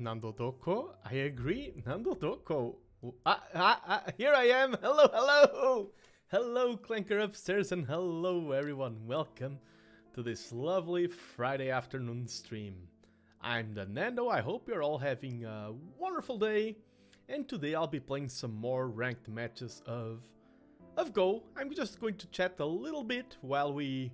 Nando Doko, I agree. Nando Doko. Here I am. Hello, hello. Hello, Clanker upstairs, and hello, everyone. Welcome to this lovely Friday afternoon stream. I'm TheNando. I hope you're all having a wonderful day. And today I'll be playing some more ranked matches of Go. I'm just going to chat a little bit while we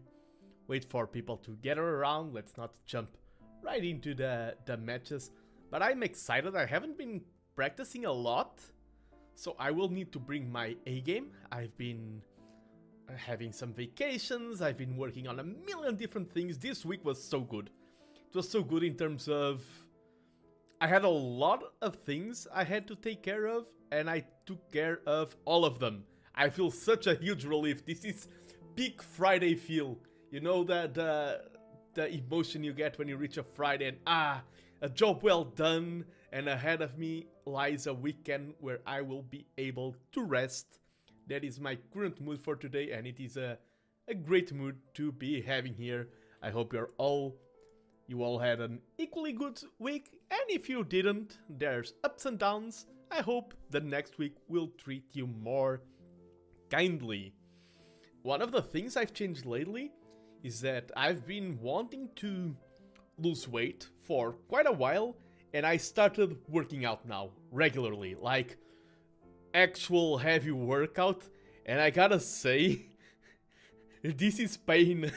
wait for people to gather around. Let's not jump right into the matches. But I'm excited. I haven't been practicing a lot, so I will need to bring my A game. I've been having some vacations. I've been working on a million different things. This week was so good. It was so good in terms of I had a lot of things I had to take care of, and I took care of all of them. I feel such a huge relief. This is peak Friday feel. You know that the emotion you get when you reach a Friday and a job well done, and ahead of me lies a weekend where I will be able to rest. That is my current mood for today, and it is a great mood to be having here. I hope you all had an equally good week, and if you didn't, there's ups and downs. I hope the next week will treat you more kindly. One of the things I've changed lately is that I've been wanting to lose weight for quite a while, and I started working out now regularly, like actual heavy workout, and I gotta say This is pain.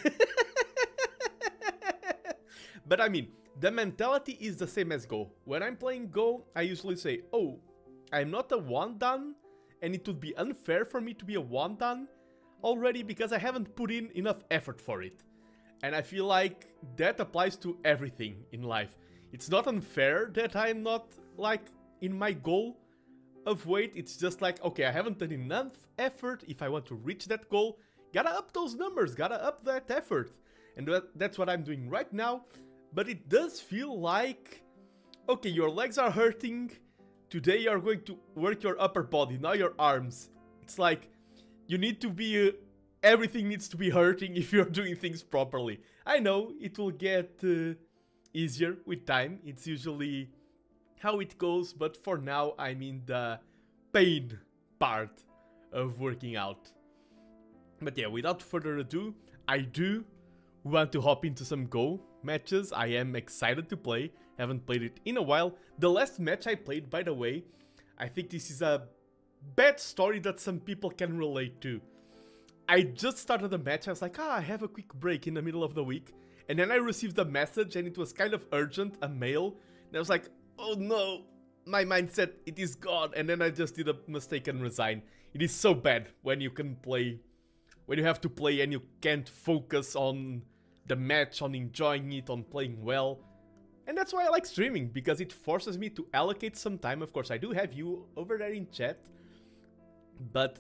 But I mean, the mentality is the same as Go. When I'm playing Go, I usually say, oh, I'm not a 1-dan, and it would be unfair for me to be a 1-dan already because I haven't put in enough effort for it. And I feel like that applies to everything in life. It's not unfair that I'm not, like, in my goal of weight. It's just like, okay, I haven't done enough effort. If I want to reach that goal, gotta up those numbers, gotta up that effort. And that's what I'm doing right now. But it does feel like, okay, your legs are hurting. Today you're going to work your upper body, now your arms. It's like, you need to be, everything needs to be hurting if you're doing things properly. I know, it will get easier with time. It's usually how it goes, but for now, I'm in the pain part of working out. But yeah, without further ado, I do want to hop into some Go matches. I am excited to play. Haven't played it in a while. The last match I played, by the way, I think this is a bad story that some people can relate to. I just started the match. I was like, I have a quick break in the middle of the week. And then I received a message and it was kind of urgent, a mail. And I was like, oh no, my mindset, it is gone. And then I just did a mistake and resign. It is so bad when you can play, when you have to play and you can't focus on the match, on enjoying it, on playing well. And that's why I like streaming, because it forces me to allocate some time. Of course, I do have you over there in chat, but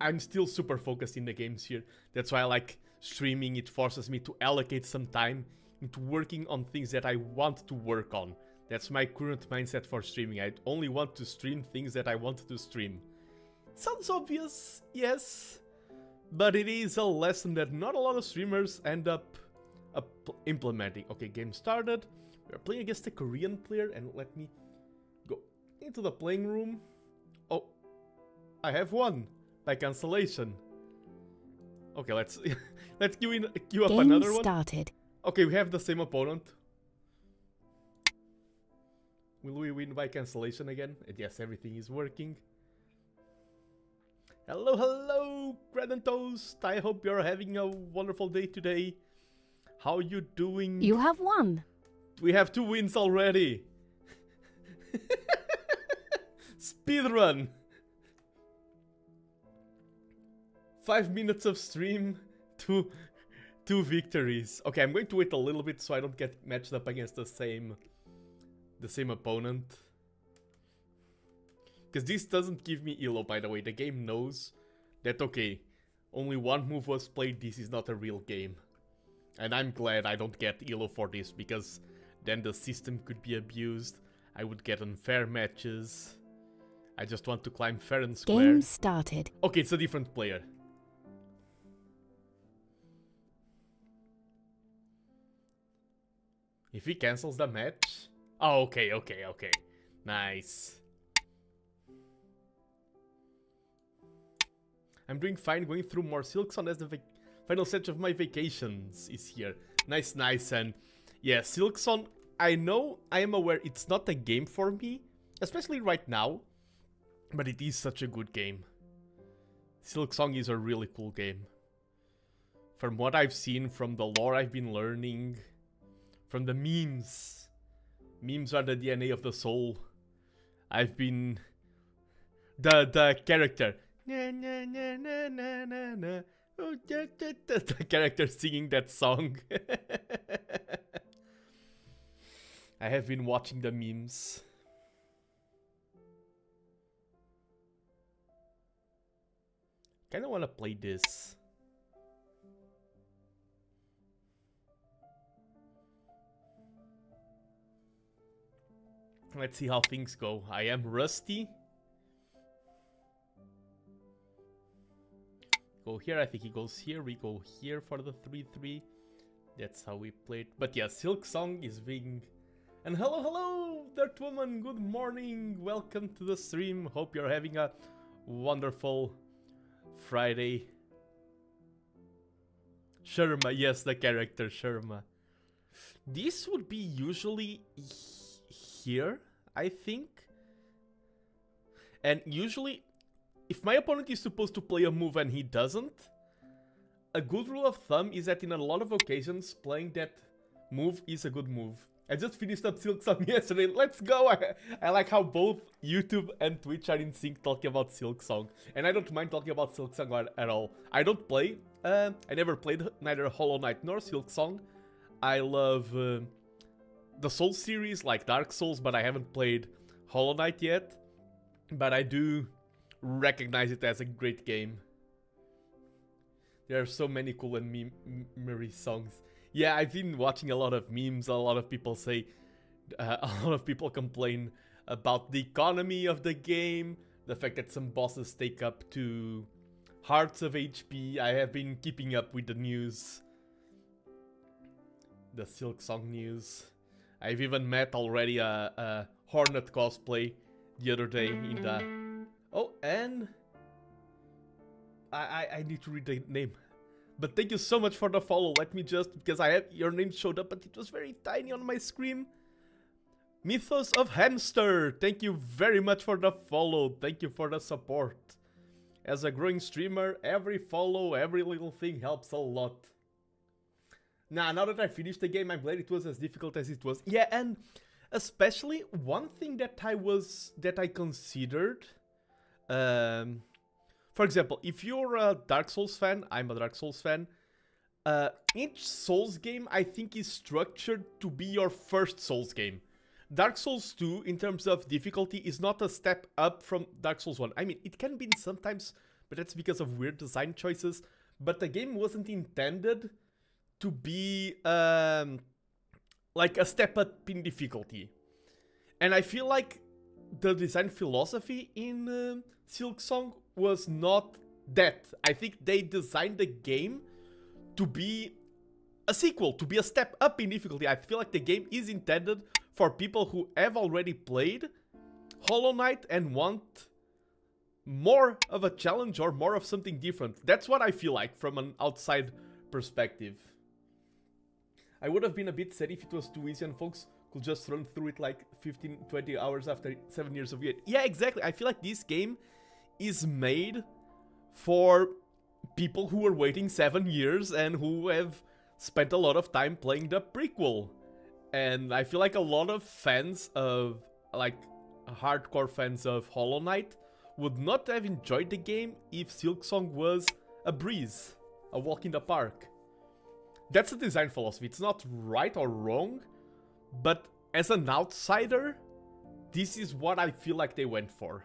I'm still super focused in the games here. That's why I like streaming. It forces me to allocate some time into working on things that I want to work on. That's my current mindset for streaming. I only want to stream things that I want to stream. Sounds obvious, yes, but it is a lesson that not a lot of streamers end up implementing. Okay, game started. We're playing against a Korean player, and let me go into the playing room. Oh, I have won by cancellation. Okay, let's queue up another one. Started. Okay, we have the same opponent. Will we win by cancellation again? And yes, everything is working. Hello, hello, Bread and Toast. I hope you're having a wonderful day today. How you doing? You have won. We have 2 wins already. Speedrun. 5 minutes of stream, 2 victories. Okay, I'm going to wait a little bit so I don't get matched up against the same opponent. Because this doesn't give me elo, by the way. The game knows that, okay, only one move was played. This is not a real game. And I'm glad I don't get elo for this, because then the system could be abused. I would get unfair matches. I just want to climb fair and square. Game started. Okay, it's a different player. If he cancels the match... Oh, okay. Nice. I'm doing fine, going through more Silksong as the final set of my vacations is here. Nice, and yeah, Silksong, I know, I am aware it's not a game for me, especially right now, but it is such a good game. Silksong is a really cool game. From what I've seen, from the lore I've been learning, from the memes. Memes are the DNA of the soul. I've been... The character... The character singing that song. I have been watching the memes. Kinda wanna play this. Let's see how things go. I am rusty. Go here, I think he goes here. We go here for the 3-3. That's how we played. But yeah, Silksong is being... And hello, Dirt Woman. Good morning. Welcome to the stream. Hope you're having a wonderful Friday. Sharma, yes, the character Sharma. This would be usually here, I think. And usually, if my opponent is supposed to play a move and he doesn't, a good rule of thumb is that in a lot of occasions, playing that move is a good move. I just finished up Silksong yesterday. Let's go! I like how both YouTube and Twitch are in sync talking about Silksong. And I don't mind talking about Silksong at all. I don't play. I never played neither Hollow Knight nor Silksong. I love the Souls series, like Dark Souls, but I haven't played Hollow Knight yet. But I do recognize it as a great game. There are so many cool and memory songs. Yeah, I've been watching a lot of memes. A lot of people say, a lot of people complain about the economy of the game, the fact that some bosses take up to hearts of HP. I have been keeping up with the news, the Silksong news. I've even met already a Hornet cosplay the other day in the... Oh, and I need to read the name. But thank you so much for the follow. Let me just, because I have your name showed up, but it was very tiny on my screen. Mythos of Hamster, thank you very much for the follow. Thank you for the support. As a growing streamer, every follow, every little thing helps a lot. Now that I finished the game, I'm glad it was as difficult as it was. Yeah, and especially one thing that I considered. For example, if you're a Dark Souls fan, I'm a Dark Souls fan, each Souls game I think is structured to be your first Souls game. Dark Souls 2, in terms of difficulty, is not a step up from Dark Souls 1. I mean, it can be sometimes, but that's because of weird design choices. But the game wasn't intended to be like a step up in difficulty. And I feel like the design philosophy in Silksong was not that. I think they designed the game to be a sequel, to be a step up in difficulty. I feel like the game is intended for people who have already played Hollow Knight and want more of a challenge or more of something different. That's what I feel like from an outside perspective. I would have been a bit sad if it was too easy and folks could just run through it like 15-20 hours after 7 years of it. Yeah, exactly. I feel like this game is made for people who were waiting 7 years and who have spent a lot of time playing the prequel. And I feel like a lot of fans of, like, hardcore fans of Hollow Knight would not have enjoyed the game if Silksong was a breeze, a walk in the park. That's a design philosophy. It's not right or wrong, but as an outsider, this is what I feel like they went for.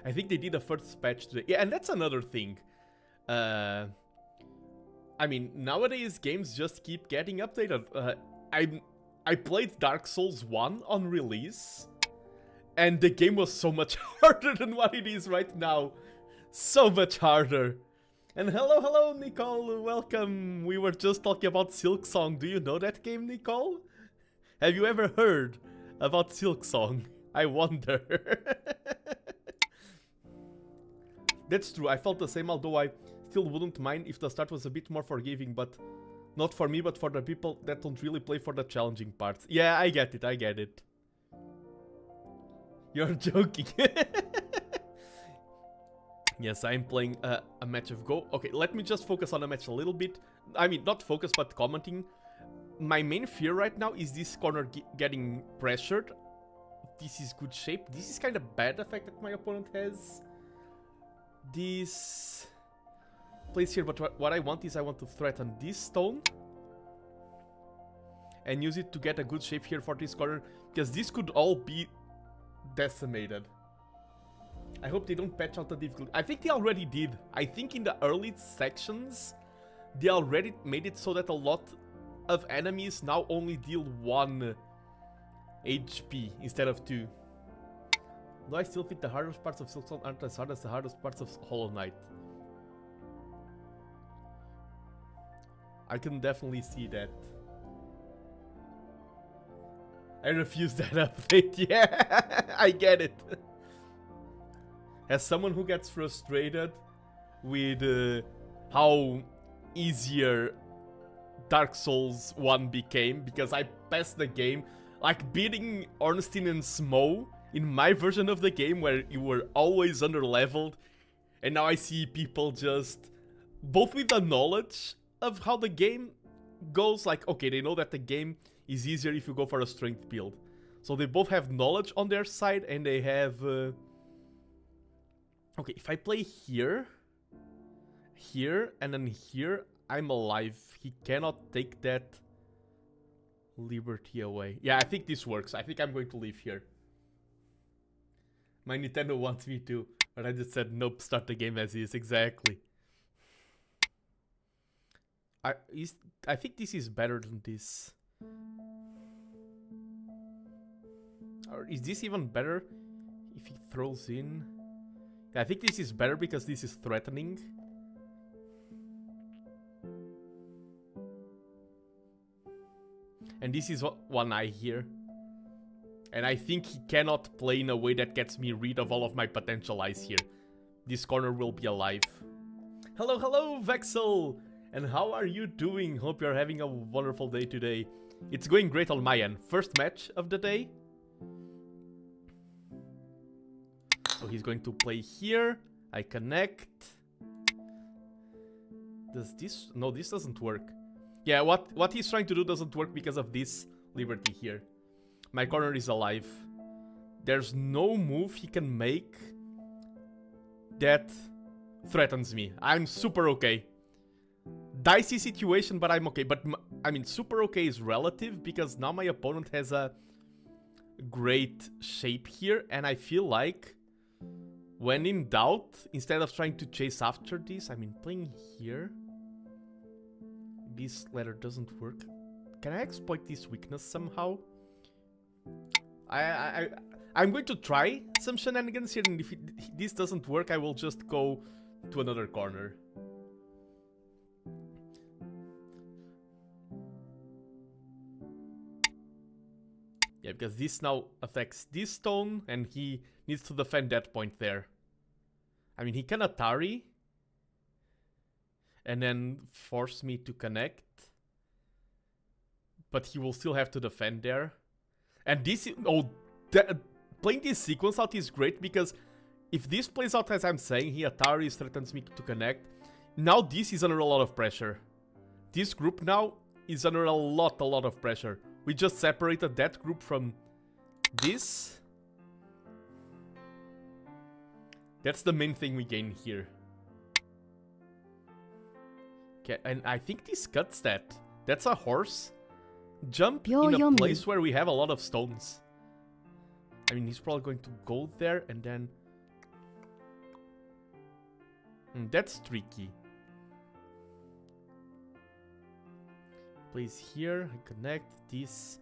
I think they did a first patch today. Yeah, and that's another thing. I mean, nowadays games just keep getting updated. I played Dark Souls 1 on release, and the game was so much harder than what it is right now. So much harder. And hello, Nicole, welcome. We were just talking about Silksong. Do you know that game, Nicole? Have you ever heard about Silksong? I wonder. That's true, I felt the same, although I still wouldn't mind if the start was a bit more forgiving, but not for me, but for the people that don't really play for the challenging parts. Yeah, I get it. You're joking. Yes, I'm playing a match of Go. Okay, let me just focus on the match a little bit. I mean, not focus, but commenting. My main fear right now is this corner getting pressured. This is good shape. This is kind of bad effect that my opponent has. This place here, but what I want is I want to threaten this stone and use it to get a good shape here for this corner, because this could all be decimated. I hope they don't patch out the difficulty. I think they already did. I think in the early sections they already made it so that a lot of enemies now only deal 1 HP instead of 2. Do I still think the hardest parts of Silksong aren't as hard as the hardest parts of Hollow Knight? I can definitely see that. I refuse that update. Yeah, I get it. As someone who gets frustrated with how easier Dark Souls 1 became, because I passed the game, like beating Ornstein and Smo in my version of the game, where you were always under-leveled, And now I see people just, both with the knowledge of how the game goes, like, okay, they know that the game is easier if you go for a strength build. So they both have knowledge on their side, and they have... Okay, if I play here, and then here, I'm alive. He cannot take that liberty away. Yeah, I think this works. I think I'm going to leave here. My Nintendo wants me to, but I just said nope, start the game as is. Exactly. I think this is better than this. Or is this even better if he throws in? Yeah, I think this is better because this is threatening. And this is one eye here. And I think he cannot play in a way that gets me rid of all of my potential eyes here. This corner will be alive. Hello, hello, Vexel! And how are you doing? Hope you're having a wonderful day today. It's going great on my end. First match of the day. So he's going to play here. I connect. Does this... No, this doesn't work. Yeah, what he's trying to do doesn't work because of this liberty here. My corner is alive. There's no move he can make that threatens me. I'm super okay. Dicey situation, but I'm okay. But, I mean, super okay is relative because now my opponent has a great shape here. And I feel like when in doubt, instead of trying to chase after this, I mean, playing here... This letter doesn't work. Can I exploit this weakness somehow? I'm going to try some shenanigans here, and if this doesn't work, I will just go to another corner. Yeah, because this now affects this stone, and he needs to defend that point there. I mean, he can Atari... and then force me to connect. But he will still have to defend there. And this... Oh, playing this sequence out is great because if this plays out as I'm saying, he Atari threatens me to connect. Now this is under a lot of pressure. This group now is under a lot of pressure. We just separated that group from this. That's the main thing we gain here. Okay, and I think this cuts that. That's a horse. Jump in a place where we have a lot of stones. I mean, he's probably going to go there and then... that's tricky. Place here, I connect this.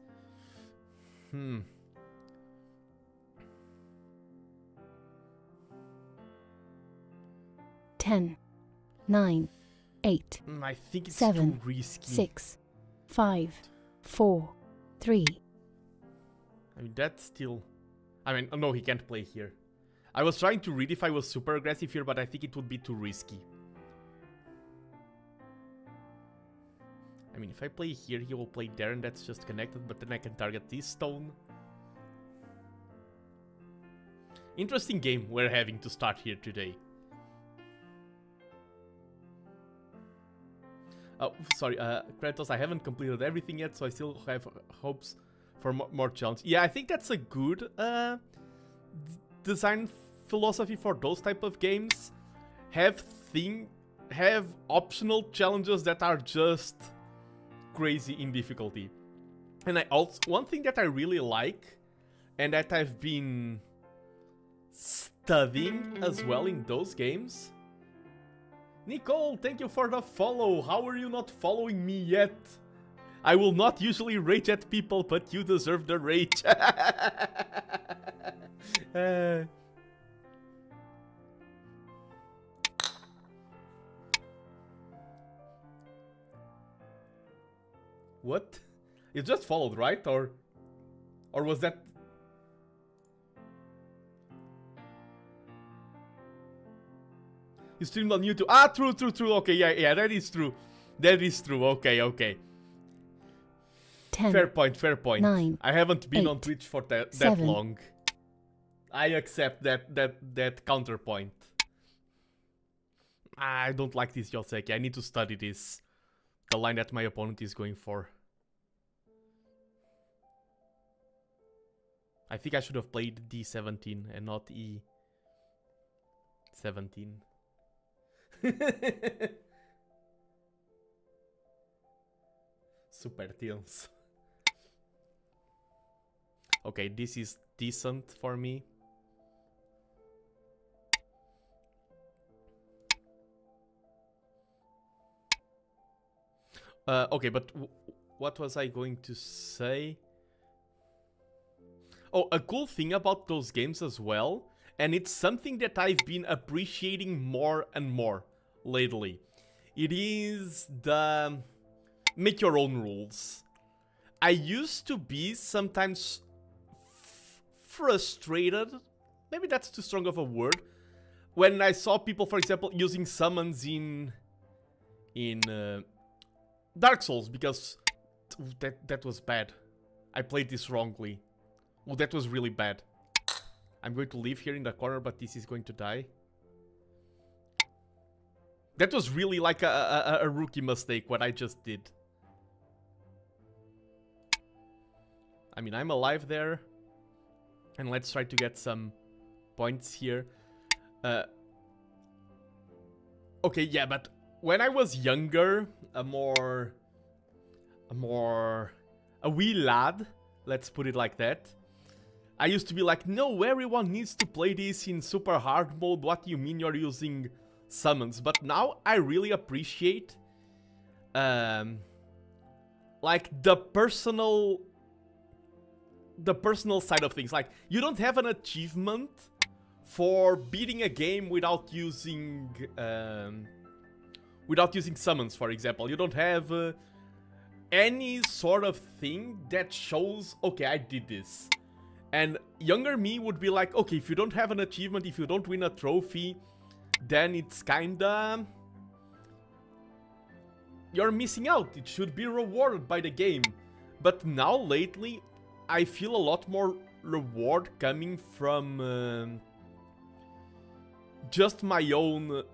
10, 9, 8, I think it's 7, too risky. 6, 5, 4, 3. I mean, that's still... I mean, no, he can't play here. I was trying to read if I was super aggressive here, but I think it would be too risky. I mean, if I play here, he will play there, and that's just connected, but then I can target this stone. Interesting game we're having to start here today. Oh, sorry, Kratos, I haven't completed everything yet, so I still have hopes for more challenge. Yeah, I think that's a good design philosophy for those type of games. Have optional challenges that are just crazy in difficulty. And I also, one thing that I really like, and that I've been studying as well in those games... Nicole, thank you for the follow. How are you not following me yet? I will not usually rage at people, but you deserve the rage. What? You just followed, right? Or was that... You streamed on YouTube. Ah, true. Okay, yeah, that is true. Okay. 10, fair point. 9, I haven't been 8, on Twitch for that 7. long. I accept that counterpoint. I don't like this Yoseki. I need to study this. The line that my opponent is going for. I think I should have played D17 and not E17. Super Teals. Okay, this is decent for me. Okay, but what was I going to say? Oh, a cool thing about those games as well, and it's something that I've been appreciating more and more lately. It is the make your own rules. I used to be sometimes frustrated, maybe that's too strong of a word, when I saw people, for example, using summons in Dark Souls, because that was bad. I played this wrongly. Oh, that was really bad. I'm going to leave here in the corner, but this is going to die. That was really like a rookie mistake, what I just did. I mean, I'm alive there. And let's try to get some points here. Okay, yeah, but when I was younger, a wee lad, let's put it like that, I used to be like, no, everyone needs to play this in super hard mode. What do you mean you're using summons? But now I really appreciate like the personal side of things. Like, you don't have an achievement for beating a game without using summons, for example. You don't have any sort of thing that shows, okay, I did this. And younger me would be like, okay, if you don't have an achievement, if you don't win a trophy, then it's kinda... you're missing out. It should be rewarded by the game. But now, lately, I feel a lot more reward coming from just my own,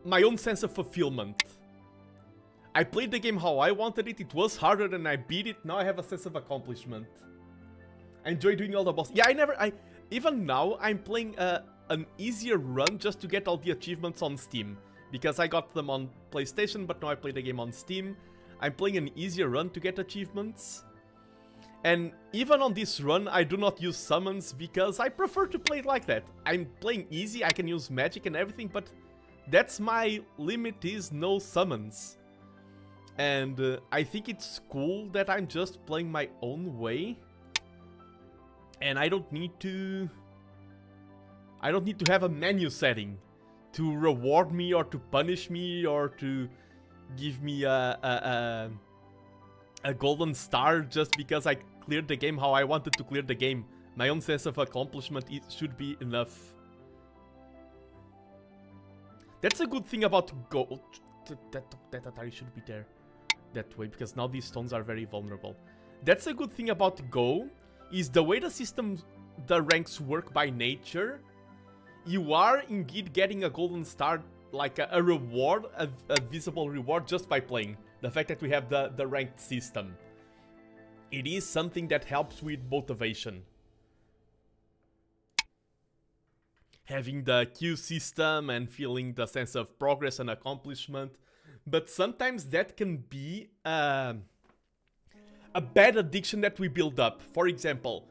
my own sense of fulfillment. I played the game how I wanted it. It was harder than I beat it. Now I have a sense of accomplishment. I enjoy doing all the bosses. Yeah, even now, I'm playing an easier run just to get all the achievements on Steam. Because I got them on PlayStation, but now I play the game on Steam. I'm playing an easier run to get achievements. And even on this run, I do not use summons because I prefer to play it like that. I'm playing easy, I can use magic and everything, but that's my limit, is no summons. And I think it's cool that I'm just playing my own way. And I don't need to have a menu setting to reward me or to punish me or to give me a golden star just because I cleared the game how I wanted to clear the game. My own sense of accomplishment should be enough. That's a good thing about Go. That Atari should be there that way, because now these stones are very vulnerable. That's a good thing about Go, is the way the ranks work by nature. You are indeed getting a golden star, like a reward, a visible reward just by playing. The fact that we have the ranked system. It is something that helps with motivation. Having the queue system and feeling the sense of progress and accomplishment. But sometimes that can be a bad addiction that we build up. For example,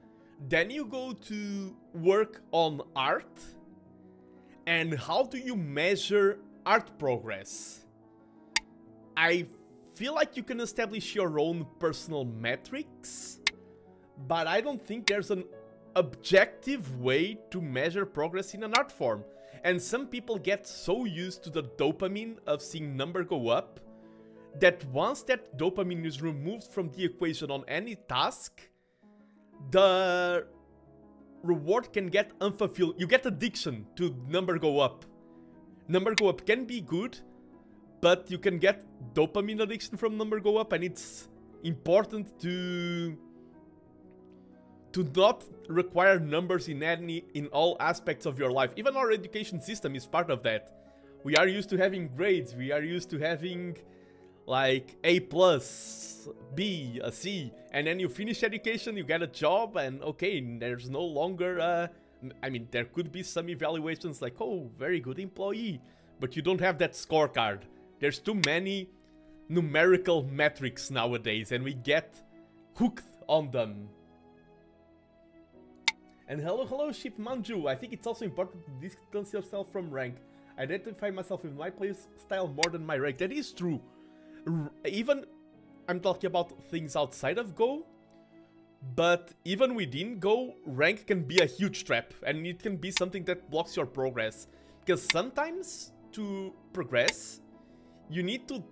then you go to work on art. And how do you measure art progress? I feel like you can establish your own personal metrics, but I don't think there's an objective way to measure progress in an art form. And some people get so used to the dopamine of seeing number go up that once that dopamine is removed from the equation on any task, the reward can get unfulfilled. You get addiction to number go up. Number go up can be good, but you can get dopamine addiction from number go up, and it's important to not require numbers in all aspects of your life. Even our education system is part of that. We are used to having grades. We are used to having like A+, B, a C, and then you finish education, you get a job, and okay, there's no longer I mean, there could be some evaluations like, oh, very good employee, but you don't have that scorecard. There's too many numerical metrics nowadays, and we get hooked on them. And hello, Ship Manju. I think it's also important to distance yourself from rank. I identify myself with my play style more than my rank. That is true. Even, I'm talking about things outside of Go, but even within Go, rank can be a huge trap, and it can be something that blocks your progress. Because sometimes, to progress, you need to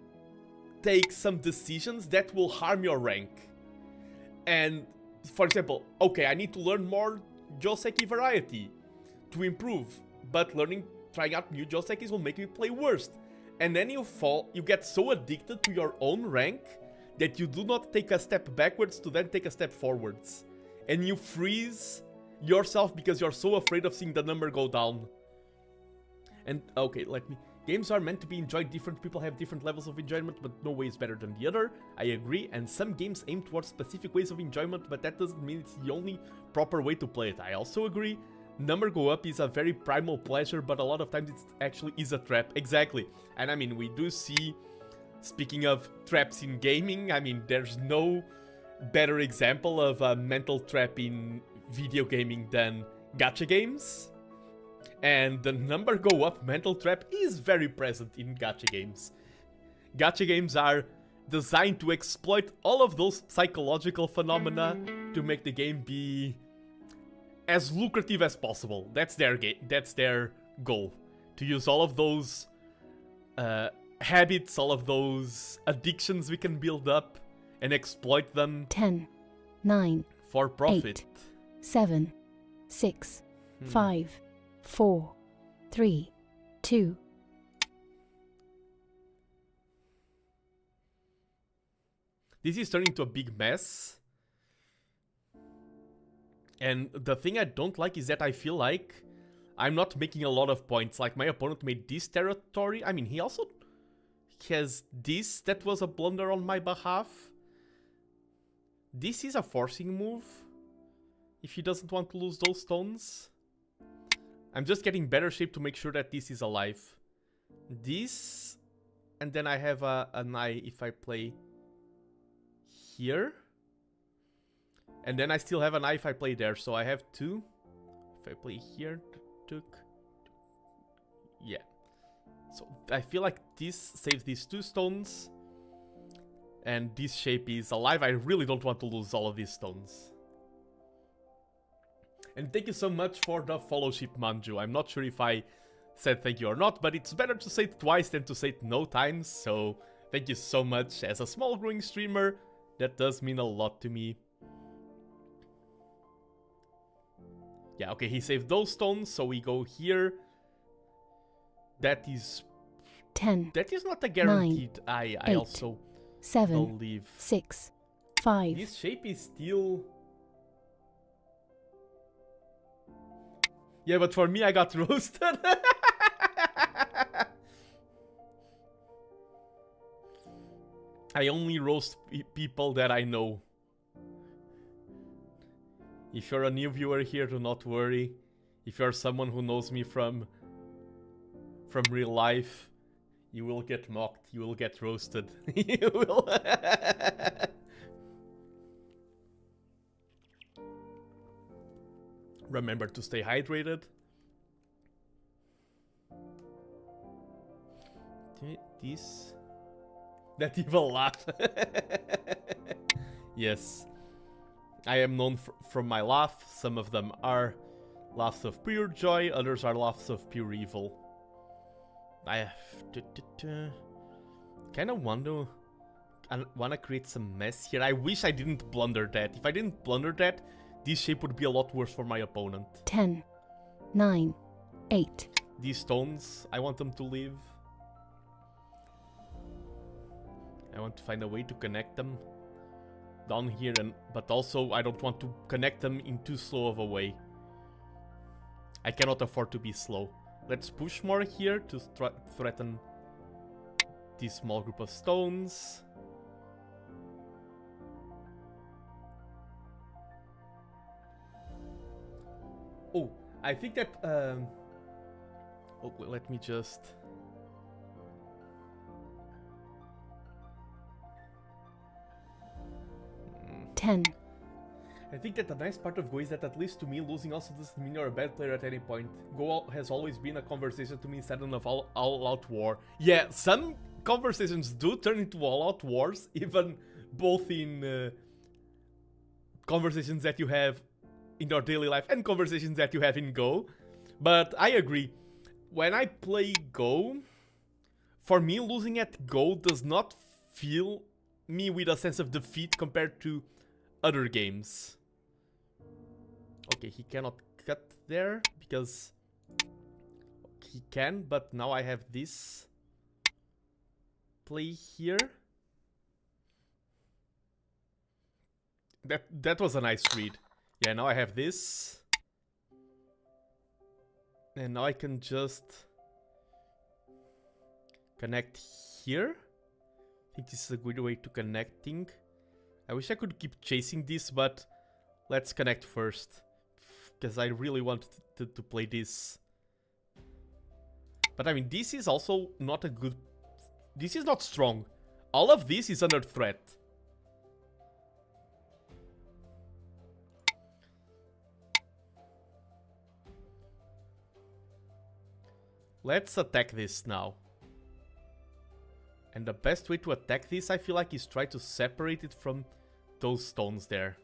take some decisions that will harm your rank. And, for example, okay, I need to learn more Joseki variety to improve, but trying out new Josekis will make me play worse. And then you get so addicted to your own rank that you do not take a step backwards to then take a step forwards. And you freeze yourself because you're so afraid of seeing the number go down. And, okay, games are meant to be enjoyed. Different people have different levels of enjoyment, but no way is better than the other. I agree, and some games aim towards specific ways of enjoyment, but that doesn't mean it's the only proper way to play it. I also agree. Number go up is a very primal pleasure, but a lot of times it actually is a trap. Exactly. And I mean, we do see, speaking of traps in gaming, I mean, there's no better example of a mental trap in video gaming than gacha games. And the number go up mental trap is very present in gacha games. Gacha games are designed to exploit all of those psychological phenomena to make the game be as lucrative as possible. That's their goal. To use all of those habits, all of those addictions we can build up and exploit them 10, 9, for profit. 8, 7, 6, 5, 4, 3, 2. This is turning into a big mess. And the thing I don't like is that I feel like I'm not making a lot of points. Like, my opponent made this territory. I mean, he also has this that was a blunder on my behalf. This is a forcing move if he doesn't want to lose those stones. I'm just getting better shape to make sure that this is alive. This, and then I have an eye if I play here. And then I still have an eye if I play there, so I have two. If I play here, yeah. So I feel like this saves these two stones. And this shape is alive. I really don't want to lose all of these stones. And thank you so much for the fellowship, Manju. I'm not sure if I said thank you or not, but it's better to say it twice than to say it no times. So thank you so much. As a small growing streamer, that does mean a lot to me. Yeah, okay, he saved those stones, so we go here. That is 10. That is not a guaranteed eye. I 8, also 7, believe 6, 5. this shape is still. Yeah, but for me, I got roasted. I only roast people that I know. If you're a new viewer here, do not worry. If you're someone who knows me from real life, you will get mocked. You will get roasted. You will. Remember to stay hydrated. This. That evil laugh. Yes. I am known from my laugh. Some of them are laughs of pure joy, others are laughs of pure evil. I kind of want to create some mess here. I wish I didn't blunder that. If I didn't blunder that, this shape would be a lot worse for my opponent. 10, 9, 8. These stones, I want them to live. I want to find a way to connect them down here, but also I don't want to connect them in too slow of a way. I cannot afford to be slow. Let's push more here to threaten this small group of stones. Oh, I think that... oh, let me just... 10. I think that the nice part of Go is that, at least to me, losing also doesn't mean you're a bad player at any point. Go has always been a conversation to me instead of all-out war. Yeah, some conversations do turn into all-out wars, even both in conversations that you have in your daily life and conversations that you have in Go. But I agree. When I play Go, for me, losing at Go does not fill me with a sense of defeat compared to other games. Okay, he cannot cut there because he can, but now I have this play here. That was a nice read. Yeah, now I have this. And now I can just connect here. I think this is a good way to connecting. I wish I could keep chasing this, but let's connect first. Because I really want to play this. But I mean, this is also not a good... This is not strong. All of this is under threat. Let's attack this now. And the best way to attack this, I feel like, is try to separate it from those stones there.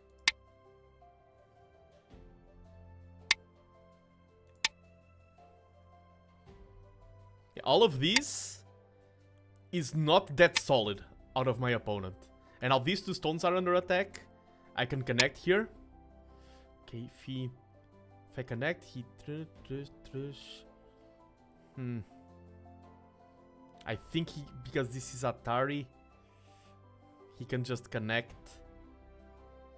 Yeah, all of this is not that solid out of my opponent. And now these two stones are under attack. I can connect here. Okay, if I connect, he... I think because this is Atari, he can just connect.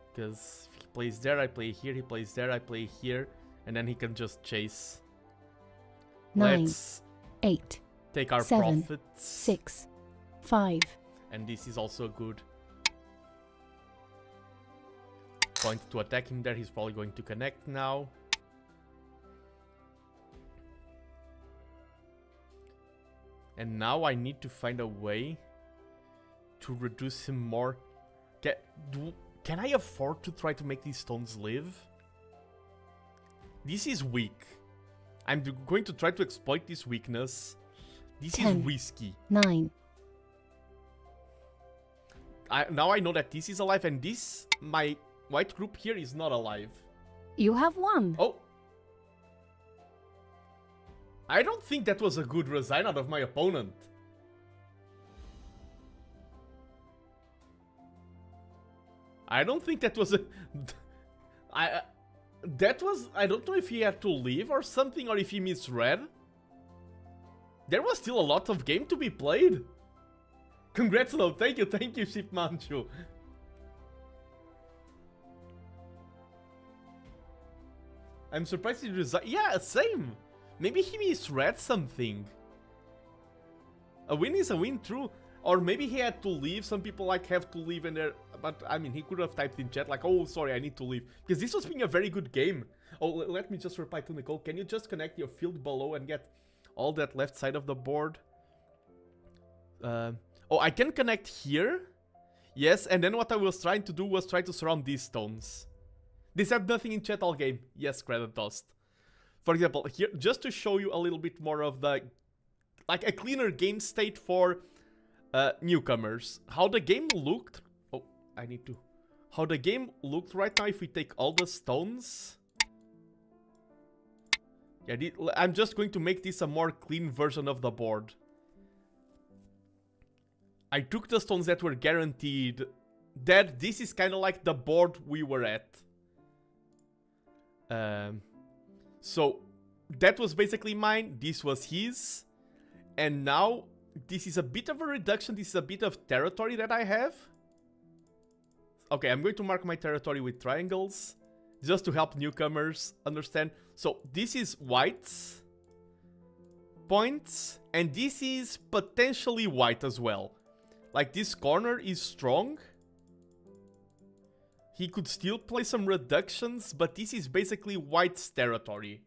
Because if he plays there, I play here, he plays there, I play here, and then he can just chase. 9, Let's 8, take our 7, profits. 6, 5. And this is also a good point to attack him there. He's probably going to connect now. And now I need to find a way to reduce him more. Can I afford to try to make these stones live? This is weak. I'm going to try to exploit this weakness. This 10, is risky. 9. Now I know that this is alive and this, my white group here, is not alive. You have won. Oh. I don't think that was a good resign out of my opponent. I don't think that was a... that was... I don't know if he had to leave or something, or if he misread. There was still a lot of game to be played. Congrats, though. Thank you, Ship Manchu. I'm surprised he resigned. Yeah, same. Maybe he misread something. A win is a win, true. Or maybe he had to leave. Some people like have to leave and they're... But I mean, he could have typed in chat like, oh, sorry, I need to leave. Because this was being a very good game. Oh, let me just reply to Nicole. Can you just connect your field below and get all that left side of the board? Oh, I can connect here. Yes, and then what I was trying to do was try to surround these stones. They said nothing in chat all game. Yes, credit dust. For example, here, just to show you a little bit more of the, like, a cleaner game state for newcomers. How the game looked... Oh, I need to... How the game looked right now if we take all the stones... Yeah, I'm just going to make this a more clean version of the board. I took the stones that were guaranteed. That this is kind of like the board we were at. So, that was basically mine, this was his, and now this is a bit of a reduction, this is a bit of territory that I have. Okay, I'm going to mark my territory with triangles, just to help newcomers understand. So, this is whites, points, and this is potentially white as well. Like, this corner is strong. He could still play some reductions, but this is basically white's territory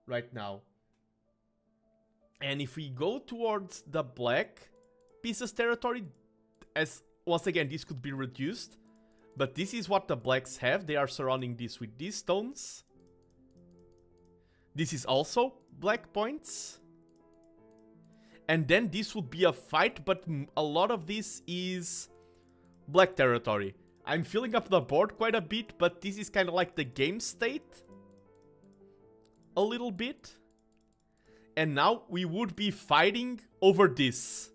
right now. And if we go towards the black pieces territory, as once again, this could be reduced, but this is what the blacks have. They are surrounding this with these stones. This is also black points. And then this would be a fight, but a lot of this is black territory. I'm filling up the board quite a bit, but this is kind of like the game state. A little bit. And now we would be fighting over this.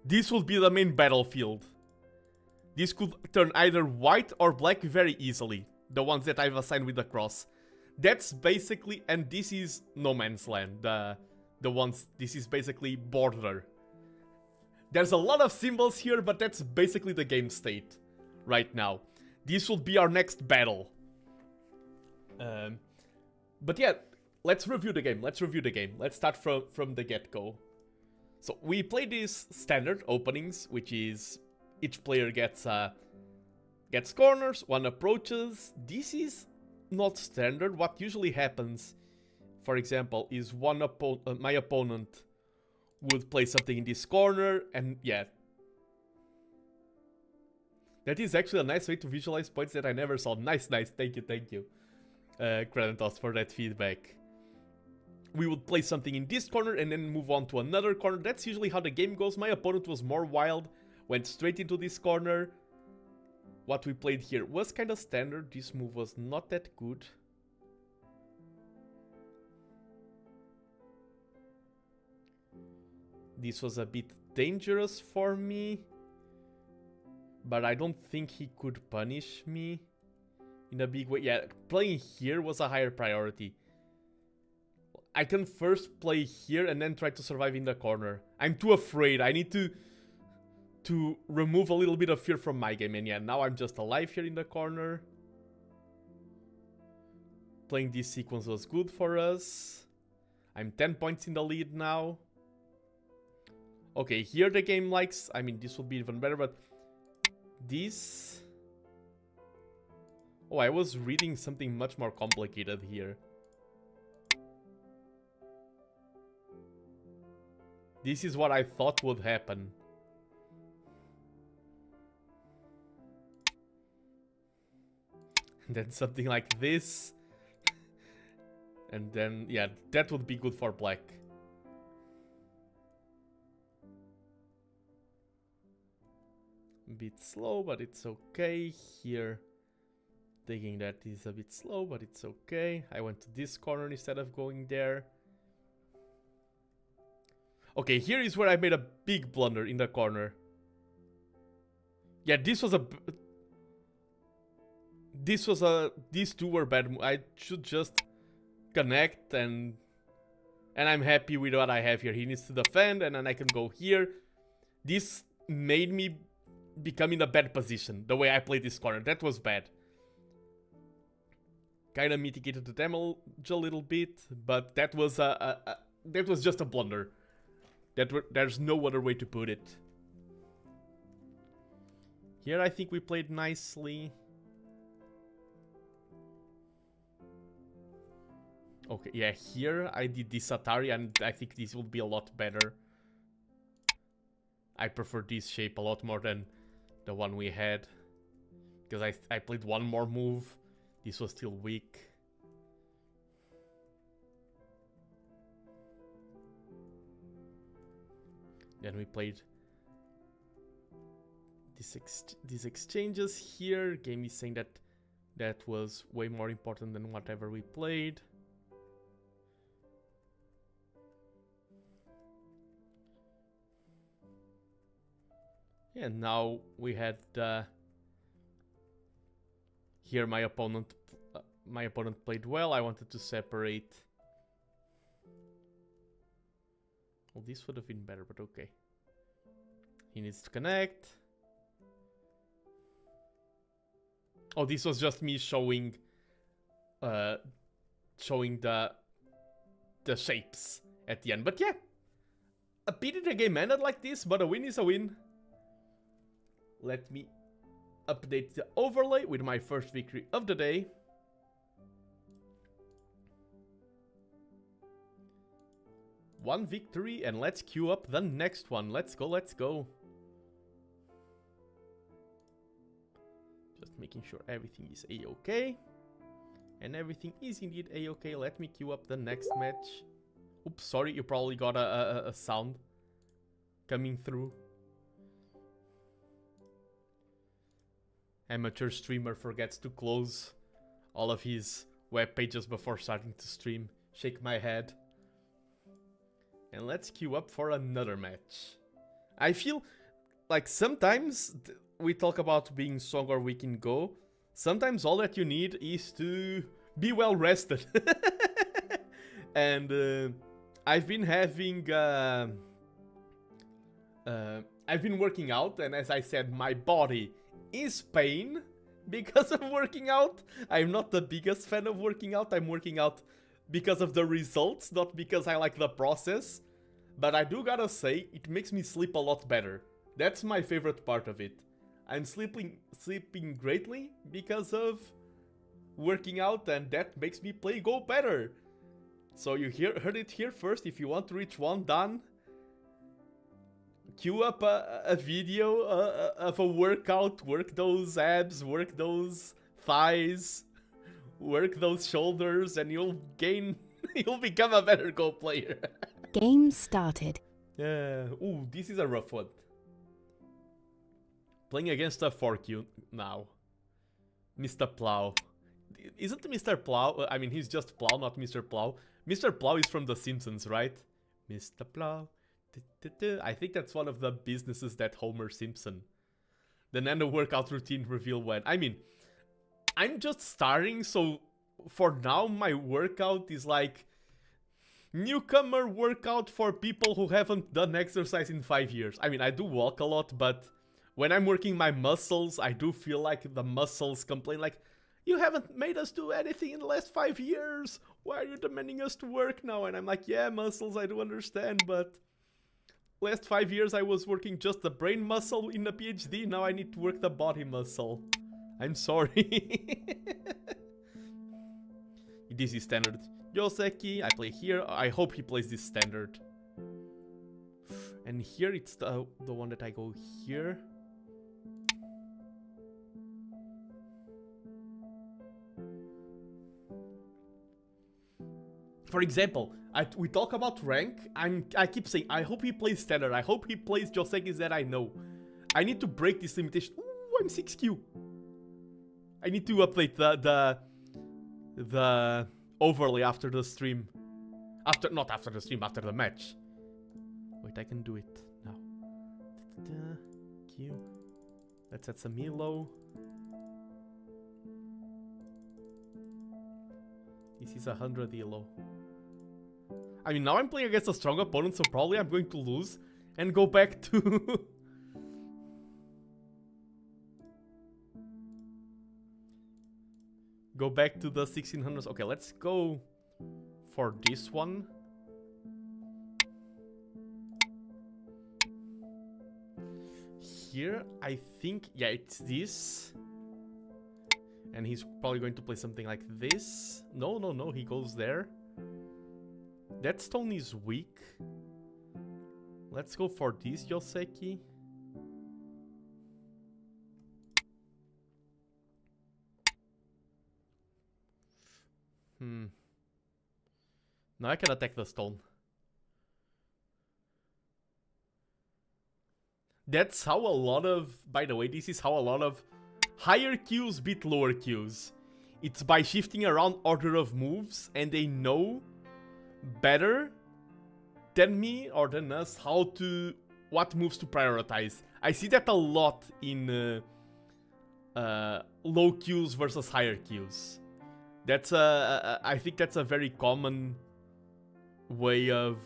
This would be the main battlefield. This could turn either white or black very easily. The ones that I've assigned with the cross. That's basically, and this is no man's land. The ones, this is basically border. There's a lot of symbols here, but that's basically the game state right now. This will be our next battle. But yeah, let's review the game. Let's start from the get-go. So we play these standard openings, which is each player gets corners, one approaches. This is not standard. What usually happens, for example, is my opponent would play something in this corner, and yeah. That is actually a nice way to visualize points that I never saw. Nice. Thank you. Kratos for that feedback. We would play something in this corner and then move on to another corner. That's usually how the game goes. My opponent was more wild, went straight into this corner. What we played here was kind of standard. This move was not that good. This was a bit dangerous for me, but I don't think he could punish me in a big way. Yeah, playing here was a higher priority. I can first play here and then try to survive in the corner. I'm too afraid. I need to remove a little bit of fear from my game. And yeah, now I'm just alive here in the corner. Playing this sequence was good for us. I'm 10 points in the lead now. Okay, here the game likes... I mean, this would be even better, but... This... Oh, I was reading something much more complicated here. This is what I thought would happen. And then something like this. And then, yeah, that would be good for black. A bit slow, but it's okay. Here, thinking that is a bit slow, but it's okay. I went to this corner instead of going there. Okay, here is where I made a big blunder in the corner. Yeah, these two were bad. I should just connect, and I'm happy with what I have here. He needs to defend, and then I can go here. This made me become in a bad position, the way I played this corner. That was bad. Kind of mitigated the damage a little bit, but that was just a blunder. There's no other way to put it. Here I think we played nicely. Okay, yeah, here I did this Atari, and I think this would be a lot better. I prefer this shape a lot more than the one we had. Because I played one more move. This was still weak. Then we played these exchanges here. Game is saying that was way more important than whatever we played. And now we had here my opponent played well. I wanted to separate. Well, this would have been better, but okay. He needs to connect. Oh, this was just me showing the the shapes at the end. But yeah, a pity the game ended like this, but a win is a win. Let me update the overlay with my first victory of the day. One victory, and let's queue up the next one. Let's go, let's go. Just making sure everything is a-okay. And everything is indeed a-okay. Let me queue up the next match. Oops, sorry, you probably got a sound coming through. Amateur streamer forgets to close all of his web pages before starting to stream. Shake my head. And let's queue up for another match. I feel like sometimes we talk about being strong or weak in Go. Sometimes all that you need is to be well rested. And I've been having... I've been working out, and as I said, my body is pain because of working out. I'm not the biggest fan of working out. I'm working out because of the results, not because I like the process. But I do gotta say, it makes me sleep a lot better. That's my favorite part of it. I'm sleeping greatly because of working out, and that makes me play Go better. So you heard it here first. If you want to reach 1 Dan, queue up a video of a workout, work those abs, work those thighs, work those shoulders, and you'll become a better Go player. Game started. Ooh, this is a rough one. Playing against a 4Q now. Mr. Plow. Isn't Mr. Plow? I mean, he's just Plow, not Mr. Plow. Mr. Plow is from The Simpsons, right? Mr. Plow. I think that's one of the businesses that Homer Simpson. The Nano workout routine reveal when. I mean, I'm just starting, so for now my workout is like newcomer workout for people who haven't done exercise in 5 years. I mean, I do walk a lot, but when I'm working my muscles, I do feel like the muscles complain like, you haven't made us do anything in the last 5 years. Why are you demanding us to work now? And I'm like, yeah, muscles, I do understand, but last 5 years I was working just the brain muscle in a PhD. Now I need to work the body muscle. I'm sorry. This is standard. Yoseki, I play here. I hope he plays this standard. And here it's the one that I go here. For example, we talk about rank. I keep saying, I hope he plays standard. I hope he plays Joseki's that I know. I need to break this limitation. Ooh, I'm 6Q. I need to update the overlay after the stream. Not after the stream, after the match. Wait, I can do it now. Q. Let's set some elo. This is 100 elo. I mean, now I'm playing against a strong opponent, so probably I'm going to lose and go back to... go back to the 1600s. Okay, let's go for this one. Here, I think, yeah, it's this. And he's probably going to play something like this. No, he goes there. That stone is weak. Let's go for this, Yoseki. Now I can attack the stone. That's how a lot of... By the way, this is how a lot of higher Qs beat lower Qs. It's by shifting around order of moves, and they know better than me or than us what moves to prioritize. I see that a lot in low Qs versus higher Qs. That's I think that's a very common way of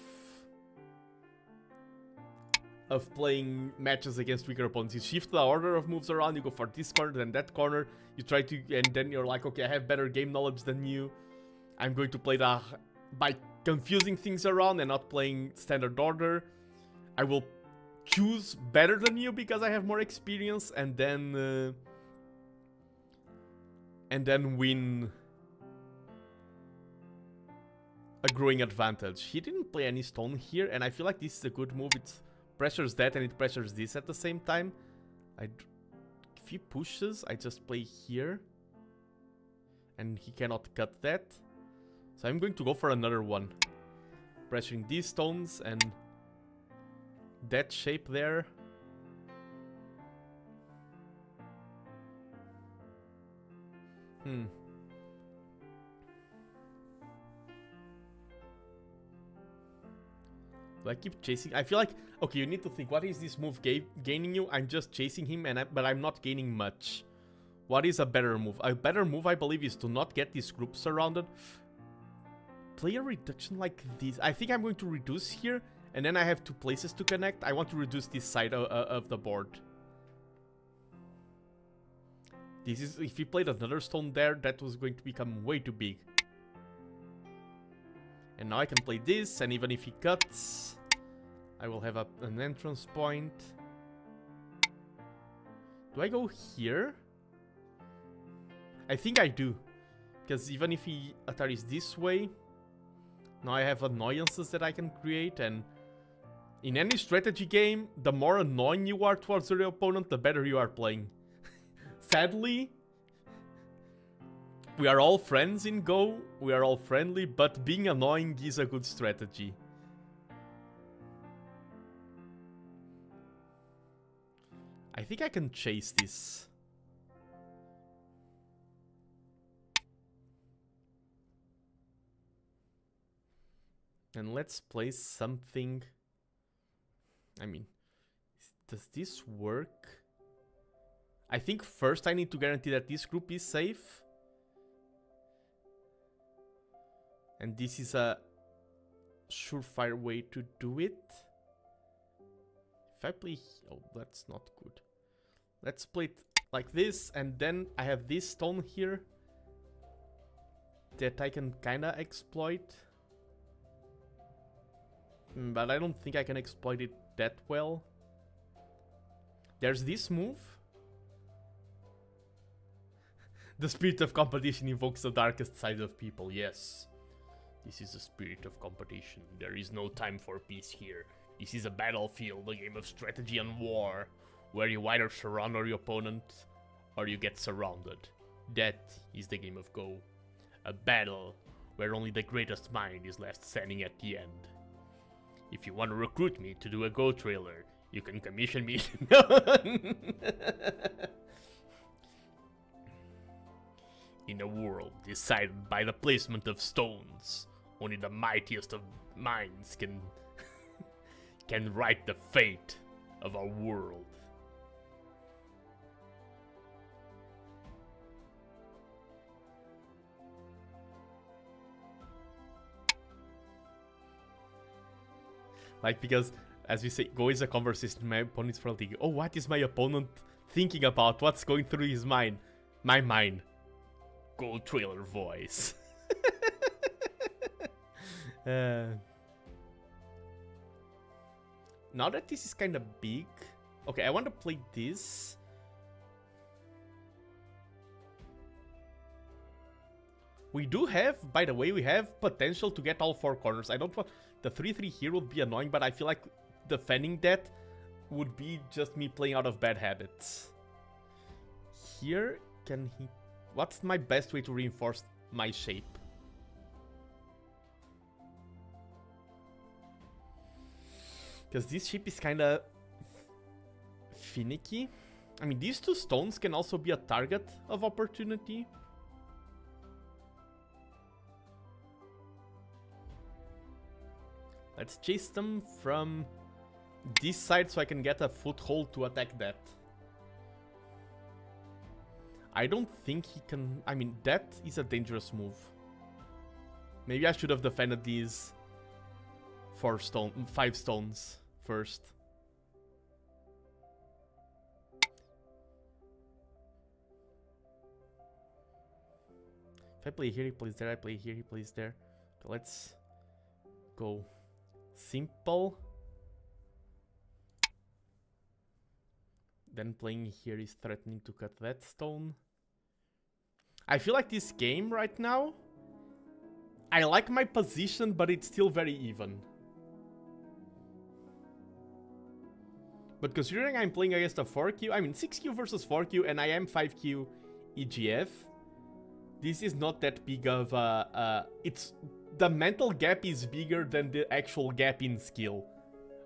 playing matches against weaker opponents. You shift the order of moves around, you go for this corner, then that corner, you try to, and then you're like, okay, I have better game knowledge than you. I'm going to play by confusing things around and not playing standard order, I will choose better than you because I have more experience, and then win a growing advantage. He didn't play any stone here, and I feel like this is a good move. It pressures that and it pressures this at the same time. If he pushes, I just play here, and he cannot cut that. So I'm going to go for another one, pressuring these stones and that shape there. Do I keep chasing? I feel like, okay, you need to think, what is this move gaining you? I'm just chasing him, but I'm not gaining much. What is a better move? A better move, I believe, is to not get these groups surrounded. Player reduction like this. I think I'm going to reduce here, and then I have 2 places to connect. I want to reduce this side of the board. This is, if he played another stone there, that was going to become way too big. And now I can play this, and even if he cuts, I will have an entrance point. Do I go here? I think I do. Because even if he Ataris this way, now I have annoyances that I can create, and in any strategy game, the more annoying you are towards your opponent, the better you are playing. Sadly, we are all friends in Go, we are all friendly, but being annoying is a good strategy. I think I can chase this. And let's play something. I mean, does this work? I think first I need to guarantee that this group is safe. And this is a surefire way to do it. If I play... Oh, that's not good. Let's play it like this, and then I have this stone here that I can kinda exploit. But I don't think I can exploit it that well. There's this move. The spirit of competition invokes the darkest side of people, yes. This is the spirit of competition. There is no time for peace here. This is a battlefield, a game of strategy and war, where you either surround your opponent, or you get surrounded. That is the game of Go. A battle, where only the greatest mind is left standing at the end. If you want to recruit me to do a Go trailer, you can commission me. In a world decided by the placement of stones, only the mightiest of minds can can write the fate of our world. Like, because, as we say, Go is a conversation. My opponent's probably thinking, oh, what is my opponent thinking about? What's going through his mind? My mind. Go trailer voice. Now that this is kind of big... Okay, I want to play this. We do have, by the way, we have potential to get all 4 corners. I don't want... The 3-3 here would be annoying, but I feel like defending that would be just me playing out of bad habits. Here, can he... What's my best way to reinforce my shape? Because this shape is kind of finicky. I mean, these 2 stones can also be a target of opportunity. Let's chase them from this side so I can get a foothold to attack that. I don't think he can... I mean, that is a dangerous move. Maybe I should have defended these 5 stones first. If I play here, he plays there. I play here, he plays there. Okay, let's go simple. Then playing here is threatening to cut that stone. I feel like this game right now, I like my position, but it's still very even. But considering I'm playing against a 4Q, I mean 6Q versus 4Q, and I am 5Q EGF, this is not that big of a... the mental gap is bigger than the actual gap in skill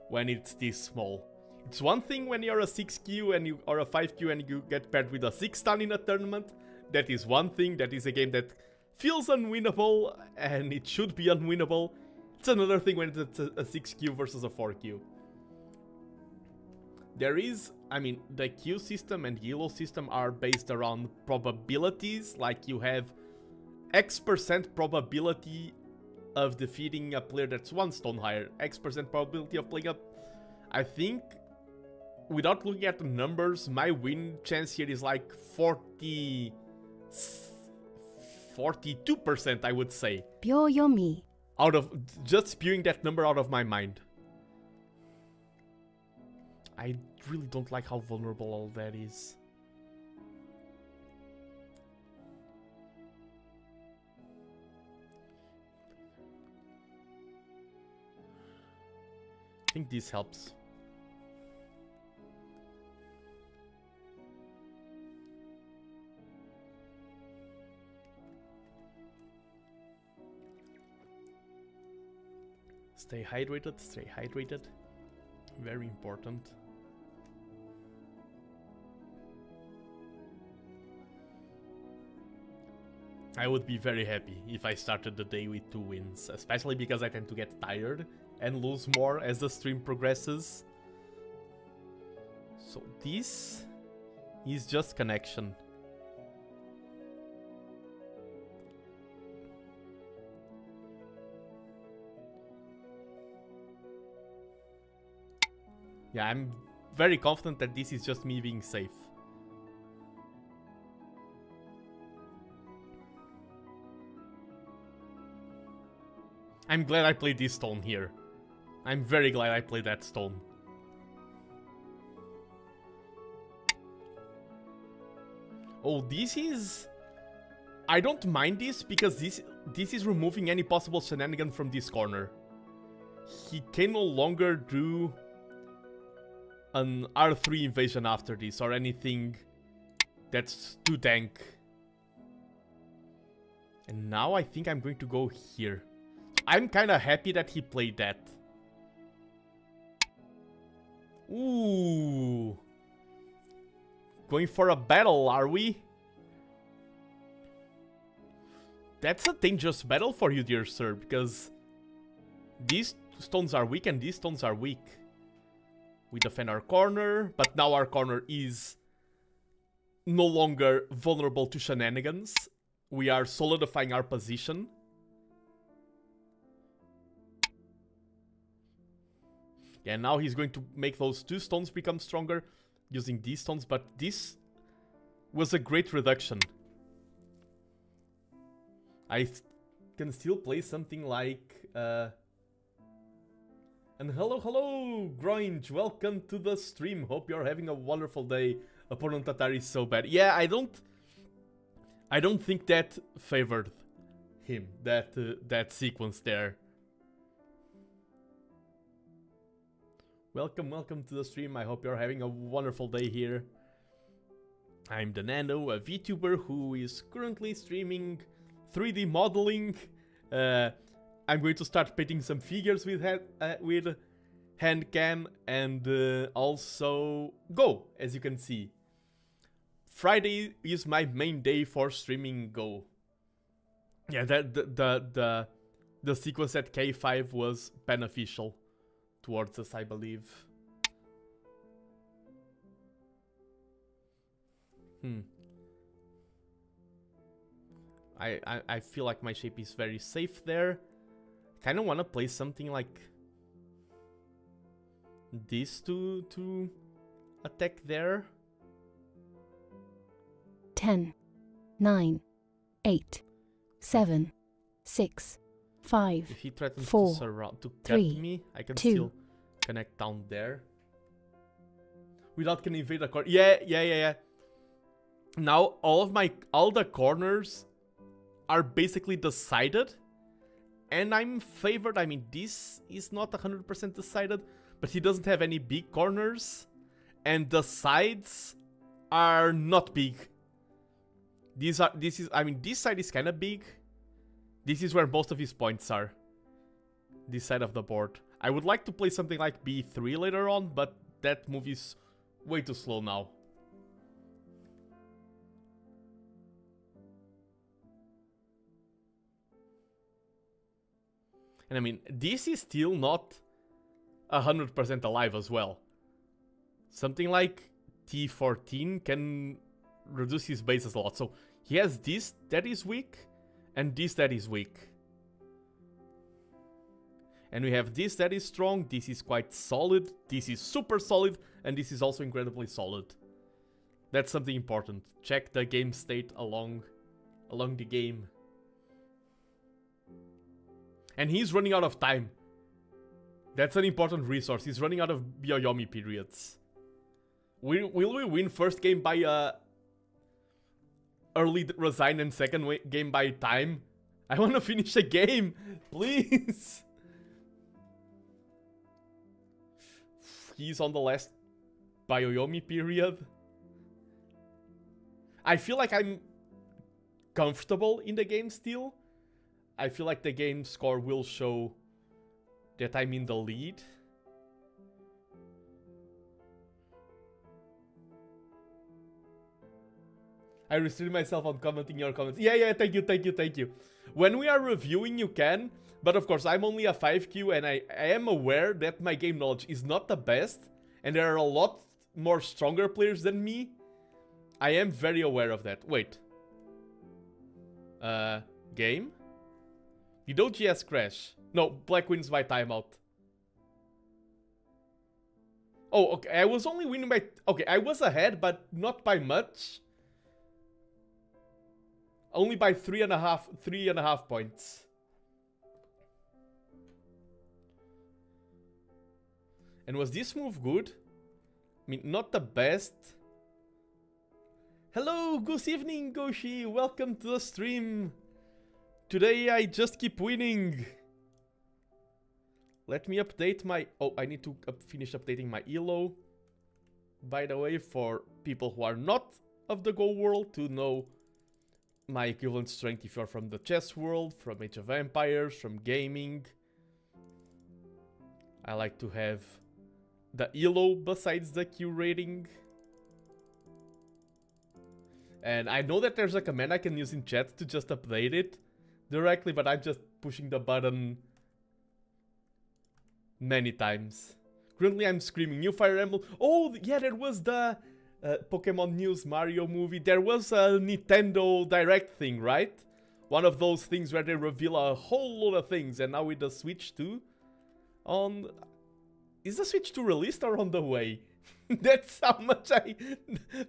when it's this small. It's one thing when you're a 6Q and you are a 5Q and you get paired with a 6-stun in a tournament. That is one thing, that is a game that feels unwinnable, and it should be unwinnable. It's another thing when it's a 6Q versus a 4Q. There is, I mean, the Q system and Elo system are based around probabilities, like you have X% probability of defeating a player that's 1 stone higher, X% probability of playing up. I think, without looking at the numbers, my win chance here is like 42%, I would say. Pure yummy. Out of, just spewing that number out of my mind. I really don't like how vulnerable all that is. I think this helps. Stay hydrated, stay hydrated. Very important. I would be very happy if I started the day with 2 wins, especially because I tend to get tired and lose more as the stream progresses. So this is just connection. Yeah, I'm very confident that this is just me being safe. I'm glad I played this stone here. I'm very glad I played that stone. Oh, this is... I don't mind this because this is removing any possible shenanigan from this corner. He can no longer do an R3 invasion after this or anything that's too dank. And now I think I'm going to go here. I'm kind of happy that he played that. Ooh. Going for a battle, are we? That's a dangerous battle for you, dear sir, because these stones are weak and these stones are weak. We defend our corner, but now our corner is no longer vulnerable to shenanigans. We are solidifying our position. Yeah, now he's going to make those 2 stones become stronger using these stones, but this was a great reduction. I can still play something like... And hello, Groinge, welcome to the stream. Hope you're having a wonderful day. Opponent Atari is so bad. Yeah, I don't think that favored him, that sequence there. Welcome to the stream. I hope you're having a wonderful day here. I'm TheNando, a VTuber who is currently streaming 3D modeling. I'm going to start painting some figures with hand cam and also Go, as you can see. Friday is my main day for streaming Go. Yeah, the sequence at K5 was beneficial towards us, I believe. I feel like my shape is very safe there. Kind of want to play something like this to attack there. 10, 9, 8, 7, 6, 5, If he threatens 4, to surround to cut 3, me, I can 2. still connect down there. Without can invade a corner. Yeah. Now all the corners are basically decided. And I'm favored. I mean, this is not 100% decided, but he doesn't have any big corners. And the sides are not big. This side is kind of big. This is where most of his points are. This side of the board. I would like to play something like B3 later on, but that move is way too slow now. And I mean, this is still not 100% alive as well. Something like T14 can reduce his bases a lot. So he has this that is weak, and this that is weak. And we have this that is strong, this is quite solid, this is super solid, and this is also incredibly solid. That's something important. Check the game state along the game. And he's running out of time. That's an important resource. He's running out of Byoyomi periods. Will we win first game by early resign and second game by time? I want to finish the game, please. He's on the last Byoyomi period. I feel like I'm comfortable in the game still. I feel like the game score will show that I'm in the lead. I restrict myself on commenting your comments. Yeah, thank you. When we are reviewing, you can. But of course, I'm only a 5Q and I am aware that my game knowledge is not the best. And there are a lot more stronger players than me. I am very aware of that. Wait. Game? Did OGS crash? No, Black wins by timeout. Oh, okay. I was only winning by... Okay, I was ahead, but not by much. Only by 3.5 points. And was this move good? I mean, not the best. Hello, good evening, Goshi. Welcome to the stream. Today I just keep winning. Let me update my... Oh, I need to finish updating my ELO. By the way, for people who are not of the Go world to know my equivalent strength if you're from the chess world, from Age of Empires, from gaming. I like to have the ELO besides the Q rating. And I know that there's a command I can use in chat to just update it directly, but I'm just pushing the button many times. Currently I'm screaming new Fire Emblem. Oh yeah, there was the Pokemon News Mario movie. There was a Nintendo Direct thing, right? One of those things where they reveal a whole lot of things. And now with the Switch 2 on... Is the Switch 2 released or on the way? That's how much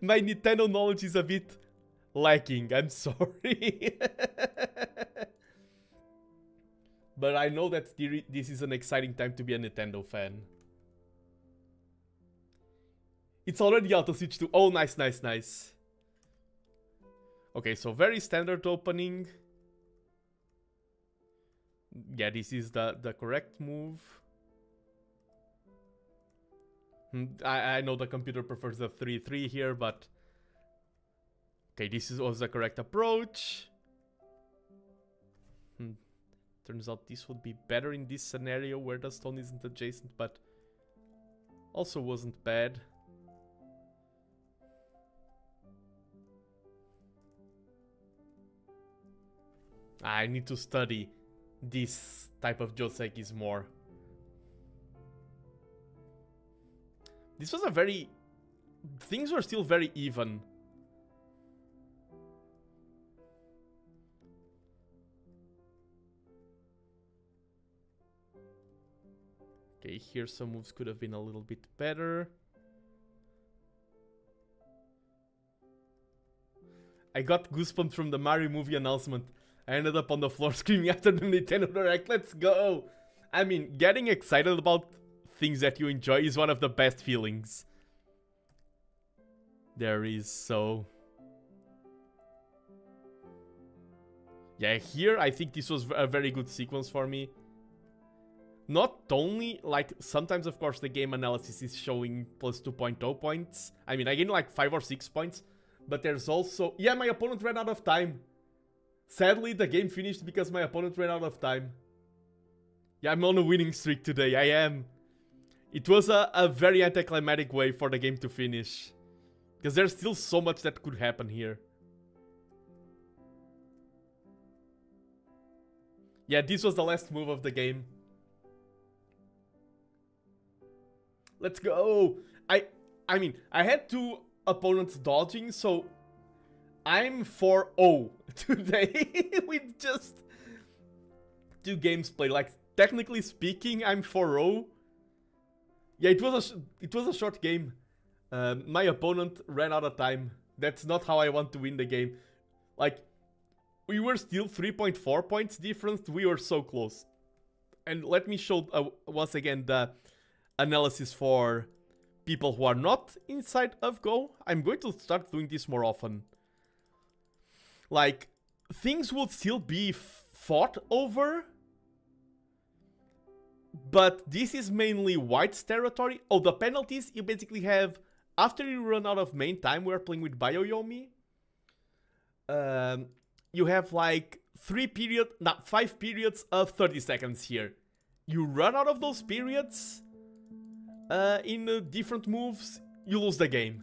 my Nintendo knowledge is a bit lacking. I'm sorry. But I know that this is an exciting time to be a Nintendo fan. It's already out of Switch 2. Oh, nice. Okay, so very standard opening. Yeah, this is the correct move. I know the computer prefers the 3-3 here, but... Okay, this was the correct approach. Turns out this would be better in this scenario where the stone isn't adjacent, but... Also wasn't bad. I need to study this type of Joseikis more. This was a very... Things were still very even. Okay, here some moves could have been a little bit better. I got goosebumps from the Mario movie announcement. I ended up on the floor screaming after the Nintendo Direct. Let's go! I mean, getting excited about things that you enjoy is one of the best feelings. There is so... Yeah, here I think this was a very good sequence for me. Not only, like, sometimes of course the game analysis is showing plus 2.0 points. I mean, I gained like 5 or 6 points. But there's also... Yeah, my opponent ran out of time. Sadly, the game finished because my opponent ran out of time. Yeah, I'm on a winning streak today, I am. It was a very anticlimactic way for the game to finish. Because there's still so much that could happen here. Yeah, this was the last move of the game. Let's go! I mean, I had 2 opponents dodging, so I'm 4-0 today with just 2 games played. Like, technically speaking, I'm 4-0. Yeah, it was a short game. My opponent ran out of time. That's not how I want to win the game. Like, we were still 3.4 points difference. We were so close. And let me show once again the analysis for people who are not inside of Go. I'm going to start doing this more often. Like, things will still be fought over, but this is mainly White's territory. Oh, the penalties you basically have after you run out of main time. We're playing with Bioyomi. You have like 5 periods of 30 seconds here. You run out of those periods in different moves, you lose the game.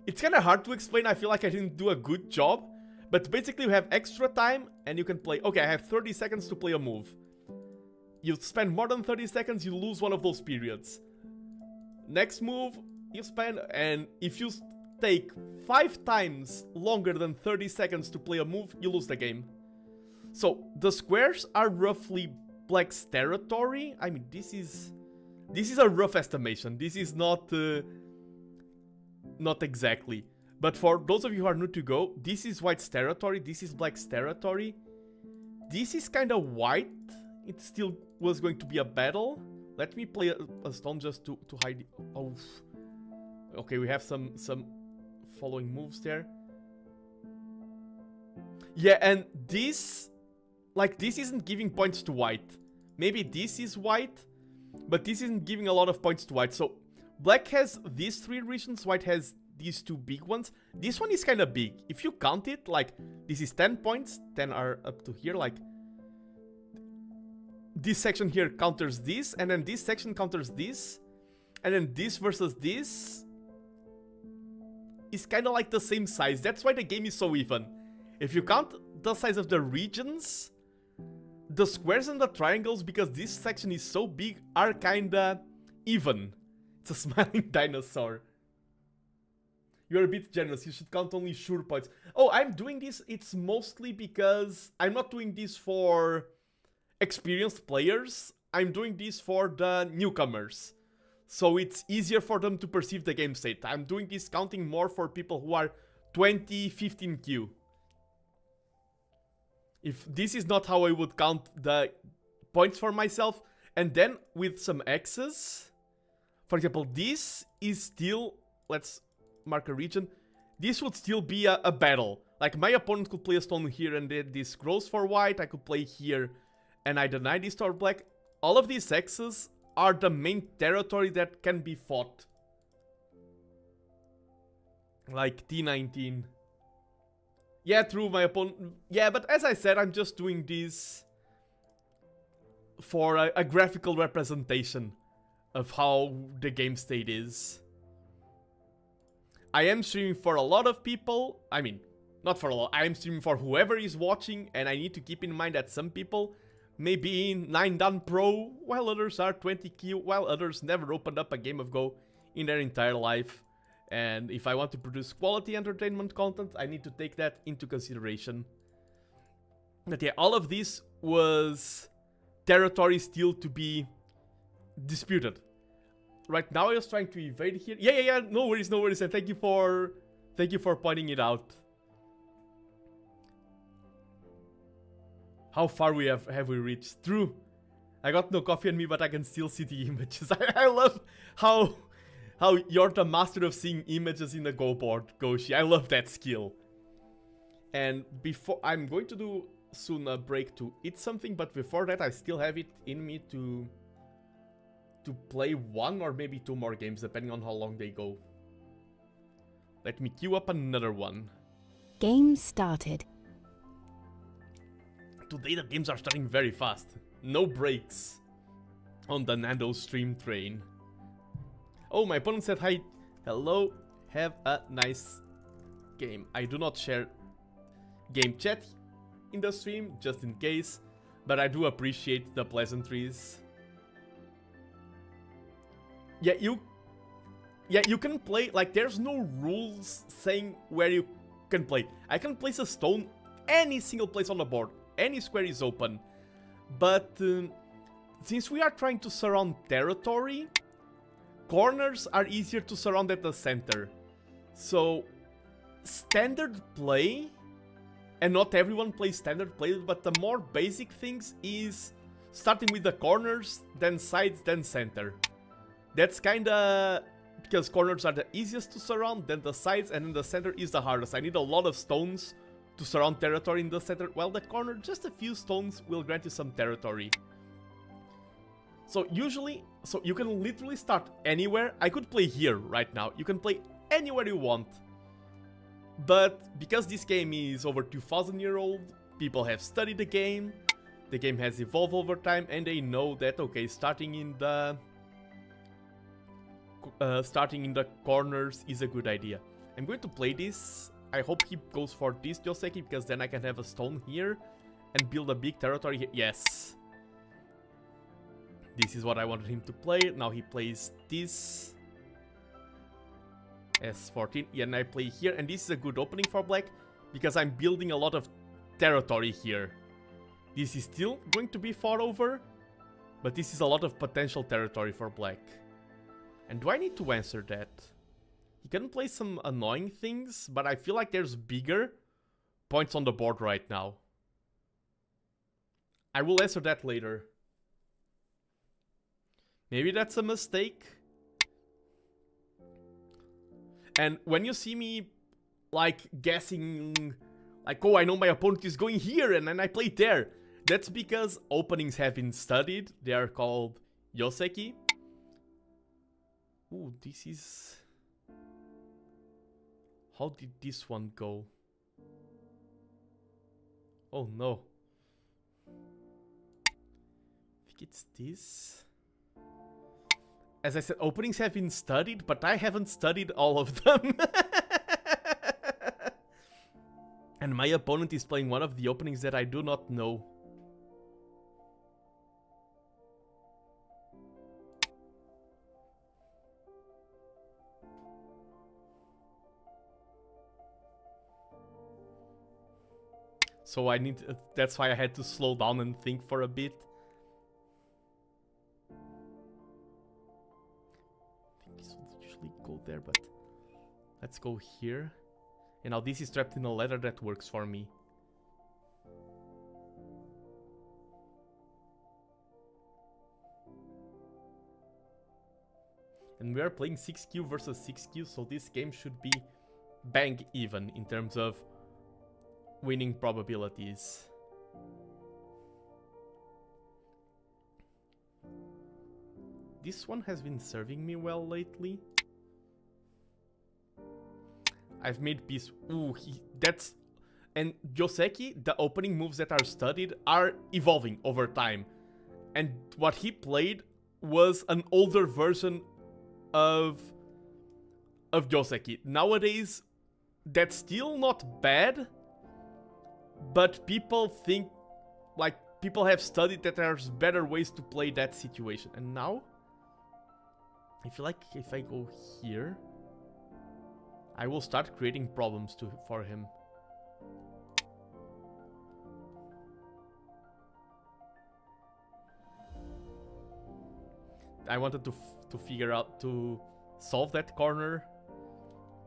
It's kind of hard to explain. I feel like I didn't do a good job. But basically you have extra time and you can play... Okay, I have 30 seconds to play a move. You spend more than 30 seconds, you lose one of those periods. Next move, you spend... And if you take 5 times longer than 30 seconds to play a move, you lose the game. So, the squares are roughly Black's territory. I mean, this is a rough estimation. This is not exactly. But for those of you who are new to Go, this is White's territory, this is Black's territory. This is kind of White. It still was going to be a battle. Let me play a stone just to hide it. Oh. Okay, we have some following moves there. Yeah, and this... Like, this isn't giving points to White. Maybe this is White, but this isn't giving a lot of points to White. So, Black has these 3 regions, White has these 2 big ones. This one is kind of big. If you count it, like, this is 10 points. 10 are up to here, like... This section here counters this, and then this section counters this. And then this versus this is kind of like the same size. That's why the game is so even. If you count the size of the regions, the squares and the triangles, because this section is so big, are kind of even. It's a smiling dinosaur. You're a bit generous, you should count only sure points. Oh, I'm doing this, it's mostly because I'm not doing this for experienced players. I'm doing this for the newcomers. So it's easier for them to perceive the game state. I'm doing this counting more for people who are 20, 15Q. If this is not how I would count the points for myself. And then with some X's, for example, this is still, let's mark a region, this would still be a battle. Like, my opponent could play a stone here and then this grows for White. I could play here and I deny this to Black. All of these X's are the main territory that can be fought. Like T19. Yeah, true, my opponent... Yeah, but as I said, I'm just doing this for a graphical representation of how the game state is. I am streaming for a lot of people. I mean, not for a lot. I am streaming for whoever is watching, and I need to keep in mind that some people may be in 9 Dan Pro, while others are 20Q, while others never opened up a game of Go in their entire life. And if I want to produce quality entertainment content, I need to take that into consideration. But yeah, all of this was territory still to be disputed. Right now I was trying to evade here. Yeah, no worries, and thank you for pointing it out. How far have we reached? True. I got no coffee on me, but I can still see the images. I love how you're the master of seeing images in the Go board, Goshi. I love that skill. And before I'm going to do soon a break to eat something, but before that I still have it in me to play 1 or maybe 2 more games, depending on how long they go. Let me queue up another one. Game started. Today the games are starting very fast. No breaks on the Nando stream train. Oh, my opponent said hi. Hello, have a nice game. I do not share game chat in the stream, just in case, but I do appreciate the pleasantries. Yeah, you can play, like, there's no rules saying where you can play. I can place a stone any single place on the board. Any square is open. But since we are trying to surround territory, corners are easier to surround at the center. So, standard play, and not everyone plays standard play, but the more basic things is starting with the corners, then sides, then center. That's kinda because corners are the easiest to surround, then the sides, and then the center is the hardest. I need a lot of stones to surround territory in the center, while the corner, just a few stones will grant you some territory. So usually, you can literally start anywhere. I could play here right now. You can play anywhere you want. But because this game is over 2,000 years old, people have studied the game has evolved over time, and they know that, okay, starting in the corners is a good idea. I'm going to play this. I hope he goes for this Joseki, because then I can have a stone here and build a big territory here. Yes. This is what I wanted him to play. Now he plays this. S14. Yeah, and I play here. And this is a good opening for black, because I'm building a lot of territory here. This is still going to be fought over, but this is a lot of potential territory for black. And do I need to answer that? He can play some annoying things, but I feel like there's bigger points on the board right now. I will answer that later. Maybe that's a mistake. And when you see me, like, guessing, like, oh, I know my opponent is going here, and then I play there, that's because openings have been studied. They are called Joseki. Ooh, this is... How did this one go? Oh no. I think it's this. As I said, openings have been studied, but I haven't studied all of them. And my opponent is playing one of the openings that I do not know. So I need... that's why I had to slow down and think for a bit. I think this would usually go there, but... let's go here. And now this is trapped in a ladder that works for me. And we are playing 6Q versus 6Q, so this game should be bang even in terms of winning probabilities. This one has been serving me well lately. I've made peace. Ooh, that's... and Joseki, the opening moves that are studied, are evolving over time. And what he played was an older version of Joseki. Nowadays, that's still not bad, but people think, like, people have studied that there's better ways to play that situation. And now, I feel like if I go here, I will start creating problems for him. I wanted to figure out, to solve that corner,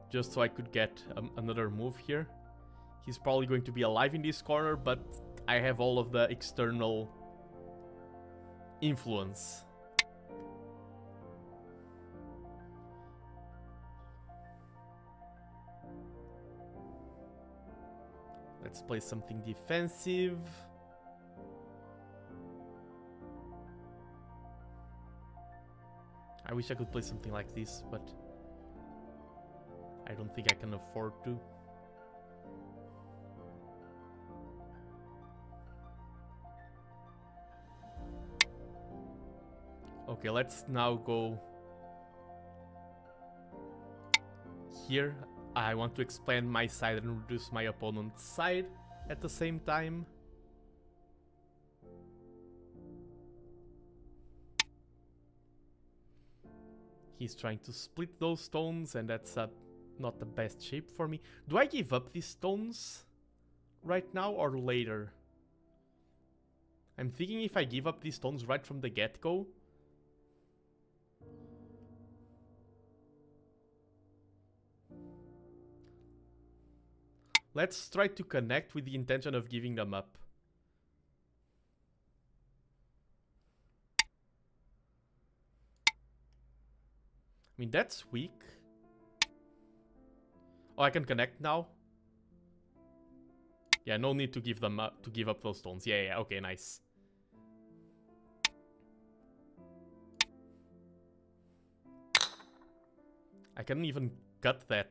just so I could get another move here. He's probably going to be alive in this corner, but I have all of the external influence. Let's play something defensive. I wish I could play something like this, but I don't think I can afford to. Okay, let's now go here. I want to expand my side and reduce my opponent's side at the same time. He's trying to split those stones, and that's not the best shape for me. Do I give up these stones right now or later? I'm thinking if I give up these stones right from the get-go. Let's try to connect with the intention of giving them up. I mean, that's weak. Oh, I can connect now? Yeah, no need to give them up, to give up those stones. Yeah, okay, nice. I can even cut that.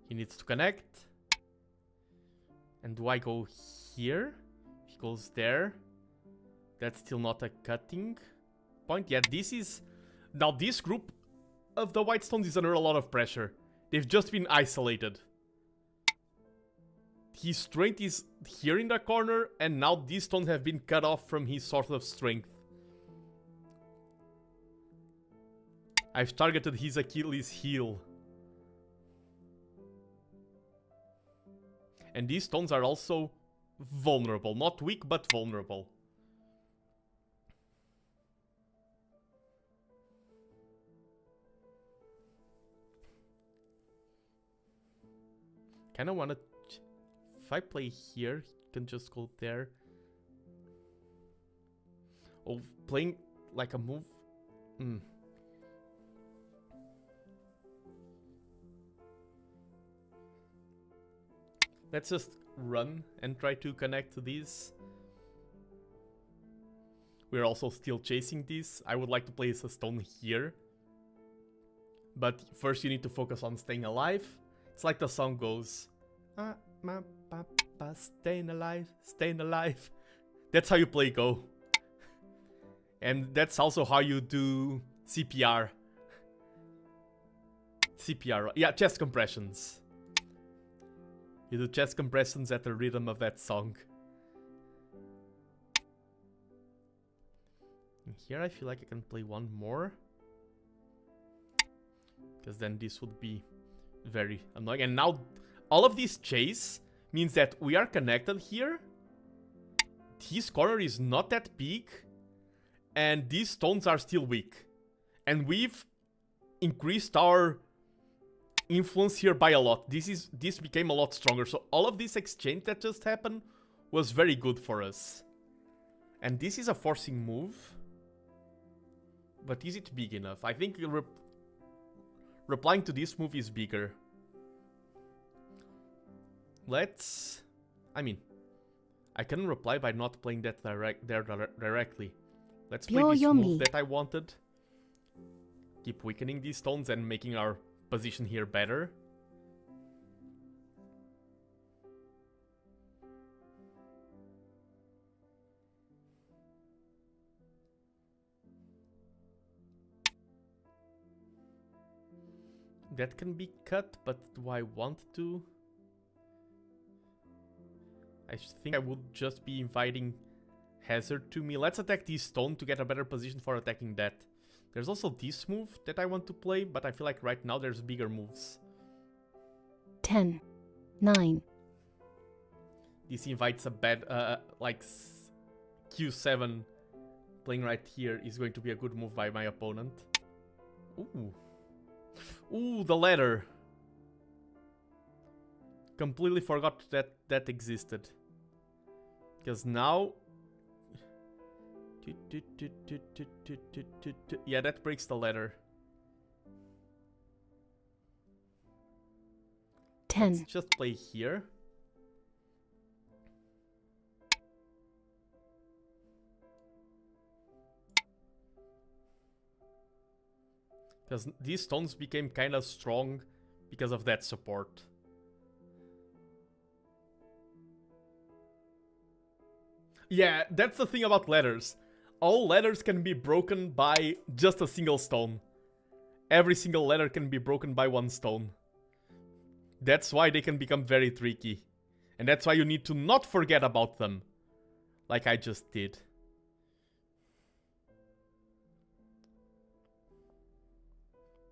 He needs to connect. And do I go here? He goes there. That's still not a cutting point. Yeah, this is... Now this group of the white stones is under a lot of pressure. They've just been isolated. His strength is here in the corner, and now these stones have been cut off from his sort of strength. I've targeted his Achilles heel. And these stones are also vulnerable. Not weak, but vulnerable. Kinda wanna... If I play here, he can just go there. Oh, playing like a move... Let's just run and try to connect to these. We're also still chasing these. I would like to place a stone here. But first you need to focus on staying alive. It's like the song goes. Staying alive, staying alive. That's how you play Go. And that's also how you do CPR. CPR, yeah, chest compressions. You do chest compressions at the rhythm of that song. And here I feel like I can play one more. Because then this would be very annoying. And now all of this chase means that we are connected here. His corner is not that big. And these stones are still weak. And we've increased our influence here by a lot. This became a lot stronger. So all of this exchange that just happened was very good for us. And this is a forcing move. But is it big enough? I think replying to this move is bigger. Let's... I mean, I can reply by not playing that directly. Let's play this move that I wanted. Keep weakening these stones and making our position here better. That can be cut, but do I want to? I think I would just be inviting hazard to me. Let's attack this stone to get a better position for attacking that. There's also this move that I want to play, but I feel like right now there's bigger moves. 10, 9. This invites a bad, like Q7 playing right here is going to be a good move by my opponent. Ooh. Ooh, the ladder. completely forgot that that existed. Because now... Yeah, that breaks the ladder. 10, Let's just play here. Because these stones became kind of strong because of that support. Yeah, that's the thing about ladders. All ladders can be broken by just a single stone. Every single ladder can be broken by one stone. That's why they can become very tricky. And that's why you need to not forget about them. Like I just did.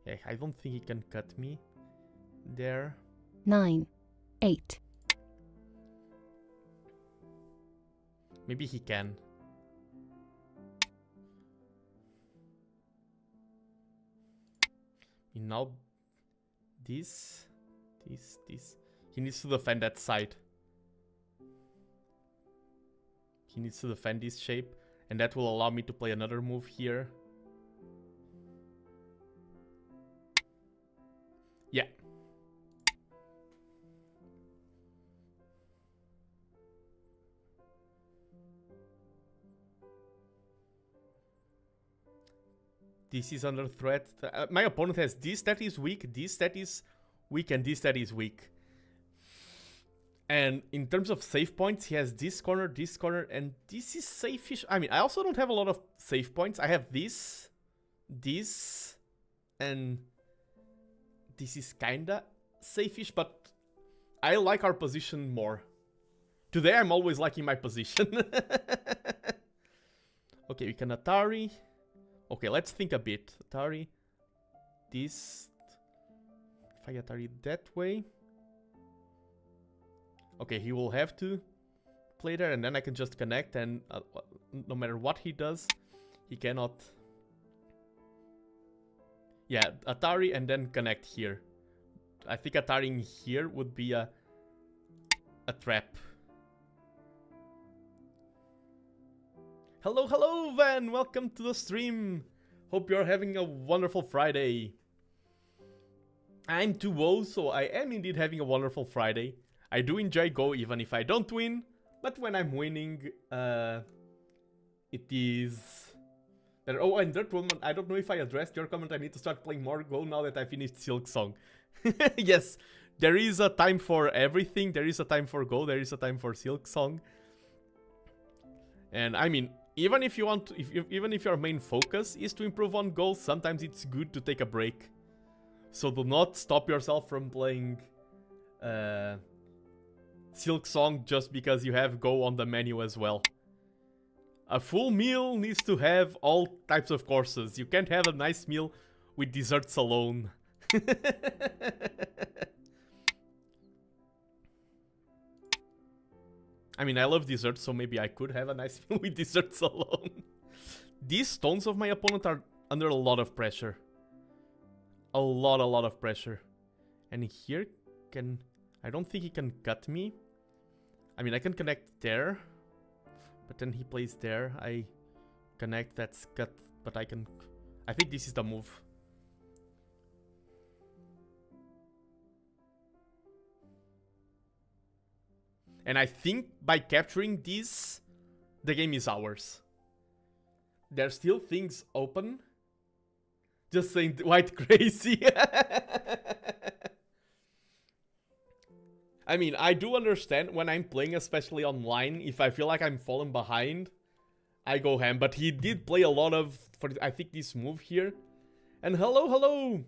Yeah, I don't think he can cut me there. 9, 8, Maybe he can. Now, this. He needs to defend that side. He needs to defend this shape. And that will allow me to play another move here. Yeah. This is under threat. My opponent has this that is weak, this that is weak, and this that is weak. And in terms of save points, he has this corner, and this is safe-ish. I mean, I also don't have a lot of save points. I have this, and this is kinda safe-ish, but I like our position more. Today I'm always liking my position. Okay, we can Atari. Okay, let's think a bit. Atari. This. If I Atari that way. Okay, he will have to play there, and then I can just connect, and no matter what he does, he cannot... Yeah, Atari and then connect here. I think Ataring here would be a trap. Hello, hello, Van! Welcome to the stream! Hope you're having a wonderful Friday. I'm 2-0, so I am indeed having a wonderful Friday. I do enjoy Go even if I don't win, but when I'm winning, it is... Oh, and Dirt Woman, I don't know if I addressed your comment. I need to start playing more Go now that I finished Silk Song. Yes, there is a time for everything. There is a time for Go, there is a time for Silk Song. And I mean, even if you want to, even if your main focus is to improve on Go, sometimes it's good to take a break. So do not stop yourself from playing Silk Song just because you have Go on the menu as well. A full meal needs to have all types of courses. You can't have a nice meal with desserts alone. I mean, I love desserts, so maybe I could have a nice meal with desserts alone. These stones of my opponent are under a lot of pressure. A lot of pressure. And here can... I don't think he can cut me. I mean, I can connect there. But then he plays there. I connect, that's cut. But I can... I think this is the move. And I think by capturing this, the game is ours. There's still things open. Just saying white crazy. I mean, I do understand when I'm playing, especially online, if I feel like I'm falling behind, I go ham. But he did play a lot of, for I think, this move here. And hello, hello!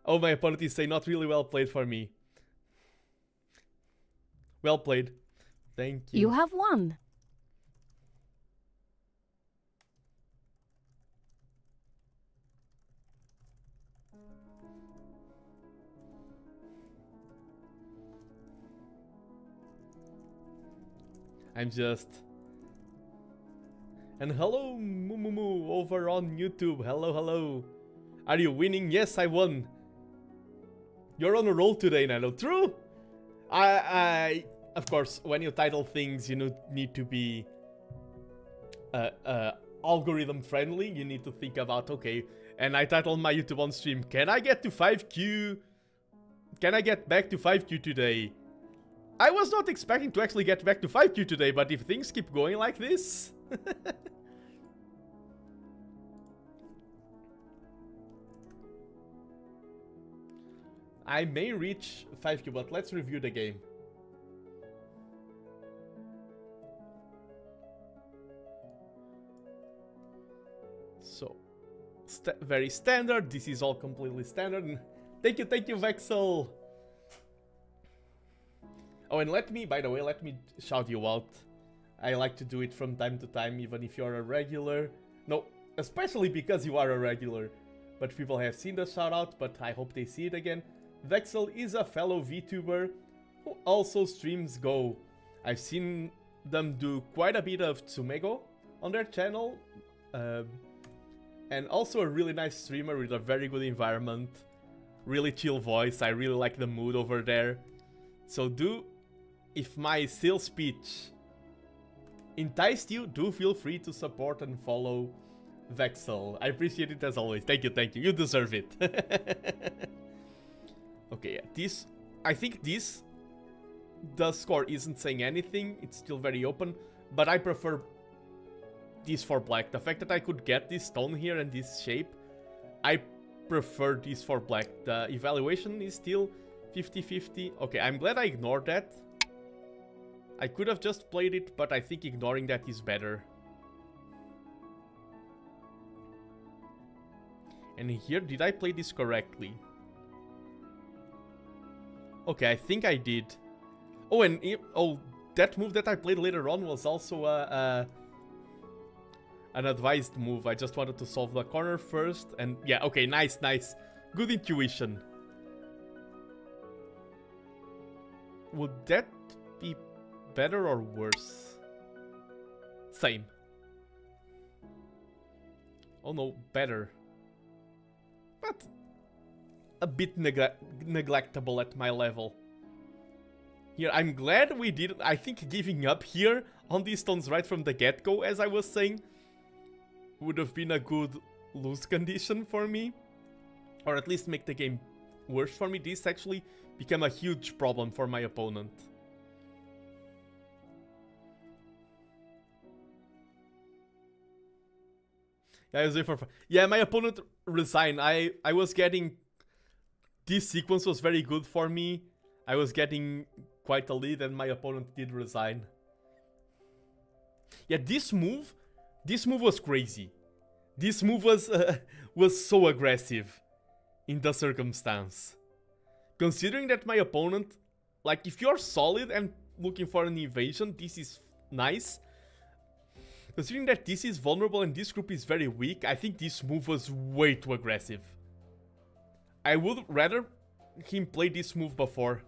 Oh, my opponent is saying not really well played for me. Well played. Thank you. You have won. I'm just... And hello, Mumumu, over on YouTube. Hello, hello. Are you winning? Yes, I won. You're on a roll today, Nano. True. Of course, when you title things, you need to be algorithm friendly. You need to think about, okay, and I titled my YouTube on stream, can I get to 5Q? Can I get back to 5Q today? I was not expecting to actually get back to 5Q today, but if things keep going like this... I may reach 5Q, but let's review the game. So, very standard. This is all completely standard. Thank you, Vexel. Oh, and by the way, let me shout you out. I like to do it from time to time, even if you're a regular. No, especially because you are a regular. But people have seen the shout out, but I hope they see it again. Vexel is a fellow VTuber who also streams Go. I've seen them do quite a bit of Tsumego on their channel. And also a really nice streamer with a very good environment. Really chill voice. I really like the mood over there. So if my sales speech enticed you, do feel free to support and follow Vexel. I appreciate it as always. Thank you. You deserve it. Okay, yeah, I think the score isn't saying anything. It's still very open, but I prefer this for black. The fact that I could get this stone here and this shape, I prefer this for black. The evaluation is still 50-50. Okay, I'm glad I ignored that. I could have just played it, but I think ignoring that is better. And here, did I play this correctly? Okay, I think I did. Oh, and that move that I played later on was also an advised move. I just wanted to solve the corner first. And yeah, okay, nice. Good intuition. Would that be better or worse? Same. Oh no, better. But a bit neglectable at my level. Here, I'm glad we didn't. I think giving up here on these stones right from the get-go, as I was saying, would have been a good lose condition for me. Or at least make the game worse for me. This actually became a huge problem for my opponent. Yeah, my opponent resigned. I was getting... This sequence was very good for me. I was getting quite a lead and my opponent did resign. Yeah, this move was crazy. This move was so aggressive in the circumstance. Considering that my opponent, like, if you're solid and looking for an evasion, this is nice. Considering that this is vulnerable and this group is very weak, I think this move was way too aggressive. I would rather him play this move before.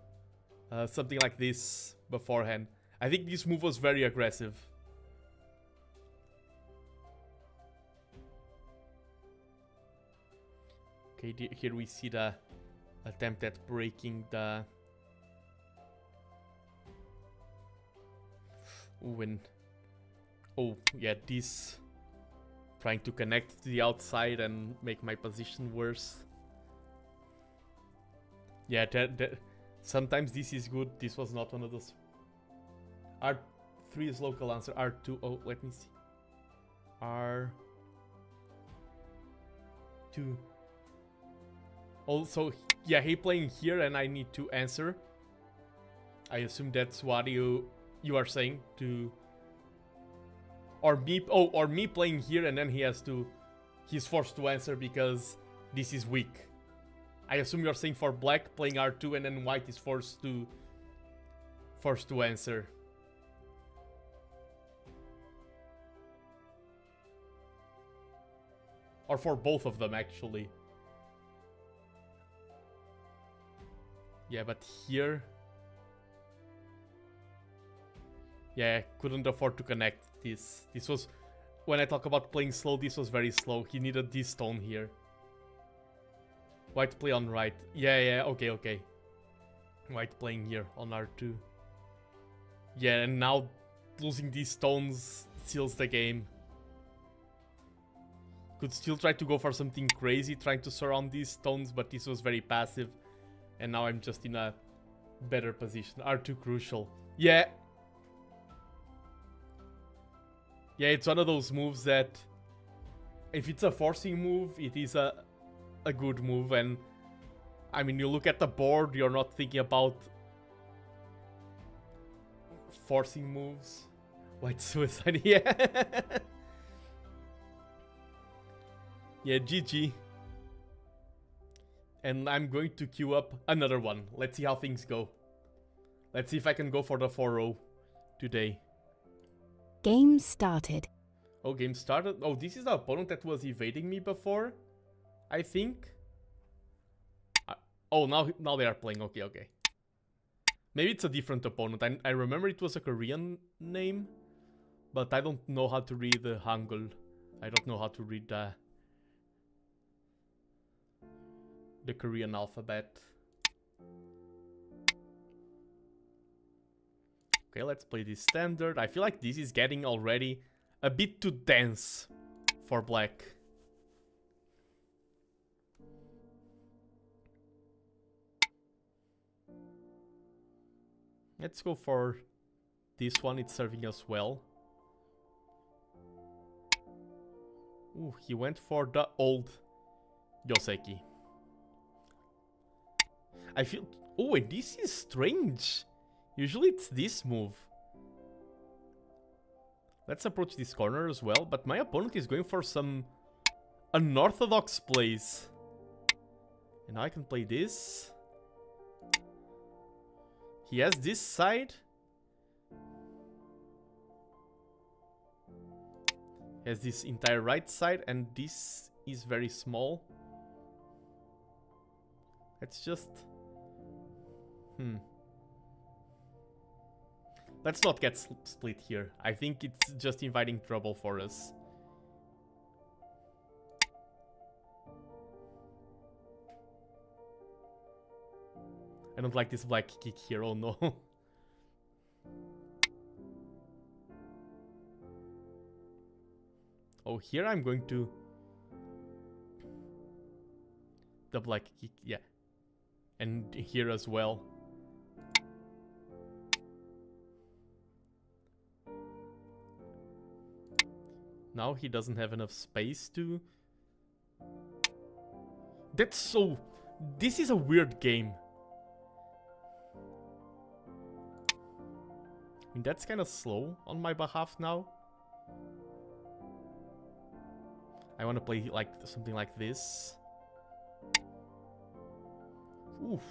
Something like this beforehand. I think this move was very aggressive. Okay, here we see the attempt at breaking the... Oh, yeah, this... Trying to connect to the outside and make my position worse. Yeah, sometimes this is good. This was not one of those. R3 is local answer. R2. Oh, let me see. R2. Also, yeah, he playing here and I need to answer. I assume that's what you are saying to... Or me playing here and then he's forced to answer because this is weak. I assume you're saying for black playing R2 and then white is forced to answer. Or for both of them actually. Yeah, but here... Yeah, couldn't afford to connect this. This was... When I talk about playing slow, this was very slow. He needed this stone here. White play on right. Yeah, okay, okay. White playing here on R2. Yeah, and now losing these stones seals the game. Could still try to go for something crazy, trying to surround these stones, but this was very passive. And now I'm just in a better position. R2 crucial. Yeah. Yeah, it's one of those moves that if it's a forcing move, it is a good move. And I mean, you look at the board, you're not thinking about forcing moves. White suicide, yeah. Yeah, GG. And I'm going to queue up another one. Let's see how things go. Let's see if I can go for the 4-0 today. Game started. Oh, game started? Oh, this is the opponent that was evading me before, I think. Oh, now they are playing. Okay, okay. Maybe it's a different opponent. I remember it was a Korean name, but I don't know how to read the Hangul. I don't know how to read the Korean alphabet. Okay, let's play this standard. I feel like this is getting already a bit too dense for black. Let's go for this one. It's serving us well. Ooh, he went for the old Yoseki. I feel... Oh, and this is strange. Usually it's this move. Let's approach this corner as well. But my opponent is going for some unorthodox plays. And now I can play this. He has this side. He has this entire right side. And this is very small. Let's just... Let's not get split here. I think it's just inviting trouble for us. I don't like this black kick here, oh no. Oh, here I'm going to... The black kick, yeah. And here as well. Now he doesn't have enough space to... That's so... This is a weird game. I mean, that's kind of slow on my behalf now. I want to play like something like this. Oof.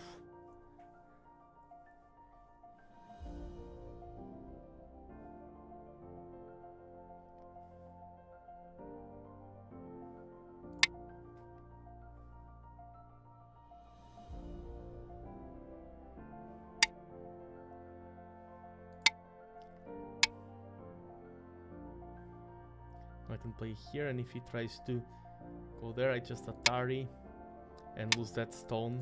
I can play here, and if he tries to go there, I just Atari and lose that stone.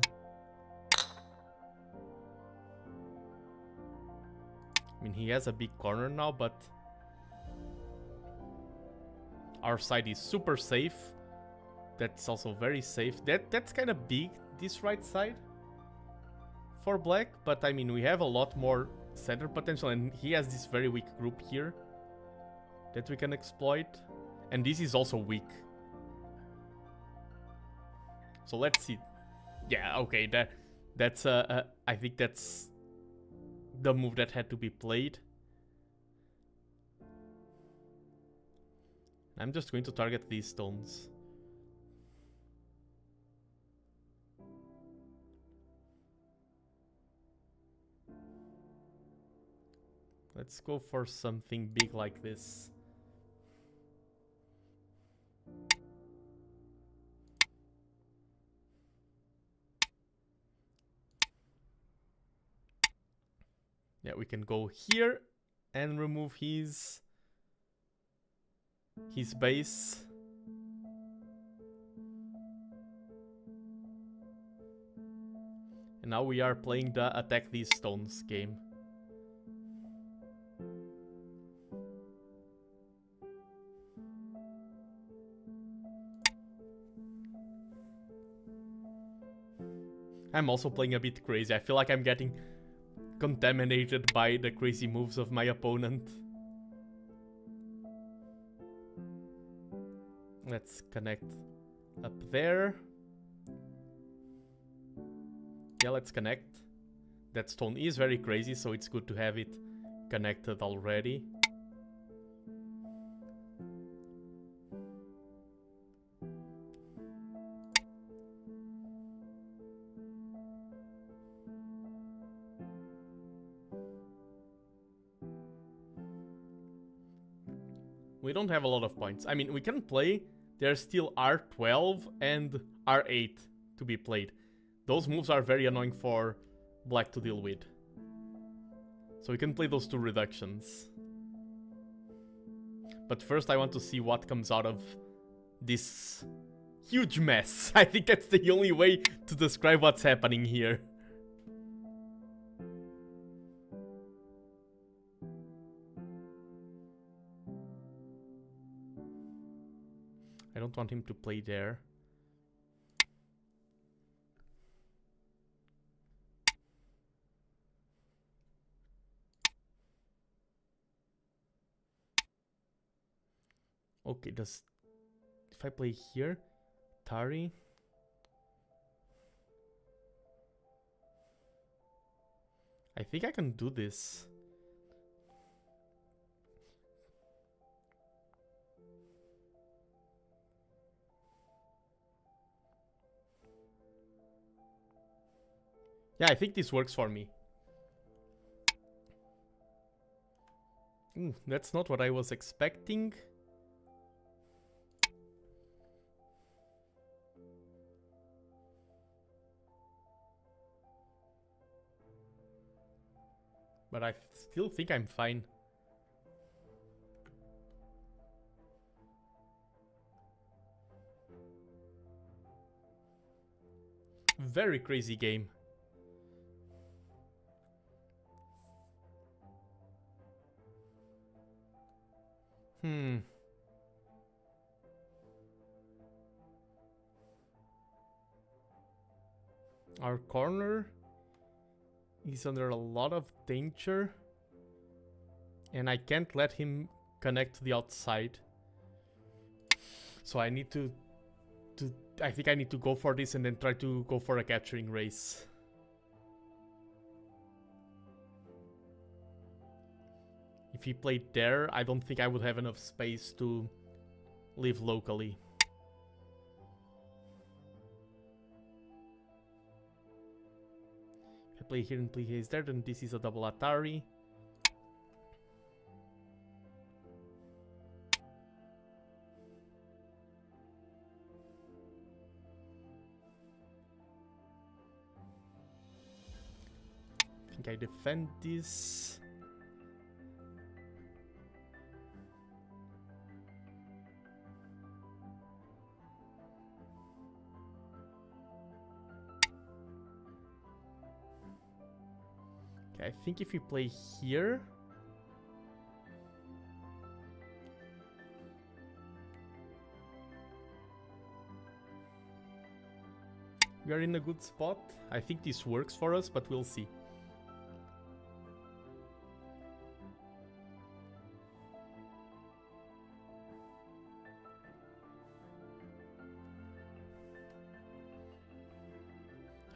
I mean, he has a big corner now, but our side is super safe. That's also very safe. That's kind of big, this right side for black, but I mean, we have a lot more center potential, and he has this very weak group here that we can exploit. And this is also weak. So let's see. Yeah, okay, that's I think that's the move that had to be played. I'm just going to target these stones. Let's go for something big like this. Yeah, we can go here and remove his base. And now we are playing the attack these stones game. I'm also playing a bit crazy. I feel like I'm getting contaminated by the crazy moves of my opponent. Let's connect up there. Yeah, let's connect. That stone is very crazy, so it's good to have it connected already. We don't have a lot of points. I mean, we can play. There's still R12 and R8 to be played. Those moves are very annoying for Black to deal with. So we can play those two reductions. But first I want to see what comes out of this huge mess. I think that's the only way to describe what's happening here. I don't want him to play there. Okay, if I play here, Tari. I think I can do this. Yeah, I think this works for me. That's not what I was expecting. But I still think I'm fine. Very crazy game. Our corner is under a lot of danger. And I can't let him connect to the outside. So I need to I think I need to go for this and then try to go for a capturing race. If he played there, I don't think I would have enough space to live locally. If I play here and play here there, then this is a double Atari. I think I defend this. I think if we play here, we are in a good spot. I think this works for us, but we'll see.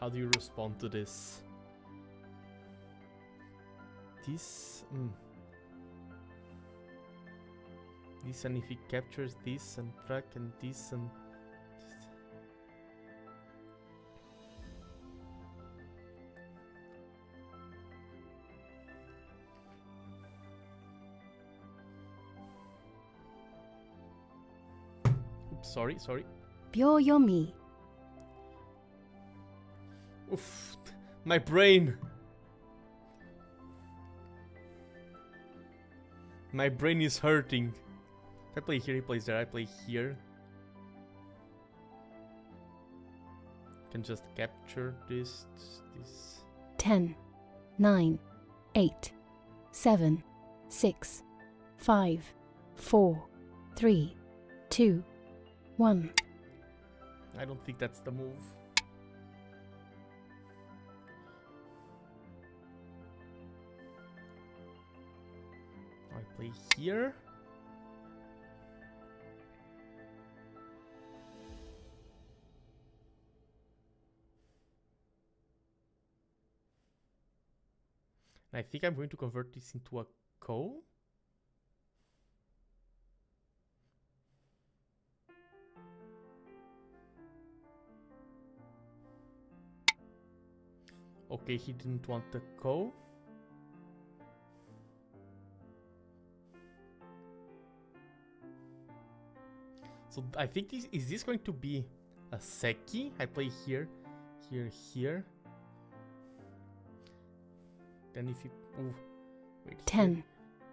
How do you respond to this? This, this, and if he captures this and track and this and oops, sorry. Byo-yomi. Oof, my brain. My brain is hurting. If I play here, he plays there. I play here. Can just capture this this. 10, 9, 8, 7, 6, 5, 4, 3, 2, 1. I don't think that's the move. I play here. I think I'm going to convert this into a ko. Okay, he didn't want the ko. So I think this is this going to be a Seki? I play here, here, here. Then if you wait, 10, here.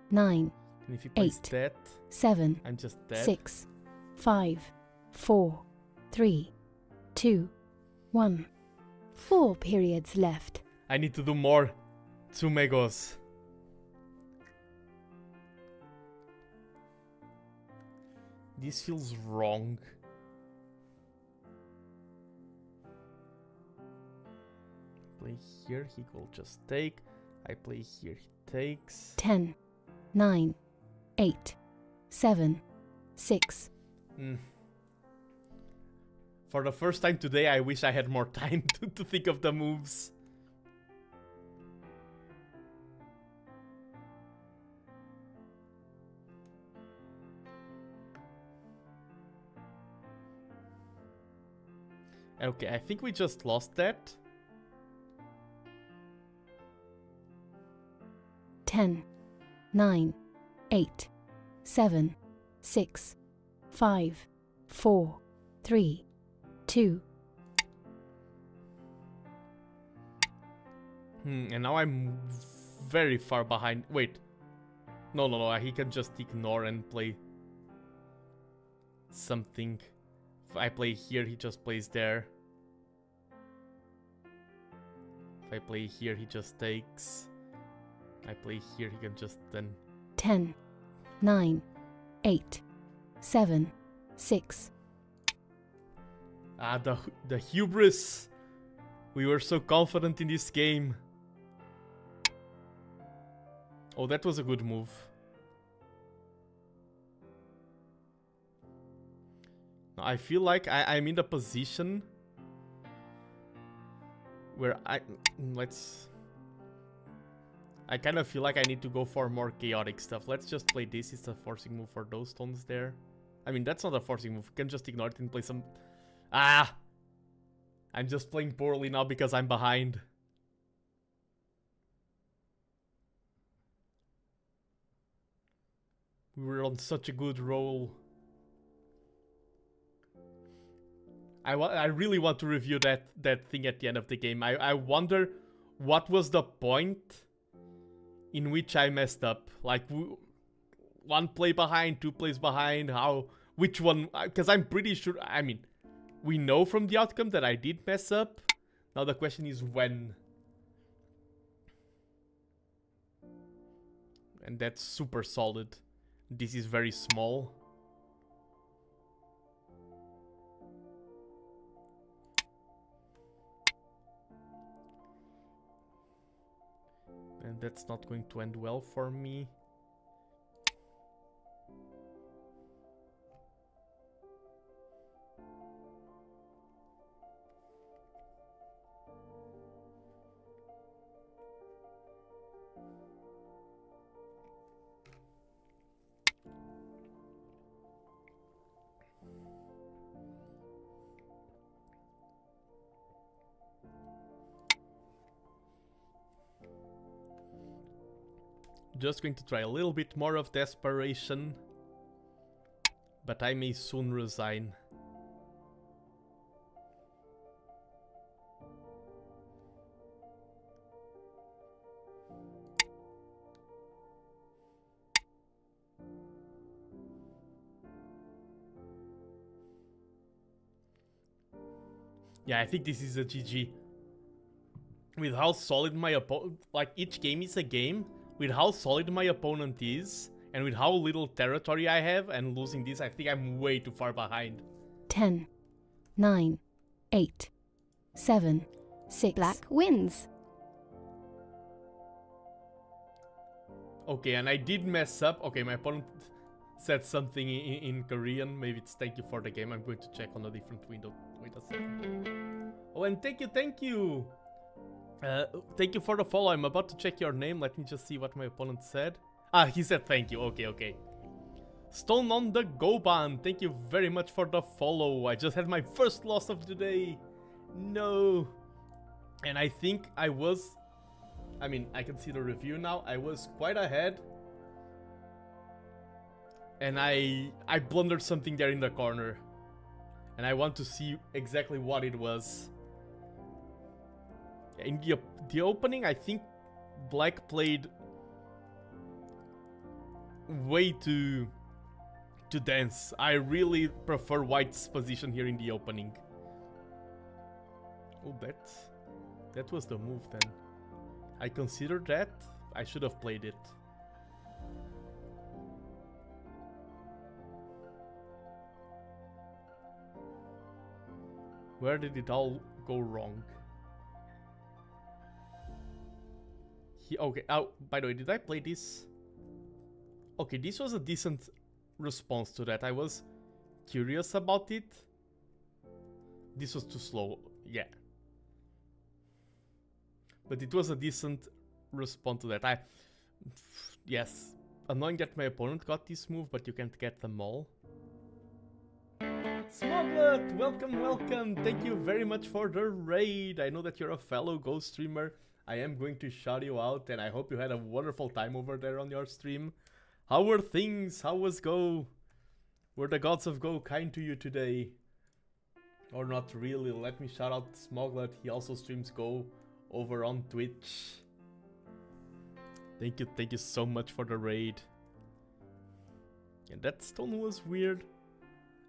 9, And if he plays 8, that, 7, I'm just dead. 6, 5, 4, 3, 2, 1. 4 periods left. I need to do more. 2 megos. This feels wrong. Play here, he will just take. I play here, he takes. 10, 9, 8, 7, 6. For the first time today, I wish I had more time to think of the moves. Okay, I think we just lost that. 10, 9, 8, 7, 6, 5, 4, 3, 2. And now I'm very far behind. Wait. No. He can just ignore and play something. If I play here, he just plays there. If I play here, he just takes. I play here, he can just then... 10, 9, 8, 7, 6. Ah, the hubris. We were so confident in this game. Oh, that was a good move. Now, I feel like I'm in the position where I kind of feel like I need to go for more chaotic stuff. Let's just play this. It's a forcing move for those stones there. I mean, that's not a forcing move. You can just ignore it and play some... Ah! I'm just playing poorly now because I'm behind. We were on such a good roll. I really want to review that thing at the end of the game. I wonder what was the point in which I messed up. Like, one play behind, 2 plays behind, which one? Because I'm pretty sure, I mean, we know from the outcome that I did mess up. Now the question is when. And that's super solid. This is very small. And that's not going to end well for me. Just going to try a little bit more of desperation, but I may soon resign. Yeah, I think this is a GG. with how solid my opponent, like each game is a game, with how solid my opponent is, and with how little territory I have, and losing this, I think I'm way too far behind. 10, 9, 8, 7, 6. Black wins. Okay, and I did mess up. Okay, my opponent said something in Korean. Maybe it's thank you for the game. I'm going to check on a different window. Wait a second. Oh, and thank you. Thank you for the follow. I'm about to check your name. Let me just see what my opponent said. Ah, he said thank you. Okay, okay. Stone on the Goban. Thank you very much for the follow. I just had my first loss of the day. No. And I think I was... I mean, I can see the review now. I was quite ahead. And I blundered something there in the corner. And I want to see exactly what it was. In the opening, I think Black played way too dense. I really prefer White's position here in the opening. Oh, that was the move then. I considered that. I should have played it. Where did it all go wrong? Okay, oh, by the way, did I play this? Okay, this was a decent response to that. I was curious about it. This was too slow, yeah. But it was a decent response to that. Yes, annoying that my opponent got this move, but you can't get them all. Smoglet, welcome, welcome. Thank you very much for the raid. I know that you're a fellow Ghost streamer. I am going to shout you out, and I hope you had a wonderful time over there on your stream. How were things? How was Go? Were the gods of Go kind to you today? Or not really? Let me shout out Smoglet. He also streams Go over on Twitch. Thank you so much for the raid. And that stone was weird.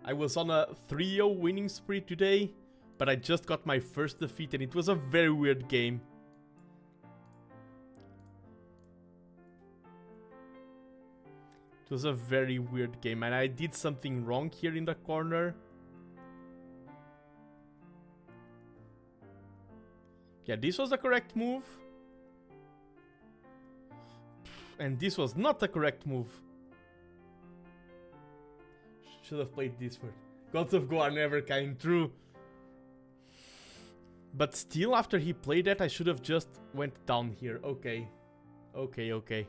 I was on a 3-0 winning spree today, but I just got my first defeat and it was a very weird game. It was a very weird game and I did something wrong here in the corner. Yeah, this was the correct move. And this was not the correct move. Should have played this first. Gods of Go are never kind, true. But still, after he played that, I should have just went down here. Okay. Okay.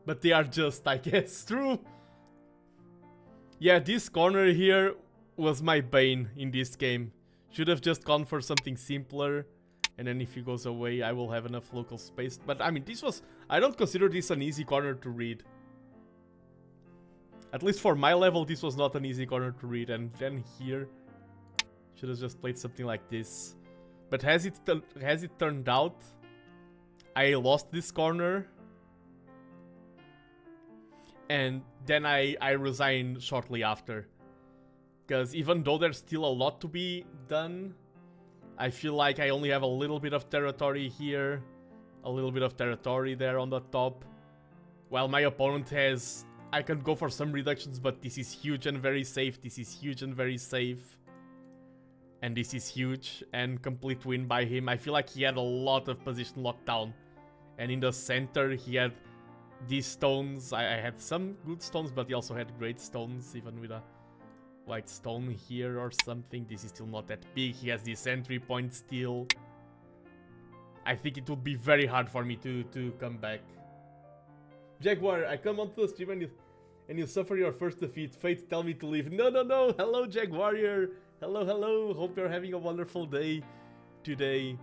But they are just, I guess, true. Yeah, this corner here was my bane in this game. Should have just gone for something simpler. And then if he goes away, I will have enough local space. But I mean, this was... I don't consider this an easy corner to read. At least for my level, this was not an easy corner to read. And then here, should have just played something like this. But as it turned out, I lost this corner. And then I resigned shortly after. Because even though there's still a lot to be done, I feel like I only have a little bit of territory here. A little bit of territory there on the top. While my opponent has... I can go for some reductions, but this is huge and very safe. This is huge and very safe. And this is huge and complete win by him. I feel like he had a lot of position lockdown. And in the center, he had these stones. I had some good stones, but he also had great stones, even with a white stone here or something. This is still not that big. He has this entry point still. I think it would be very hard for me to come back. Jaguar, I come onto the stream and you suffer your first defeat. Fate tell me to leave. No. Hello, Jaguar. Hello. Hope you're having a wonderful day today.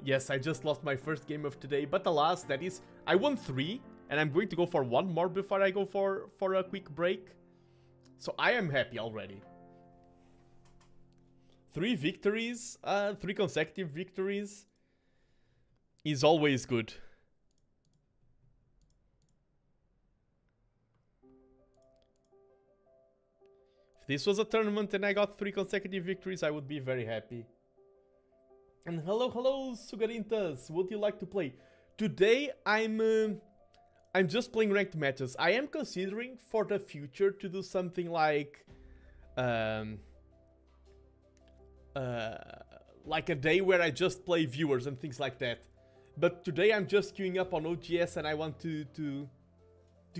Yes, I just lost my first game of today. But alas, that is... I won 3. And I'm going to go for 1 more before I go for a quick break. So I am happy already. 3 victories. 3 consecutive victories. Is always good. If this was a tournament and I got 3 consecutive victories, I would be very happy. And hello, Sugarintas. Would you like to play? Today I'm just playing ranked matches. I am considering for the future to do something like like a day where I just play viewers and things like that. But today I'm just queuing up on OGS and I want to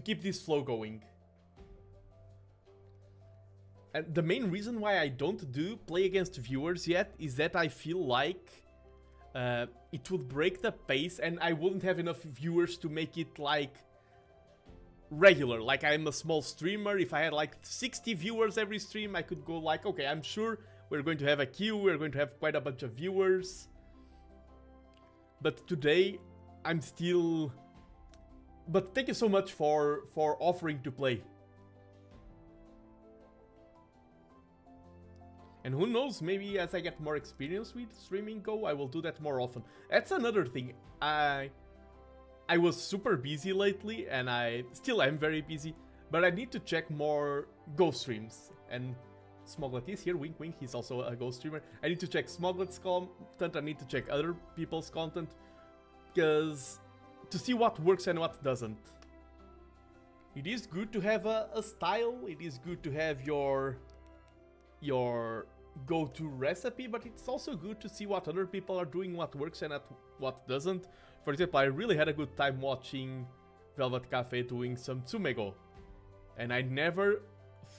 keep this flow going. And the main reason why I don't do play against viewers yet is that I feel like it would break the pace and I wouldn't have enough viewers to make it like regular. Like I'm a small streamer, if I had like 60 viewers every stream, I could go like, okay, I'm sure we're going to have a queue, we're going to have quite a bunch of viewers. But today, I'm still... But thank you so much for offering to play. And who knows, maybe as I get more experience with streaming Go, I will do that more often. That's another thing. I was super busy lately, and I still am very busy, but I need to check more Go streams. And Smoglet is here, wink wink, he's also a Go streamer. I need to check Smoglet's content, I need to check other people's content, because to see what works and what doesn't. It is good to have a style, it is good to have your go-to recipe, but it's also good to see what other people are doing, what works and what doesn't. For example, I really had a good time watching Velvet Cafe doing some Tsumego. And I never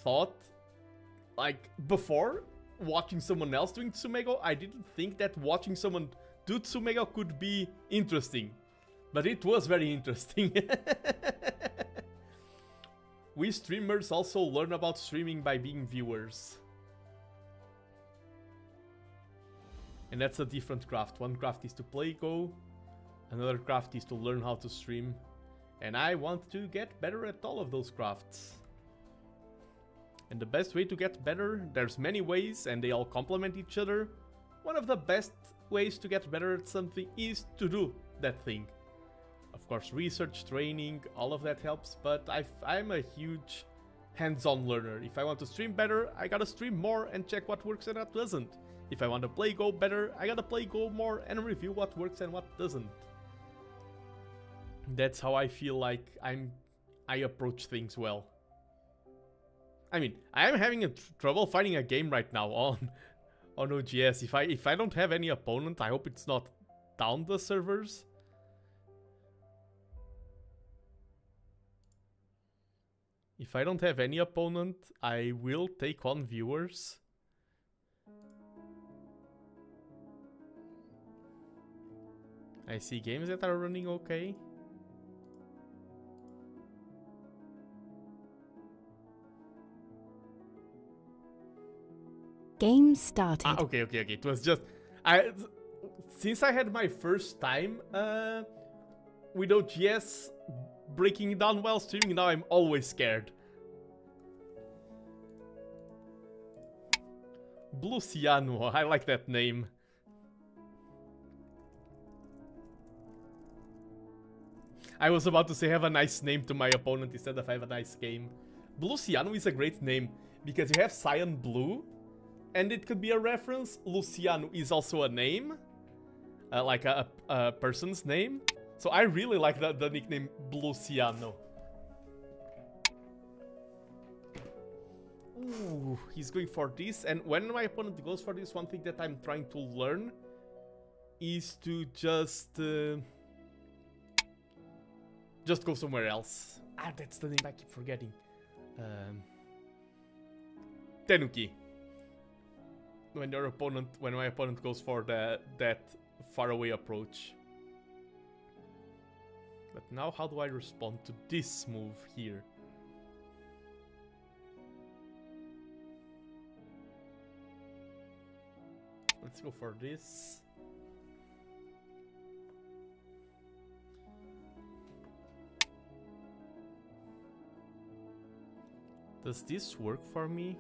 thought, like, before watching someone else doing Tsumego, I didn't think that watching someone do Tsumego could be interesting. But it was very interesting. We streamers also learn about streaming by being viewers. And that's a different craft. One craft is to play Go, another craft is to learn how to stream. And I want to get better at all of those crafts. And the best way to get better, there's many ways and they all complement each other. One of the best ways to get better at something is to do that thing. Of course, research, training, all of that helps, but I'm a huge hands-on learner. If I want to stream better, I gotta stream more and check what works and what doesn't. If I want to play Go better, I gotta play Go more and review what works and what doesn't. That's how I feel like I approach things well. I mean, I am having trouble finding a game right now on OGS. If I don't have any opponent, I hope it's not down the servers. If I don't have any opponent, I will take on viewers. I see games that are running okay. Game started. Ah, okay. It was just... Since I had my first time with OGS breaking it down while streaming, now I'm always scared. Bluciano, I like that name. I was about to say have a nice name to my opponent instead of have a nice game. Bluciano is a great name because you have cyan blue and it could be a reference. Luciano is also a name, like a person's name. So I really like the nickname Bluciano. Ooh, he's going for this, and when my opponent goes for this, one thing that I'm trying to learn is to just go somewhere else. Ah, that's the name I keep forgetting. Tenuki. When my opponent goes for that faraway approach. But now how do I respond to this move here? Let's go for this. Does this work for me?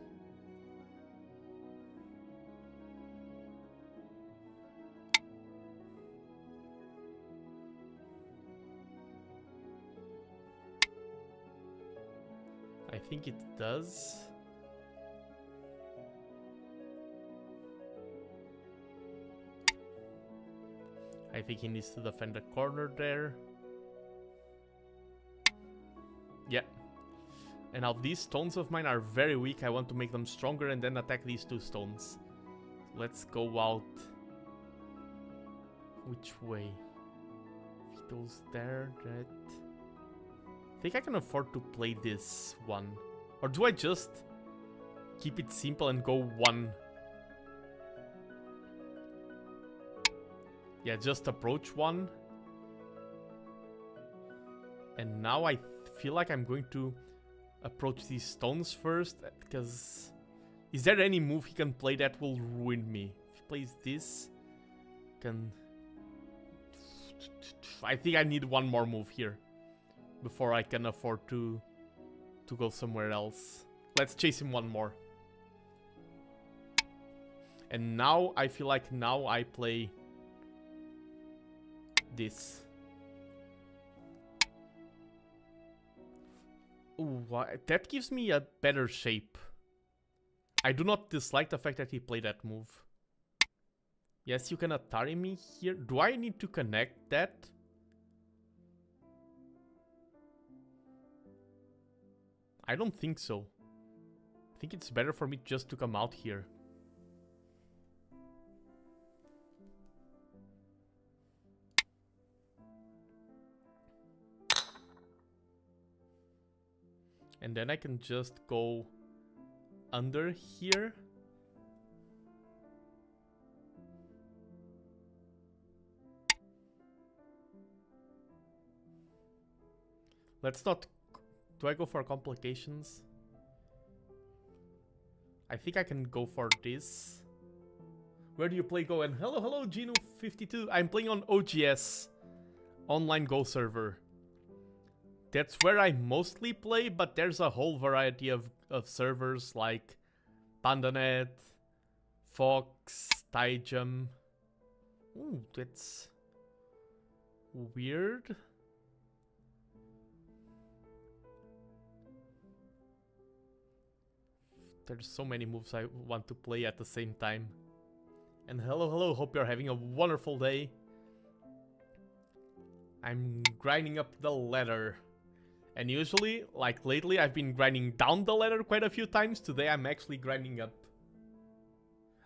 I think it does. I think he needs to defend the corner there. Yeah. And now these stones of mine are very weak. I want to make them stronger and then attack these 2 stones. Let's go out. Which way? If he goes there, that... I think I can afford to play this one. Or do I just keep it simple and go 1? Yeah, just approach 1. And now I feel like I'm going to approach these stones first, because is there any move he can play that will ruin me? If he plays this, can... I think I need 1 more move here before I can afford to go somewhere else. Let's chase him 1 more. And now I feel like now I play this. Ooh, that gives me a better shape. I do not dislike the fact that he played that move. Yes, you can Atari me here. Do I need to connect that? I don't think so. I think it's better for me just to come out here. And then I can just go under here. Let's not... Do I go for complications? I think I can go for this. Where do you play Go? And hello, Geno52. I'm playing on OGS. Online Go server. That's where I mostly play, but there's a whole variety of servers like PandaNet, Fox, Taijum. Ooh, that's weird. There's so many moves I want to play at the same time. And hello, hope you're having a wonderful day. I'm grinding up the ladder. And usually, like lately, I've been grinding down the ladder quite a few times. Today, I'm actually grinding up.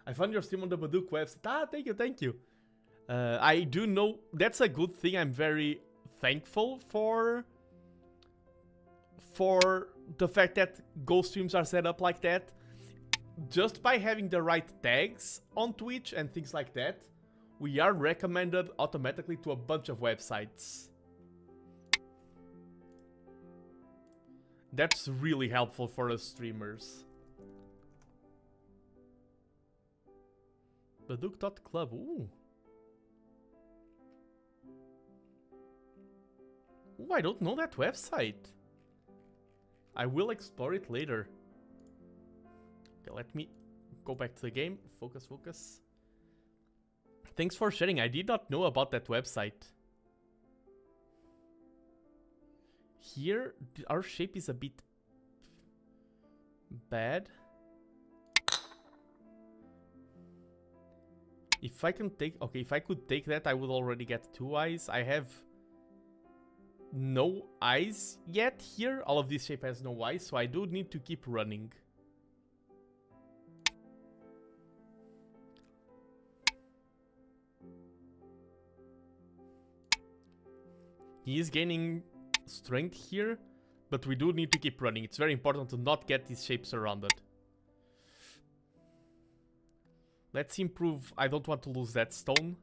I found your stream on the Baduk website. Ah, thank you. I do know that's a good thing. I'm very thankful for the fact that Go streams are set up like that. Just by having the right tags on Twitch and things like that, we are recommended automatically to a bunch of websites. That's really helpful for us streamers. Baduk.club, ooh. Ooh, I don't know that website. I will explore it later. Okay, let me go back to the game. Focus. Thanks for sharing. I did not know about that website. Here, our shape is a bit bad. If I can take... Okay, if I could take that, I would already get 2 eyes. I have no eyes yet here. All of this shape has no eyes, so I do need to keep running. He is gaining strength here, but we do need to keep running. It's very important to not get these shapes surrounded. Let's improve. I don't want to lose that stone.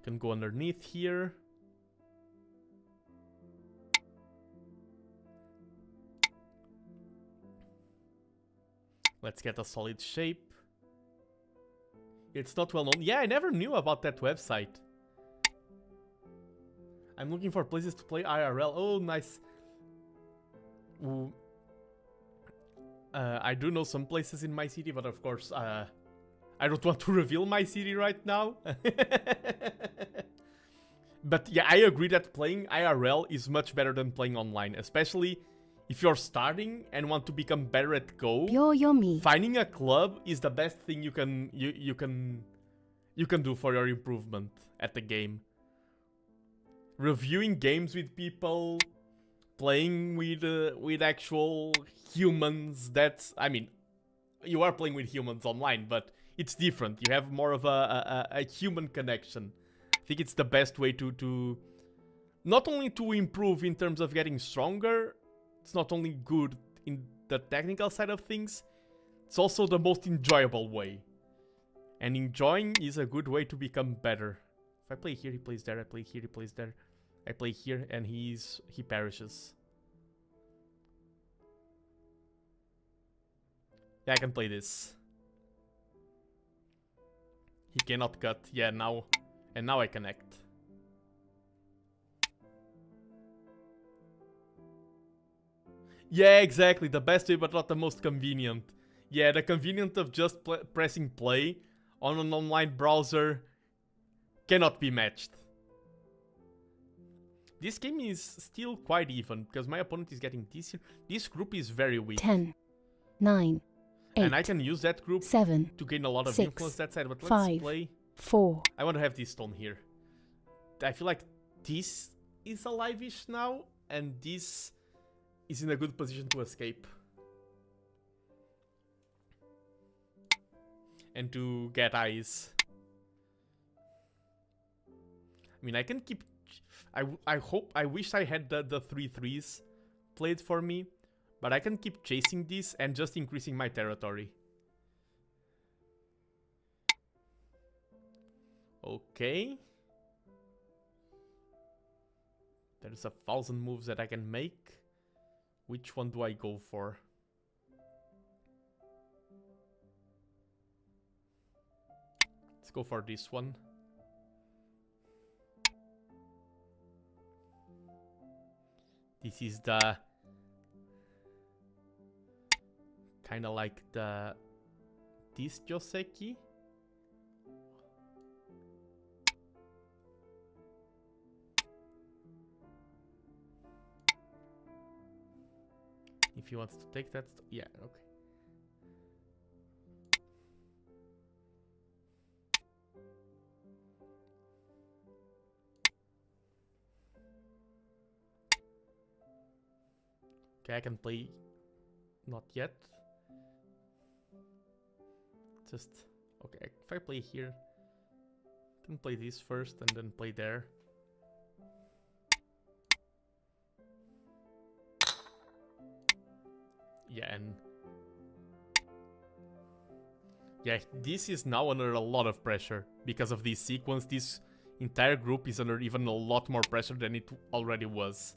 Can go underneath here. Let's get a solid shape. It's not well known. Yeah, I never knew about that website. I'm looking for places to play IRL. Oh, nice. Ooh. I do know some places in my city, but of course, I don't want to reveal my city right now. But yeah, I agree that playing IRL is much better than playing online, especially if you're starting and want to become better at Go, Yomi. finding a club is the best thing you can do for your improvement at the game. Reviewing games with people, playing with actual humans. That's, I mean, you are playing with humans online, but it's different. You have more of a human connection. I think it's the best way to not only to improve in terms of getting stronger. It's not only good in the technical side of things, it's also the most enjoyable way. And enjoying is a good way to become better. If I play here, he plays there. I play here, he plays there. I play here, and he perishes. Yeah, I can play this. He cannot cut. Yeah, now. And now I connect. Yeah, exactly. The best way, but not the most convenient. Yeah, the convenience of just pressing play on an online browser cannot be matched. This game is still quite even, because my opponent is getting this here. This group is very weak. 10, 9, 8, and I can use that group 7, to gain a lot of 6, influence that side, but let's 5, play. 4. I want to have this stone here. I feel like this is alive-ish now, and this is in a good position to escape. And to get eyes. I mean, I can keep... I wish I had the 3/3s played for me, but I can keep chasing this and just increasing my territory. Okay. There's 1,000 moves that I can make. Which one do I go for? Let's go for this one. This is the... kinda like the... this Joseki. If he wants to take that... yeah, okay. Okay, I can play... not yet. Just... okay, if I play here... I can play this first and then play there. Yeah, and... yeah, this is now under a lot of pressure. Because of this sequence, this entire group is under even a lot more pressure than it already was.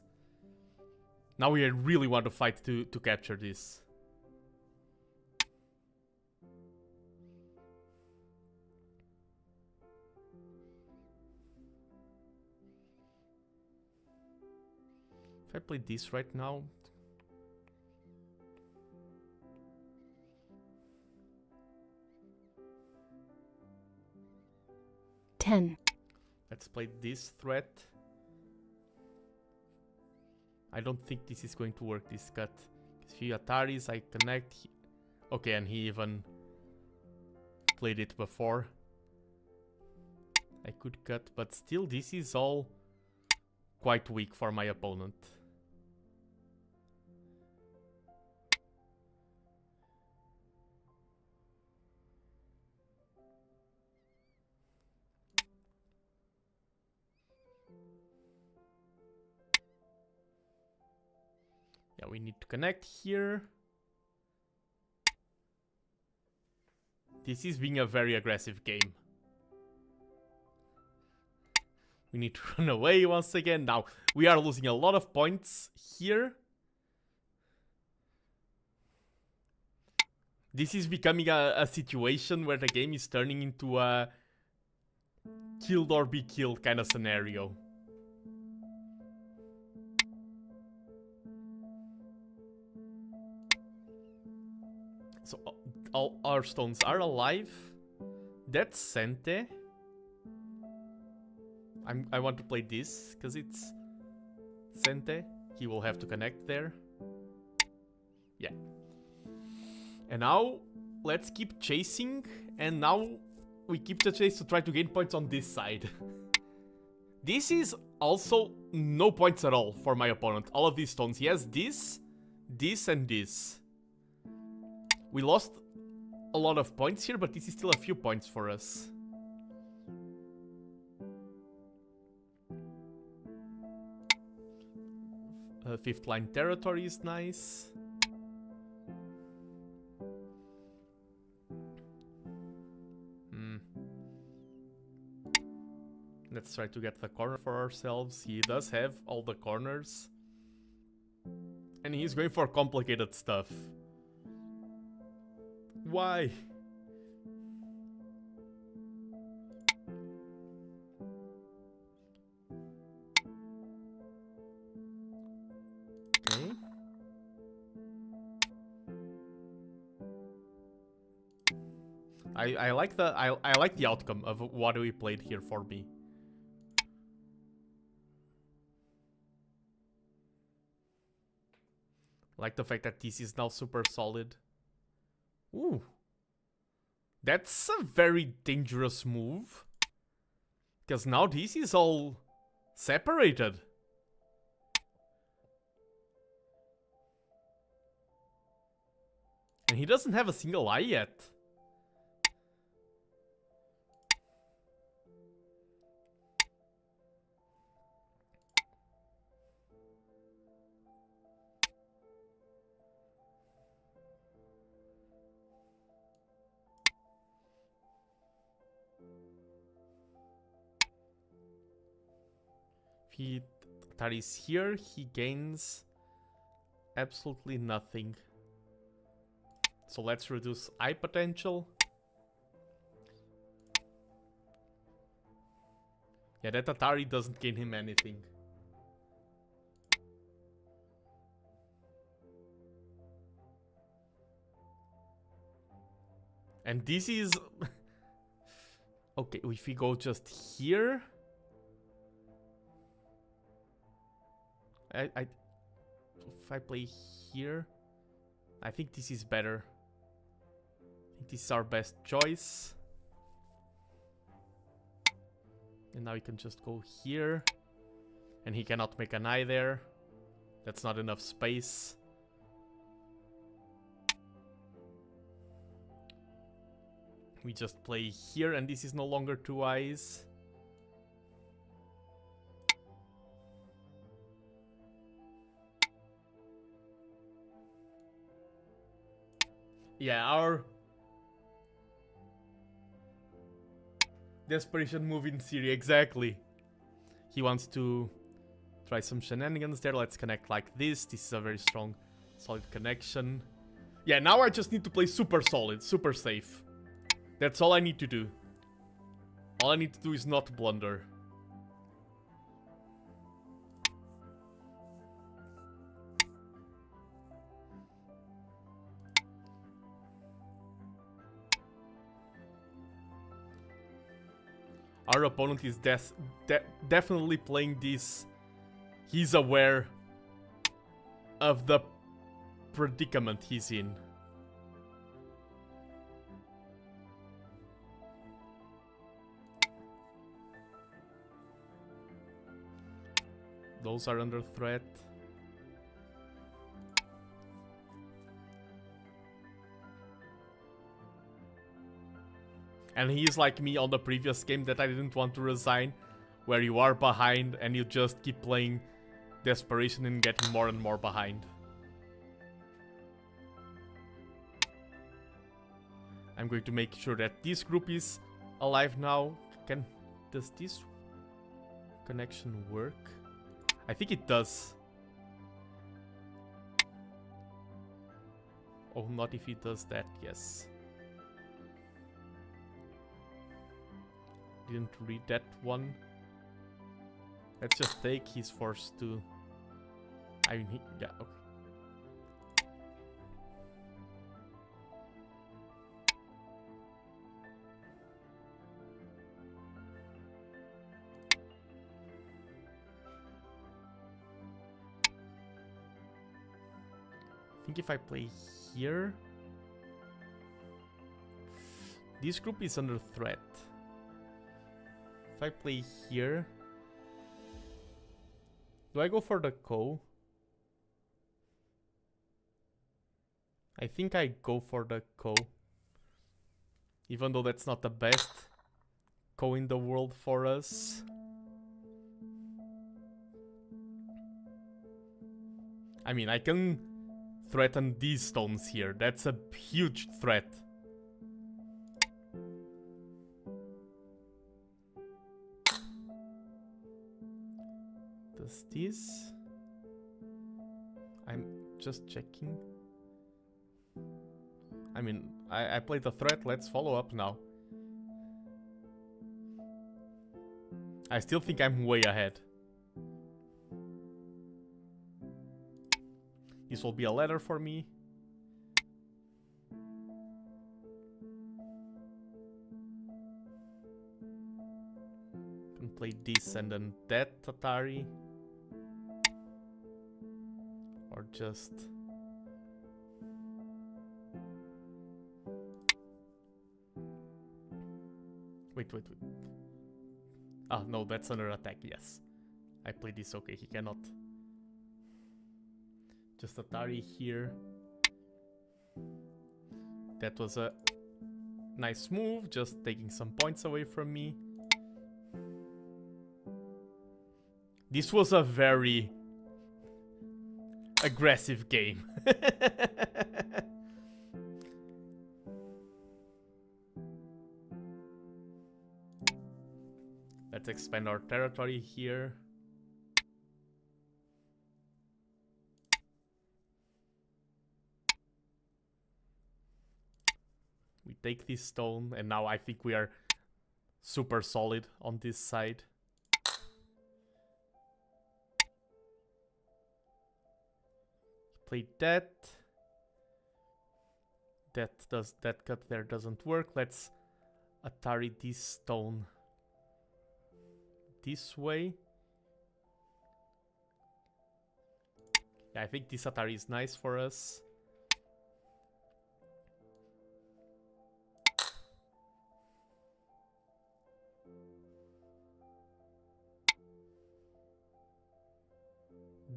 Now we really want to fight to capture this. If I play this right now... 10. Let's play this threat. I don't think this is going to work, this cut. Because few Ataris, I connect. Okay, and he even played it before. I could cut, but still this is all quite weak for my opponent. Yeah, we need to connect here. This is being a very aggressive game. We need to run away once again. Now, we are losing a lot of points here. This is becoming a situation where the game is turning into a killed or be killed kind of scenario. So all our stones are alive. That's Sente. I want to play this because it's Sente. He will have to connect there. Yeah. And now, let's keep chasing. And now, we keep the chase to try to gain points on this side. This is also no points at all for my opponent. All of these stones. He has this, this, and this. We lost a lot of points here, but this is still a few points for us. Fifth line territory is nice. Let's try to get the corner for ourselves. He does have all the corners. And he's going for complicated stuff. Why? Okay. I like the outcome of what we played here for me. Like the fact that this is now super solid. Ooh. That's a very dangerous move. Because now this is all separated. And he doesn't have a single eye yet. He that is here, he gains absolutely nothing. So let's reduce eye potential. Yeah, that Atari doesn't gain him anything. And this is... okay, if we go just here... if I play here, I think this is better. I think this is our best choice. And now we can just go here. And he cannot make an eye there. That's not enough space. We just play here and this is no longer 2 eyes. Yeah, our desperation move in Syria, exactly. He wants to try some shenanigans there. Let's connect like this. This is a very strong, solid connection. Yeah, now I just need to play super solid, super safe. That's all I need to do. All I need to do is not blunder. Our opponent is definitely playing this. He's aware of the predicament he's in. Those are under threat. And he's like me on the previous game that I didn't want to resign, where you are behind and you just keep playing desperation and getting more and more behind. I'm going to make sure that this group is alive now. Does this connection work? I think it does. Oh, not if it does that, yes. Didn't read that one. Let's just take. He's forced to. I mean, yeah, okay. think if I play here... This group is under threat. If I play here... Do I go for the Ko? I think I go for the Ko. Even though that's not the best Ko in the world for us. I mean, I can threaten these stones here. That's a huge threat. Does this... I'm just checking. I mean, I played the threat. Let's follow up now. I still think I'm way ahead. This will be a ladder for me. Can play this and then that Atari. Or just... Wait. Ah, no, that's another attack, yes. I played this, okay, he cannot. Just Atari here. That was a nice move, just taking some points away from me. This was a very aggressive game. Let's expand our territory here. We take this stone, and now I think we are super solid on this side. Play that. That cut there doesn't work. Let's Atari this stone this way. Yeah, I think this Atari is nice for us.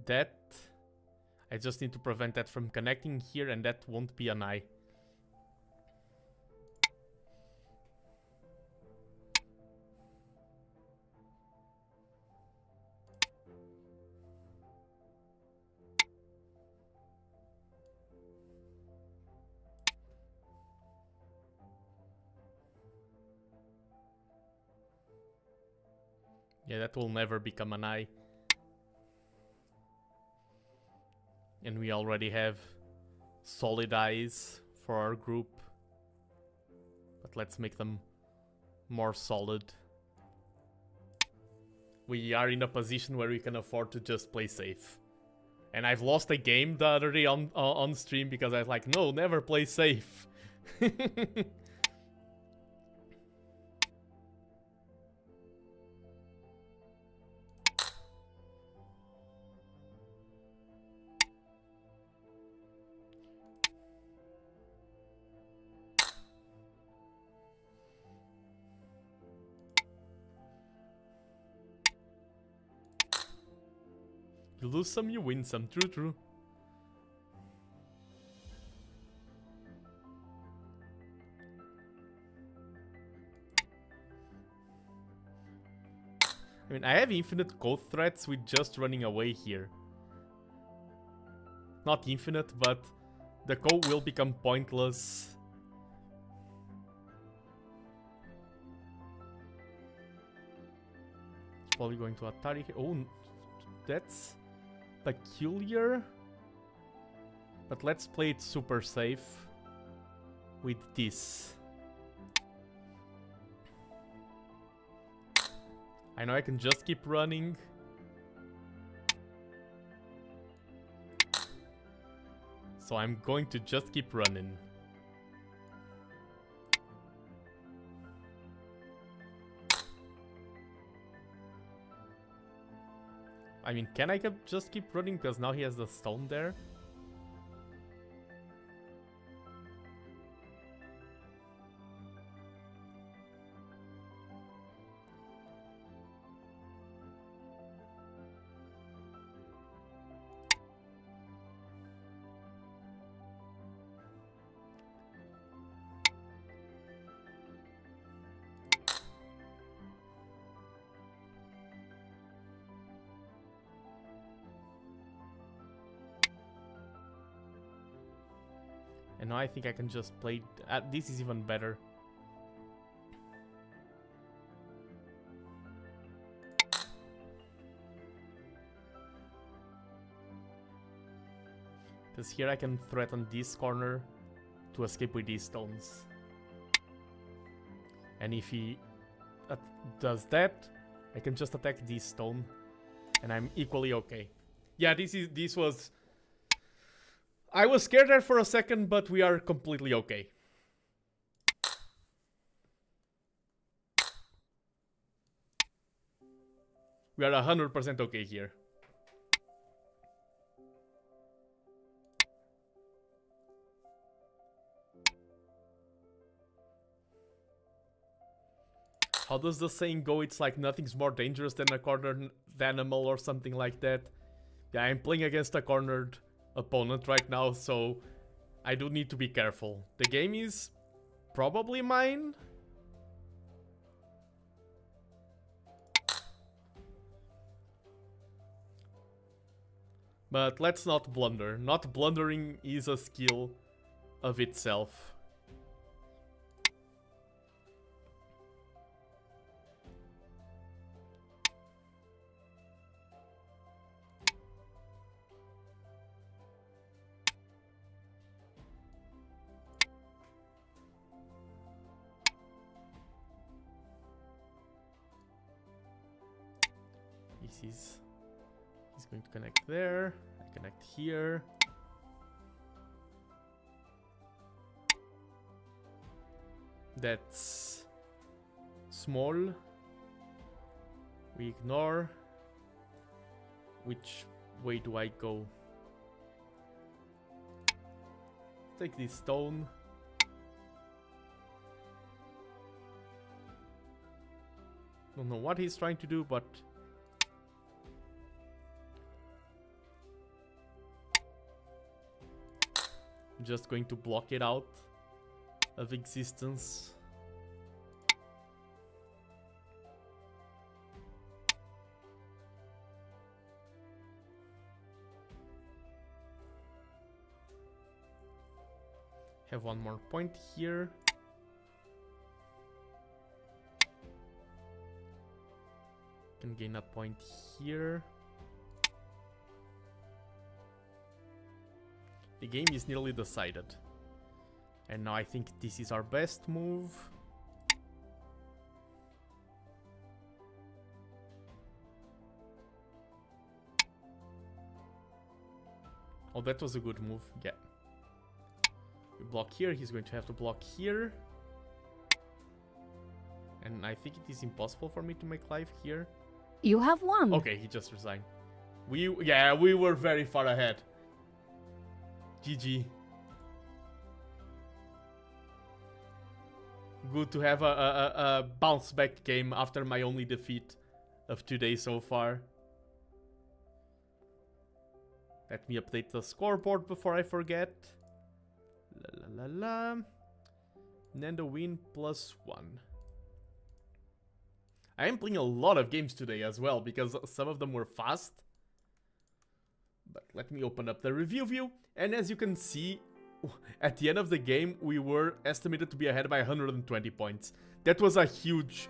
That... I just need to prevent that from connecting here, and that won't be an eye. Yeah, that will never become an eye. And we already have solid eyes for our group. But let's make them more solid. We are in a position where we can afford to just play safe. And I've lost a game the other day on stream because I was like, no, never play safe. You lose some, you win some. True, true. I mean, I have infinite code threats with just running away here. Not infinite, but the code will become pointless. It's probably going to Atari. Oh, that's peculiar. But let's play it super safe with this. I know I can just keep running. So I'm going to just keep running. I mean, can I just keep running? Because now he has the stone there. now I think I can just play... this is even better. Because here I can threaten this corner to escape with these stones. And if he does that, I can just attack this stone. And I'm equally okay. Yeah, this was... I was scared there for a second, but we are completely okay. We are 100% okay here. How does the saying go? It's like nothing's more dangerous than a cornered animal or something like that. Yeah, I'm playing against a cornered opponent right now, so I do need to be careful. The game is probably mine. But let's not blunder. Not blundering is a skill of itself. He's going to connect there. I connect here. That's small. We ignore. Which way do I go? Take this stone. Don't know what he's trying to do, but I'm just going to block it out of existence. Have one more point here. Can gain a point here. The game is nearly decided. And now I think this is our best move. Oh, that was a good move. Yeah. We block here. He's going to have to block here. And I think it is impossible for me to make life here. You have won. Okay, he just resigned. We were very far ahead. GG. Good to have a bounce back game after my only defeat of today so far. Let me update the scoreboard before I forget. La la la la. Nando win +1. I am playing a lot of games today as well because some of them were fast. But let me open up the review view. And as you can see, at the end of the game, we were estimated to be ahead by 120 points. That was a huge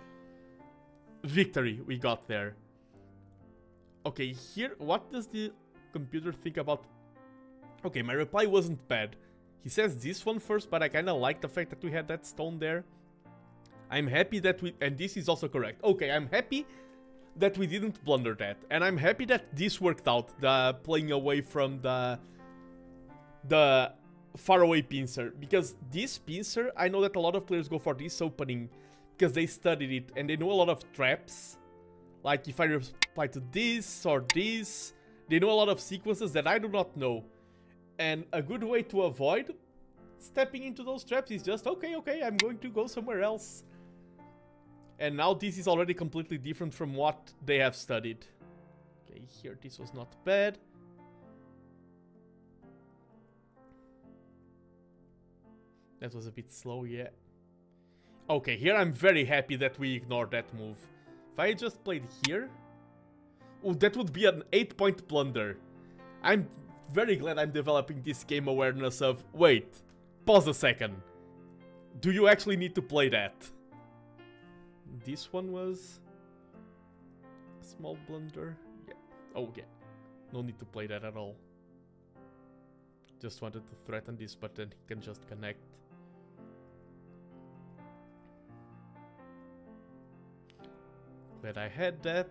victory we got there. Okay, here, what does the computer think about... Okay, my reply wasn't bad. He says this one first, but I kind of like the fact that we had that stone there. I'm happy that we... And this is also correct. Okay, I'm happy that we didn't blunder that. And I'm happy that this worked out, the playing away from the faraway pincer. Because this pincer, I know that a lot of players go for this opening because they studied it and they know a lot of traps. Like if I reply to this or this, they know a lot of sequences that I do not know. And a good way to avoid stepping into those traps is just, okay, I'm going to go somewhere else. And now this is already completely different from what they have studied. Okay, here this was not bad. That was a bit slow, yeah. Okay, here I'm very happy that we ignored that move. If I just played here... Oh, that would be an 8-point blunder. I'm very glad I'm developing this game awareness of... Wait, Pause a second. Do you actually need to play that? This one was a small blunder. Yeah. Oh, yeah. No need to play that at all. Just wanted to threaten this, but then he can just connect. Glad I had that.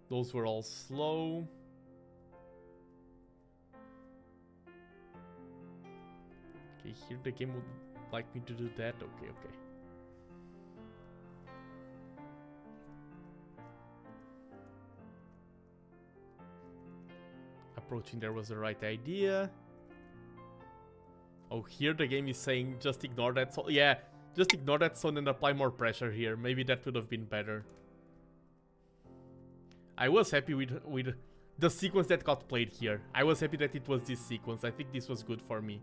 Those were all slow. Okay, here the game would like me to do that. Okay, okay. Approaching there was the right idea. Oh, here the game is saying just ignore that zone. Yeah, just ignore that zone and apply more pressure here. Maybe that would have been better. I was happy with the sequence that got played here. I was happy that it was this sequence. I think this was good for me.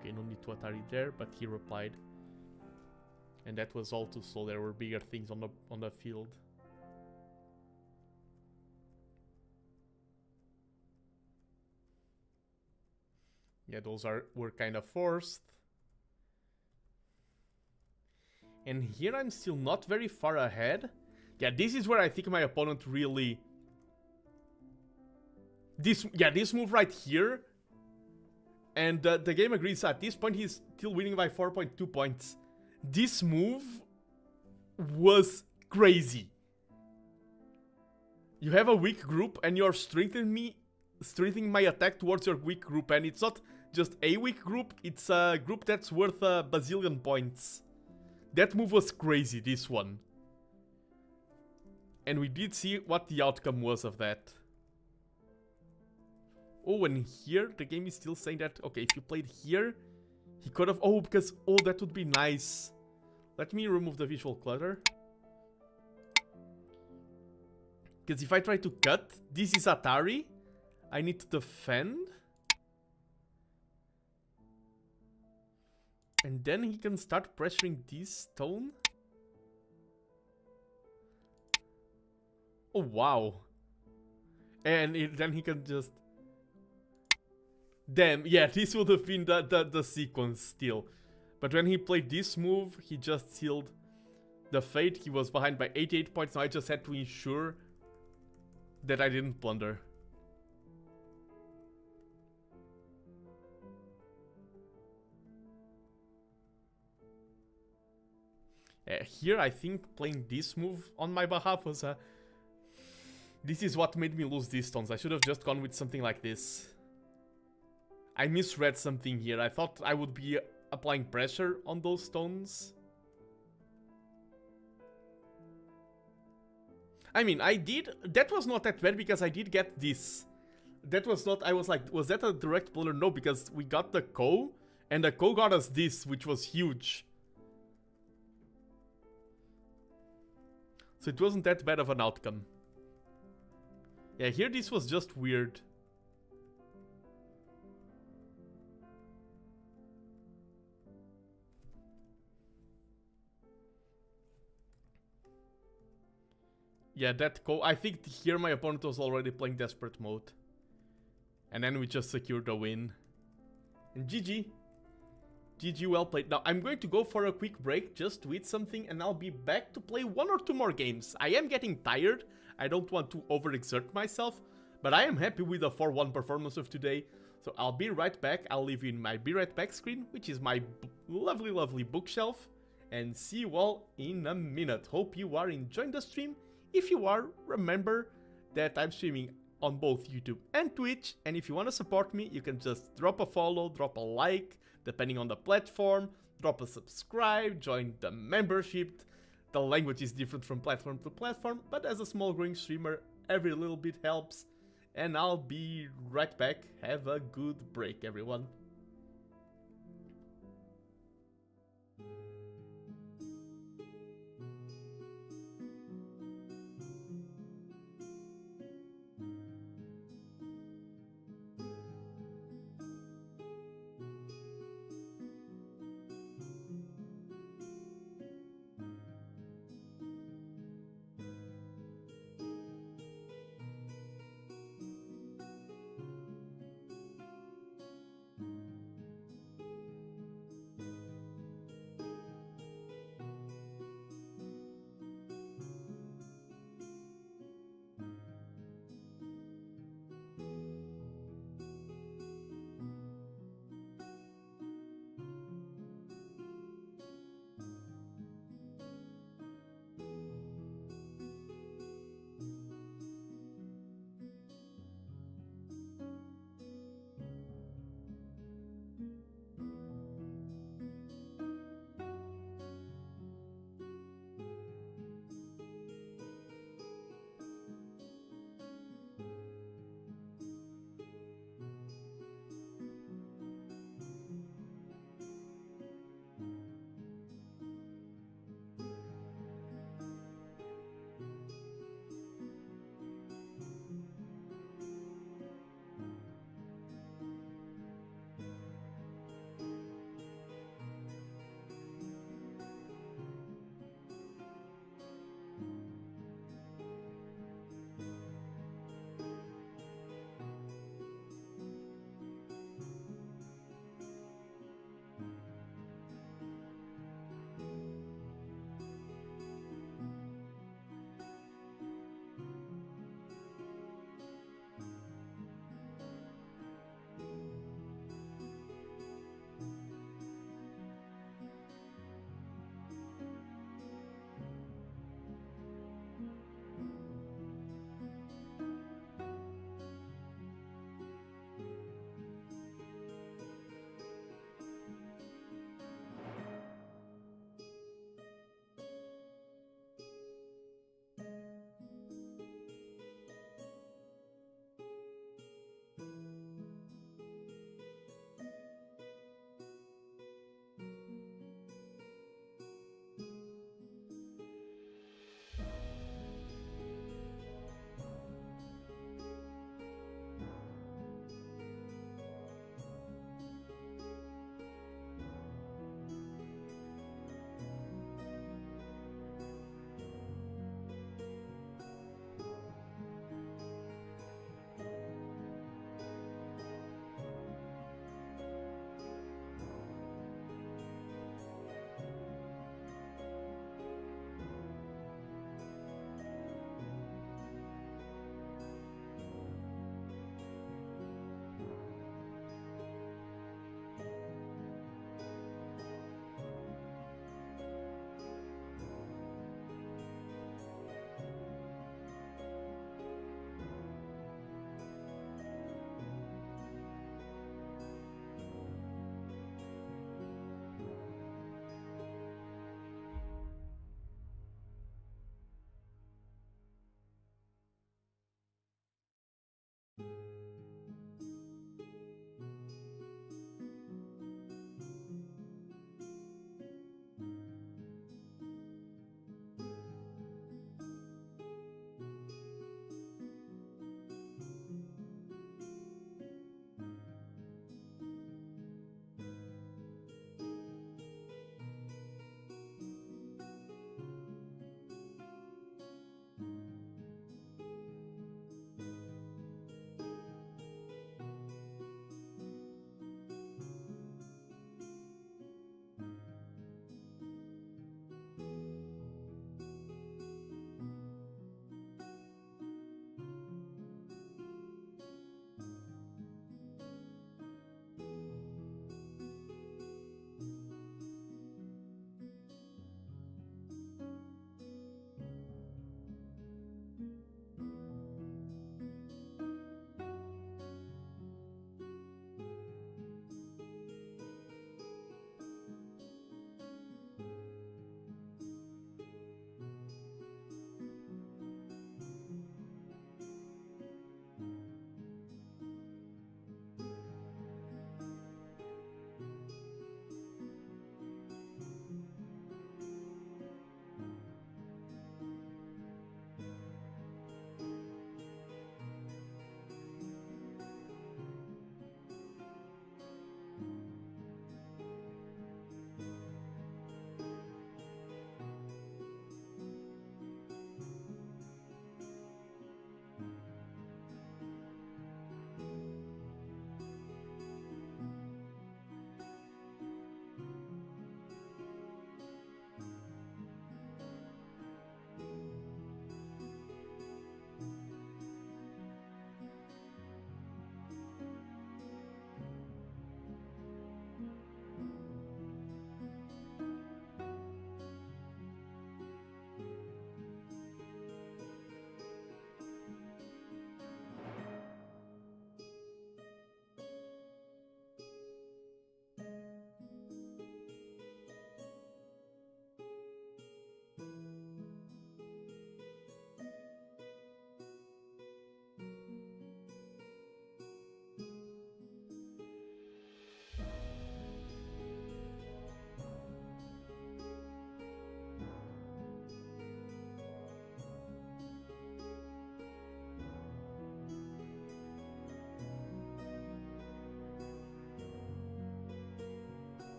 Okay, no need to Atari there, but he replied. And that was all too slow. There were bigger things on the field. Yeah, those were kind of forced. And here I'm still not very far ahead. Yeah, this is where I think my opponent really... This move right here. And the game agrees at this point he's still winning by 4.2 points. This move was crazy. You have a weak group and you're strengthening my attack towards your weak group, and it's not just a weak group, it's a group that's worth a bazillion points. That move was crazy, this one. And we did see what the outcome was of that. Oh, and here the game is still saying that, okay, if you played here, he could have, oh, because, oh, that would be nice. Let me remove the visual clutter. Because if I try to cut, this is Atari. I need to defend. And then he can start pressuring this stone. Oh, wow. And then he can just... Damn, yeah, this would have been the sequence still. But when he played this move, he just sealed the fate. He was behind by 88 points. Now I just had to ensure that I didn't blunder. Here, I think playing this move on my behalf was a... This is what made me lose these stones. I should have just gone with something like this. I misread something here. I thought I would be applying pressure on those stones. I mean, I did... That was not that bad because I did get this. That was not... I was like, was that a direct blunder? No, because we got the Ko, and the Ko got us this, which was huge. So it wasn't that bad of an outcome. Yeah, here this was just weird. Yeah, that Ko... I think here my opponent was already playing desperate mode. And then we just secured the win. And GG. GG, well played. Now, I'm going to go for a quick break, just to eat something, and I'll be back to play 1 or 2 more games. I am getting tired. I don't want to overexert myself, but I am happy with the 4-1 performance of today. So I'll be right back. I'll leave you in my be right back screen, which is my lovely, lovely bookshelf. And see you all in a minute. Hope you are enjoying the stream. If you are, remember that I'm streaming on both YouTube and Twitch. And if you want to support me, you can just drop a follow, drop a like, depending on the platform, drop a subscribe, join the membership. The language is different from platform to platform, but as a small growing streamer, every little bit helps. And I'll be right back. Have a good break, everyone.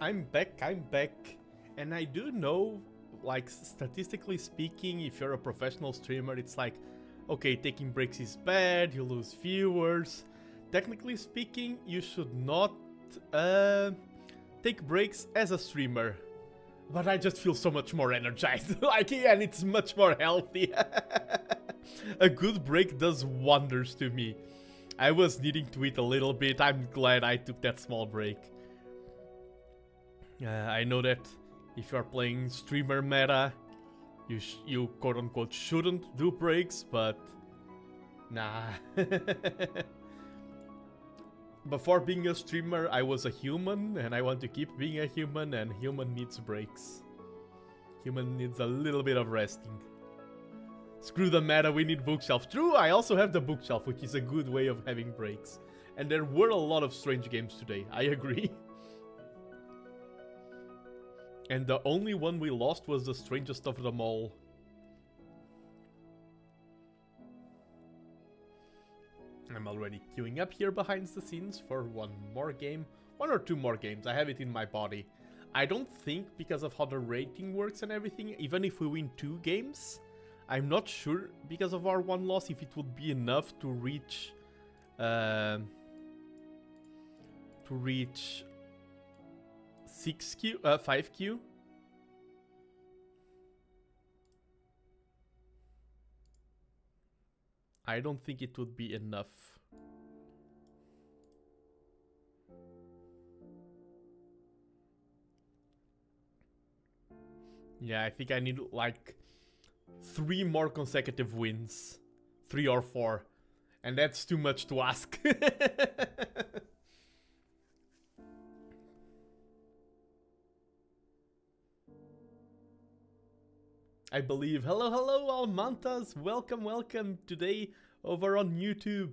I'm back. And I do know, like, statistically speaking, if you're a professional streamer, it's like, okay, taking breaks is bad, you lose viewers. Technically speaking, you should not take breaks as a streamer. But I just feel so much more energized, like, and it's much more healthy. A good break does wonders to me. I was needing to eat a little bit. I'm glad I took that small break. I know that if you are playing streamer meta, you quote-unquote shouldn't do breaks, but nah. Before being a streamer, I was a human, and I want to keep being a human, and human needs breaks. Human needs a little bit of resting. Screw the meta, we need bookshelf. True, I also have the bookshelf, which is a good way of having breaks. And there were a lot of strange games today, I agree. And the only one we lost was the strangest of them all. I'm already queuing up here behind the scenes for one more game. One or two more games, I have it in my body. I don't think, because of how the rating works and everything, even if we win 2 games, I'm not sure, because of our 1 loss, if it would be enough to reach 5Q. I don't think it would be enough. Yeah, I think I need like 3 more consecutive wins. 3 or 4. And that's too much to ask. I believe. Hello, Almantas. Welcome today over on YouTube.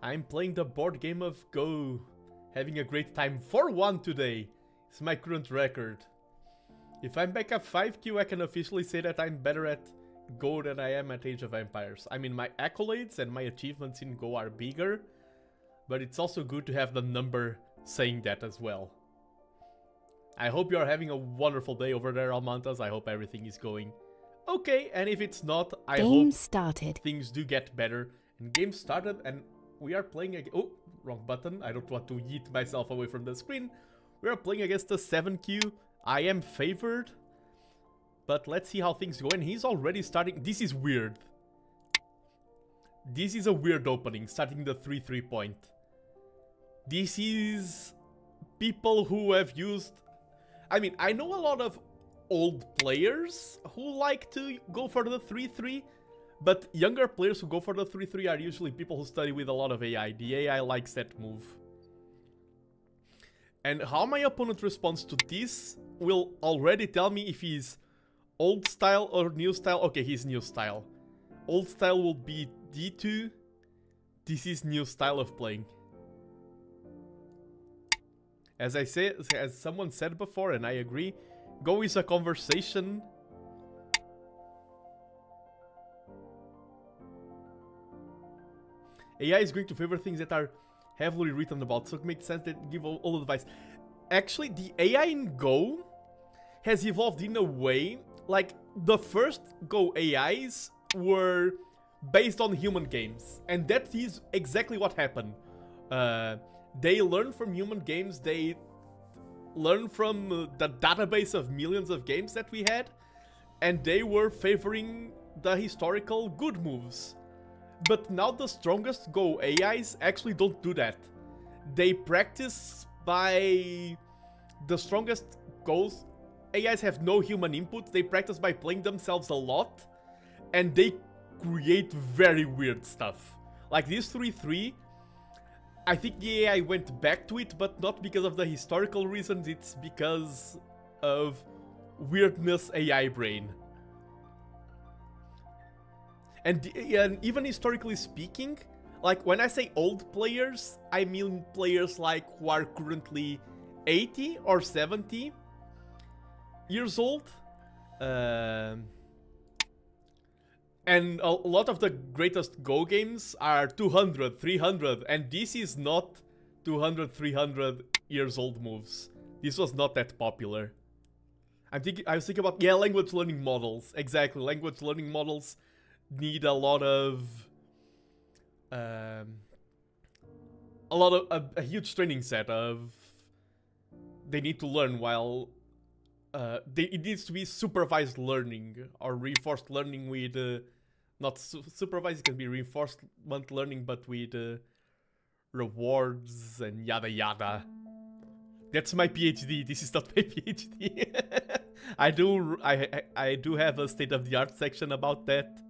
I'm playing the board game of Go. Having a great time for 1 today. It's my current record. If I'm back at 5Q, I can officially say that I'm better at Go than I am at Age of Empires. I mean, my accolades and my achievements in Go are bigger, but it's also good to have the number saying that as well. I hope you are having a wonderful day over there, Almantas. I hope everything is going okay, and if it's not, I hope things do get better. And game started, and we are playing again. Oh, wrong button. I don't want to yeet myself away from the screen. We are playing against the 7Q. I am favored, but let's see how things go. And he's already starting. This is weird. This is a weird opening, starting the 3-3 point. This is people who have used... I mean, I know a lot of old players who like to go for the 3-3, but younger players who go for the 3-3 are usually people who study with a lot of AI. The AI likes that move. And how my opponent responds to this will already tell me if he's old style or new style. Okay, he's new style. Old style will be D2. This is new style of playing. As I say, as someone said before, and I agree, Go is a conversation. AI is going to favor things that are heavily written about, so it makes sense that give all advice. Actually, the AI in Go has evolved in a way, like, the first Go AIs were based on human games, and that is exactly what happened. They learn from human games, they learn from the database of millions of games that we had, and they were favoring the historical good moves. But now the strongest Go AIs actually don't do that. They practice by... The strongest Go's AIs have no human input, they practice by playing themselves a lot, and they create very weird stuff. Like this 3-3, I think the AI went back to it, but not because of the historical reasons, it's because of weirdness AI brain. And even historically speaking, like when I say old players, I mean players like who are currently 80 or 70 years old. And a lot of the greatest Go games are 200, 300, and this is not 200, 300 years old moves. this was not that popular. I was thinking about, yeah, language learning models. Exactly, language learning models need a lot of a huge training set of they need to learn while it needs to be supervised learning or reinforced learning with not supervised, it can be reinforcement learning, but with rewards and yada yada. That's my PhD. This is not my PhD. I do have a state of the art section about that.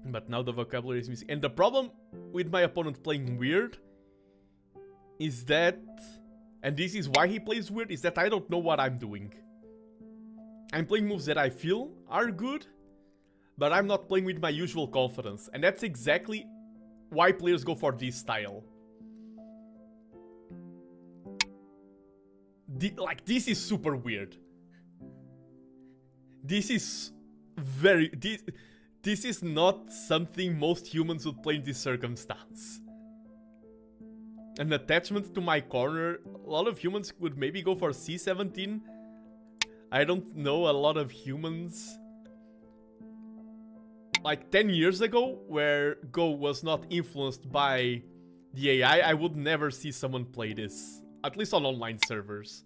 But now the vocabulary is missing. And the problem with my opponent playing weird is that, and this is why he plays weird, is that I don't know what I'm doing. I'm playing moves that I feel are good, but I'm not playing with my usual confidence. And that's exactly why players go for this style. This is super weird. This is very... This is not something most humans would play in this circumstance. An attachment to my corner, a lot of humans would maybe go for C17. I don't know a lot of humans. Like 10 years ago, where Go was not influenced by the AI, I would never see someone play this. At least on online servers.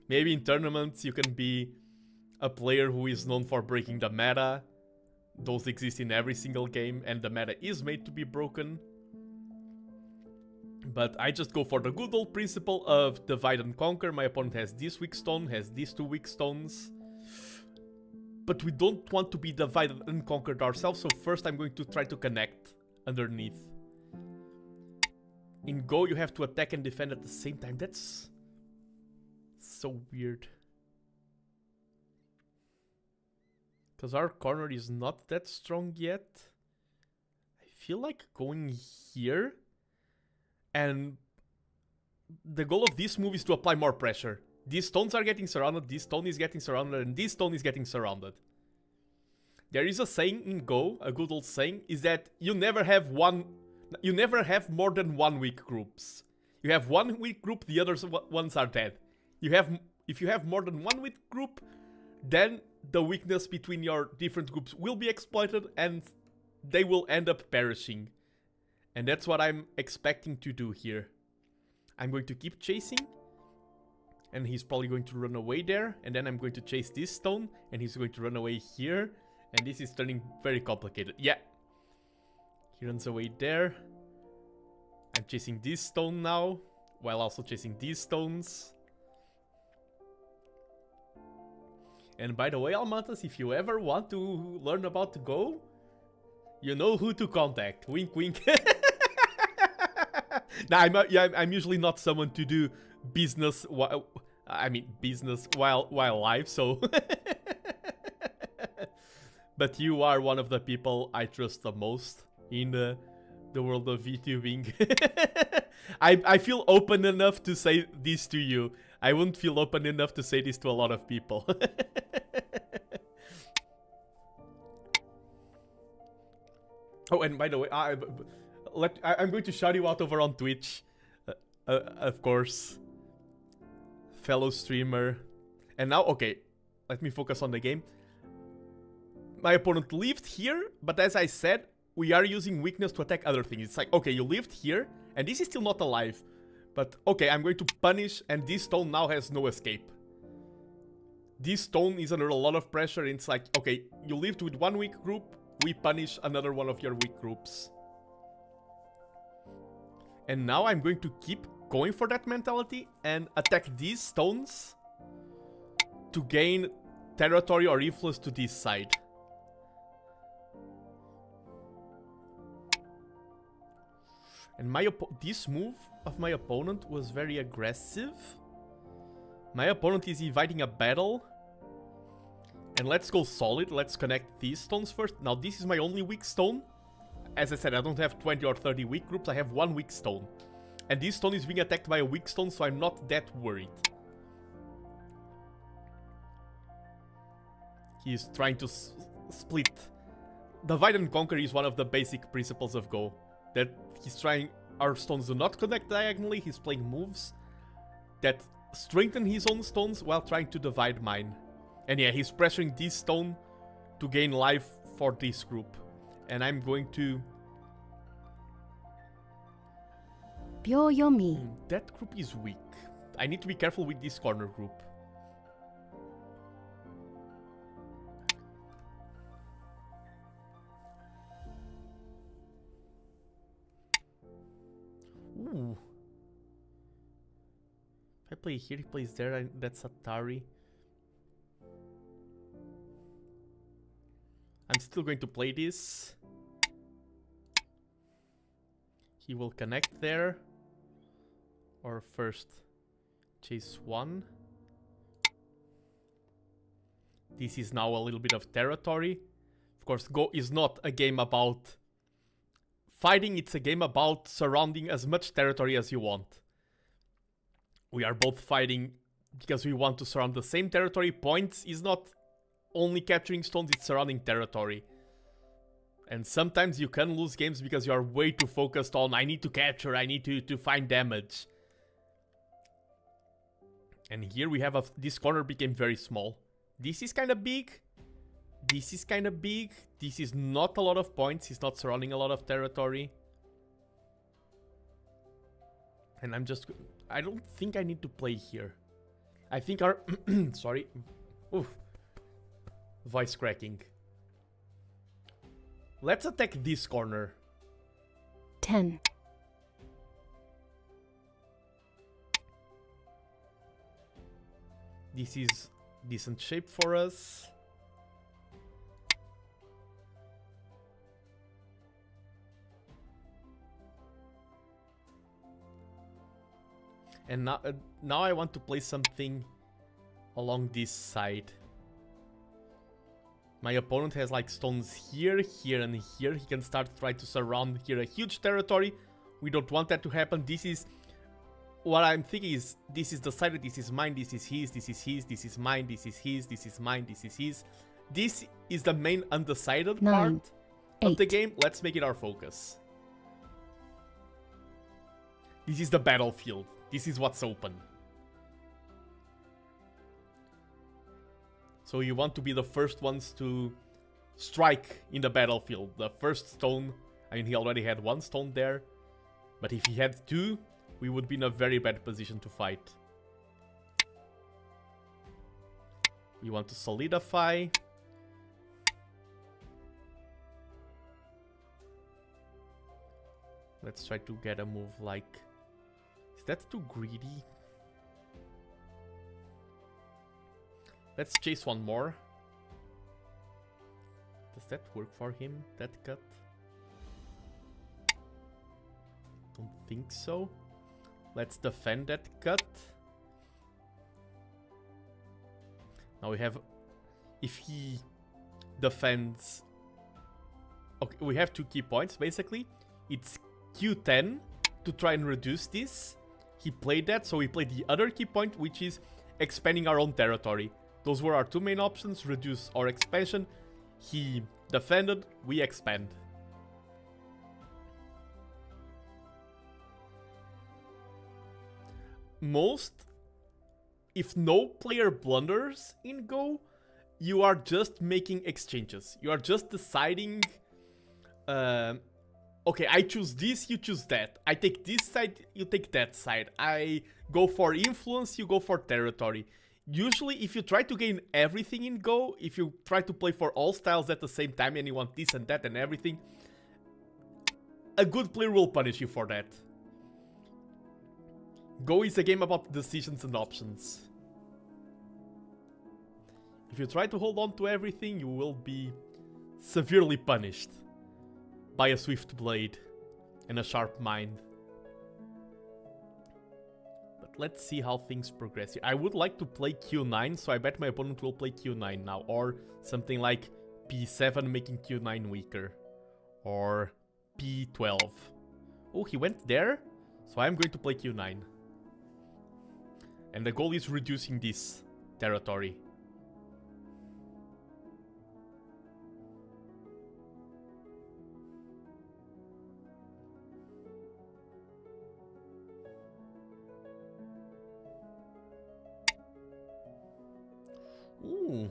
Maybe in tournaments you can be a player who is known for breaking the meta. Those exist in every single game, and the meta is made to be broken. But I just go for the good old principle of divide and conquer. My opponent has this weak stone, has these two weak stones. But we don't want to be divided and conquered ourselves, so first I'm going to try to connect underneath. In Go, you have to attack and defend at the same time. That's so weird. Because our corner is not that strong yet. I feel like going here. And the goal of this move is to apply more pressure. These stones are getting surrounded, this stone is getting surrounded, and this stone is getting surrounded. There is a saying in Go, a good old saying, is that you never have more than 1 weak groups. You have one weak group, the other ones are dead. If you have more than one weak group, then the weakness between your different groups will be exploited and they will end up perishing. And that's what I'm expecting to do here. I'm going to keep chasing. And he's probably going to run away there. And then I'm going to chase this stone. And he's going to run away here. And this is turning very complicated. Yeah. He runs away there. I'm chasing this stone now. While also chasing these stones. And by the way, Almatas, if you ever want to learn about Go, you know who to contact. Wink, wink. Now, I'm usually not someone to do business. Business while live. So, but you are one of the people I trust the most in the world of VTubing. I feel open enough to say this to you. I wouldn't feel open enough to say this to a lot of people. Oh, and by the way, I'm going to shout you out over on Twitch. Of course. Fellow streamer. And now, okay, let me focus on the game. My opponent lived here, but as I said, we are using weakness to attack other things. It's like, okay, you lived here, and this is still not alive. But, okay, I'm going to punish, and this stone now has no escape. This stone is under a lot of pressure, and it's like, okay, you lived with one weak group, we punish another one of your weak groups. And now I'm going to keep going for that mentality and attack these stones to gain territory or influence to this side. And this move of my opponent was very aggressive. My opponent is inviting a battle. And let's go solid. Let's connect these stones first. Now this is my only weak stone. As I said, I don't have 20 or 30 weak groups. I have one weak stone. And this stone is being attacked by a weak stone, so I'm not that worried. He's trying to split. Divide and conquer is one of the basic principles of Go. That he's trying... Our stones do not connect diagonally. He's playing moves that strengthen his own stones while trying to divide mine. And yeah, he's pressuring this stone to gain life for this group. And I'm going to... Byoyomi. That group is weak. I need to be careful with this corner group. Ooh. If I play here, he plays there, that's Atari. I'm still going to play this. He will connect there. Or first, chase one. This is now a little bit of territory. Of course, Go is not a game about fighting, it's a game about surrounding as much territory as you want. We are both fighting because we want to surround the same territory. Points is not only capturing stones, it's surrounding territory. And sometimes you can lose games because you are way too focused on I need to capture, I need to find damage. And here we have this corner became very small. This is kind of big. This is kind of big. This is not a lot of points. He's not surrounding a lot of territory. And I'm just... I don't think I need to play here. I think our... Sorry. Oof. Voice cracking. Let's attack this corner. 10. This is decent shape for us. And now I want to play something along this side. My opponent has like stones here, here, and here. He can start trying to surround here a huge territory. We don't want that to happen. This is... What I'm thinking is, this is the side, this is mine, this is his, this is his, this is mine, this is his, this is mine, this is his. This is the main undecided 9, part 8. of the game. Let's make it our focus. This is the battlefield. This is what's open. So you want to be the first ones to strike in the battlefield. The first stone, I mean, he already had one stone there. But if he had two, we would be in a very bad position to fight. We want to solidify. Let's try to get a move like... Is that too greedy? Let's chase one more. Does that work for him? That cut? Don't think so. Let's defend that cut. Now we have... If he defends... Okay, we have 2 key points, basically. It's Q10 to try and reduce this. He played that, so we played the other key point, which is expanding our own territory. Those were our 2 main options, reduce or expansion. He defended, we expand. Most, if no player blunders in Go, you are just making exchanges. You are just deciding, okay, I choose this, you choose that. I take this side, you take that side. I go for influence, you go for territory. Usually, if you try to gain everything in Go, if you try to play for all styles at the same time and you want this and that and everything, a good player will punish you for that. Go is a game about decisions and options. If you try to hold on to everything, you will be severely punished by a swift blade and a sharp mind. But let's see how things progress here. I would like to play Q9, so I bet my opponent will play Q9 now. Or something like P7 making Q9 weaker. Or P12. Oh, he went there? So I'm going to play Q9. And the goal is reducing this territory. Ooh.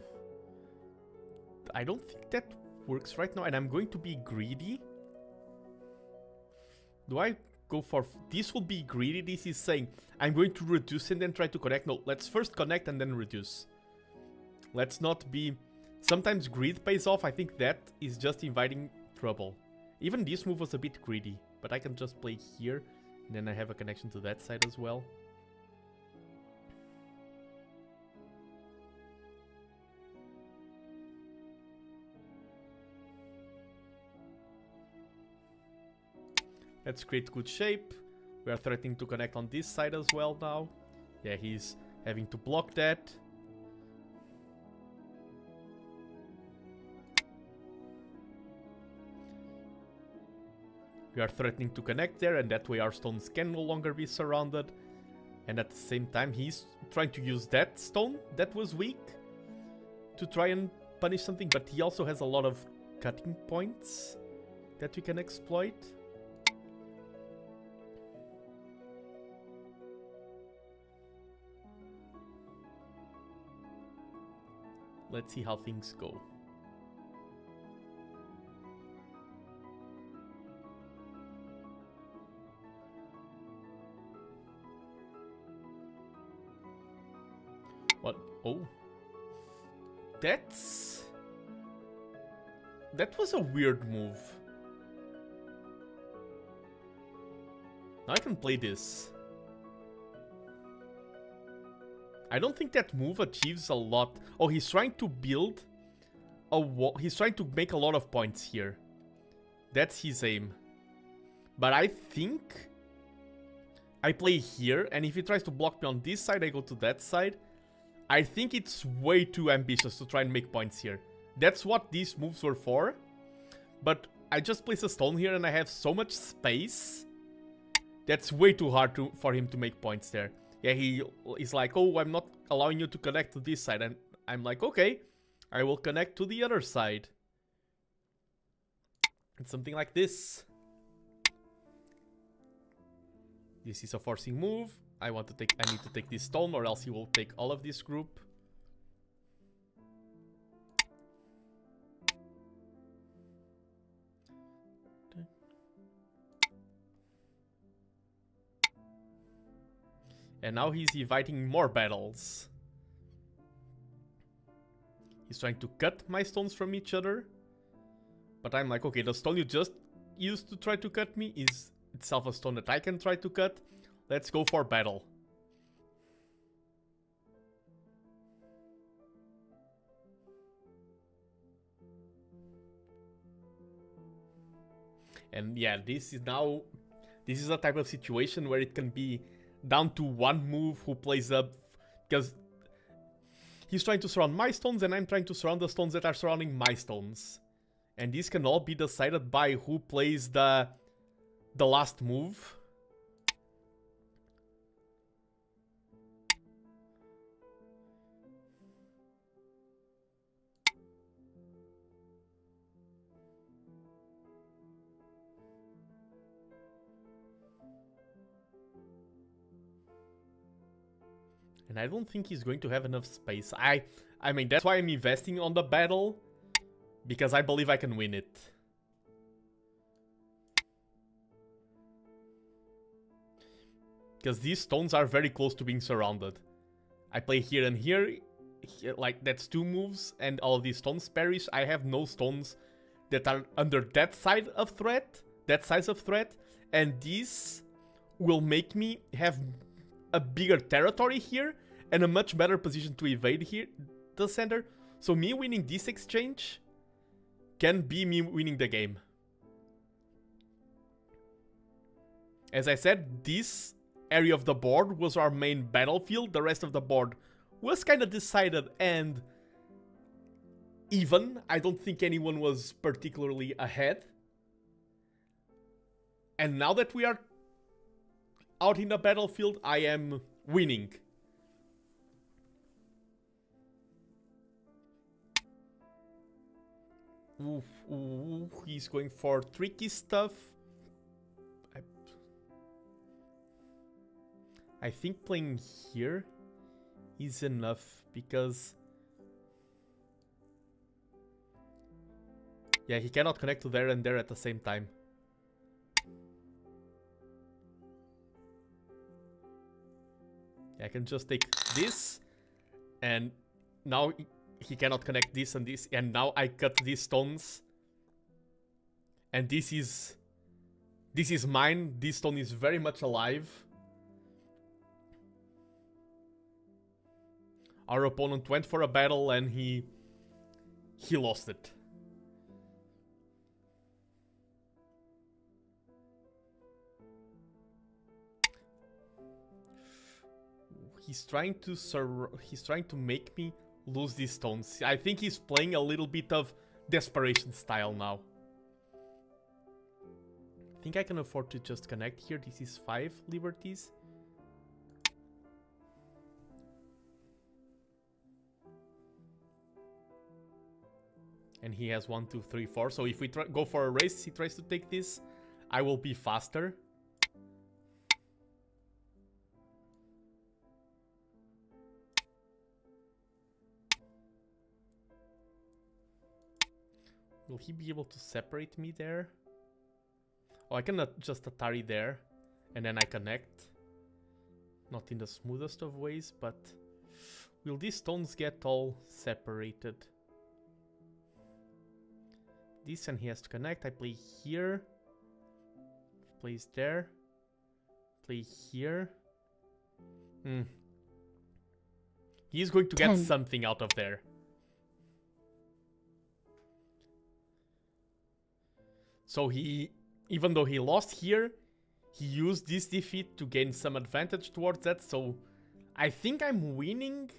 I don't think that works right now, and I'm going to be greedy. Do I go for... This will be greedy. This is saying I'm going to reduce and then try to connect. No, let's first connect and then reduce. Let's not be... Sometimes greed pays off. I think that is just inviting trouble. Even this move was a bit greedy, but I can just play here, and then I have a connection to that side as well. Let's create good shape. We are threatening to connect on this side as well now. Yeah, he's having to block that. We are threatening to connect there, and that way our stones can no longer be surrounded. And at the same time, he's trying to use that stone that was weak to try and punish something, but he also has a lot of cutting points that we can exploit. Let's see how things go. What? Oh. That was a weird move. Now I can play this. I don't think that move achieves a lot. Oh, he's trying to build a wall. He's trying to make a lot of points here. That's his aim. But I think I play here, and if he tries to block me on this side, I go to that side. I think it's way too ambitious to try and make points here. That's what these moves were for. But I just place a stone here, and I have so much space. That's way too hard for him to make points there. Yeah, he's like, oh, I'm not allowing you to connect to this side. And I'm like, okay, I will connect to the other side. It's something like this. This is a forcing move. I need to take this stone, or else he will take all of this group. And now he's inviting more battles. He's trying to cut my stones from each other. But I'm like, okay, the stone you just used to try to cut me is itself a stone that I can try to cut. Let's go for battle. And yeah, this is a type of situation where it can be down to one move who plays up, because he's trying to surround my stones and I'm trying to surround the stones that are surrounding my stones. And this can all be decided by who plays the last move. And I don't think he's going to have enough space. I mean, that's why I'm investing on the battle, because I believe I can win it. Because these stones are very close to being surrounded. I play here and here, like that's two moves, and all of these stones perish. I have no stones that are under that side of threat, that size of threat, and these will make me have a bigger territory here and a much better position to evade here the center. So me winning this exchange can be me winning the game. As I said, this area of the board was our main battlefield. The rest of the board was kind of decided and even. I don't think anyone was particularly ahead. And now that we are out in the battlefield, I am winning. Ooh, he's going for tricky stuff. I think playing here is enough, because Yeah, he cannot connect to there and there at the same time. Yeah, I can just take this, and now he cannot connect this and this, and now I cut these stones. And this is mine. This stone is very much alive. Our opponent went for a battle and he lost it. He's trying to make me lose these stones. I think he's playing a little bit of desperation style now. I think I can afford to just connect here. This is 5 liberties. And he has 1, 2, 3, 4. So if we go for a race, he tries to take this, I will be faster. Will he be able to separate me there? Oh, I can just Atari there, and then I connect. Not in the smoothest of ways, but will these stones get all separated? This, and he has to connect. I play here. Plays there. Play here. He's going to get something out of there. So even though he lost here, he used this defeat to gain some advantage towards that. So I think I'm winning,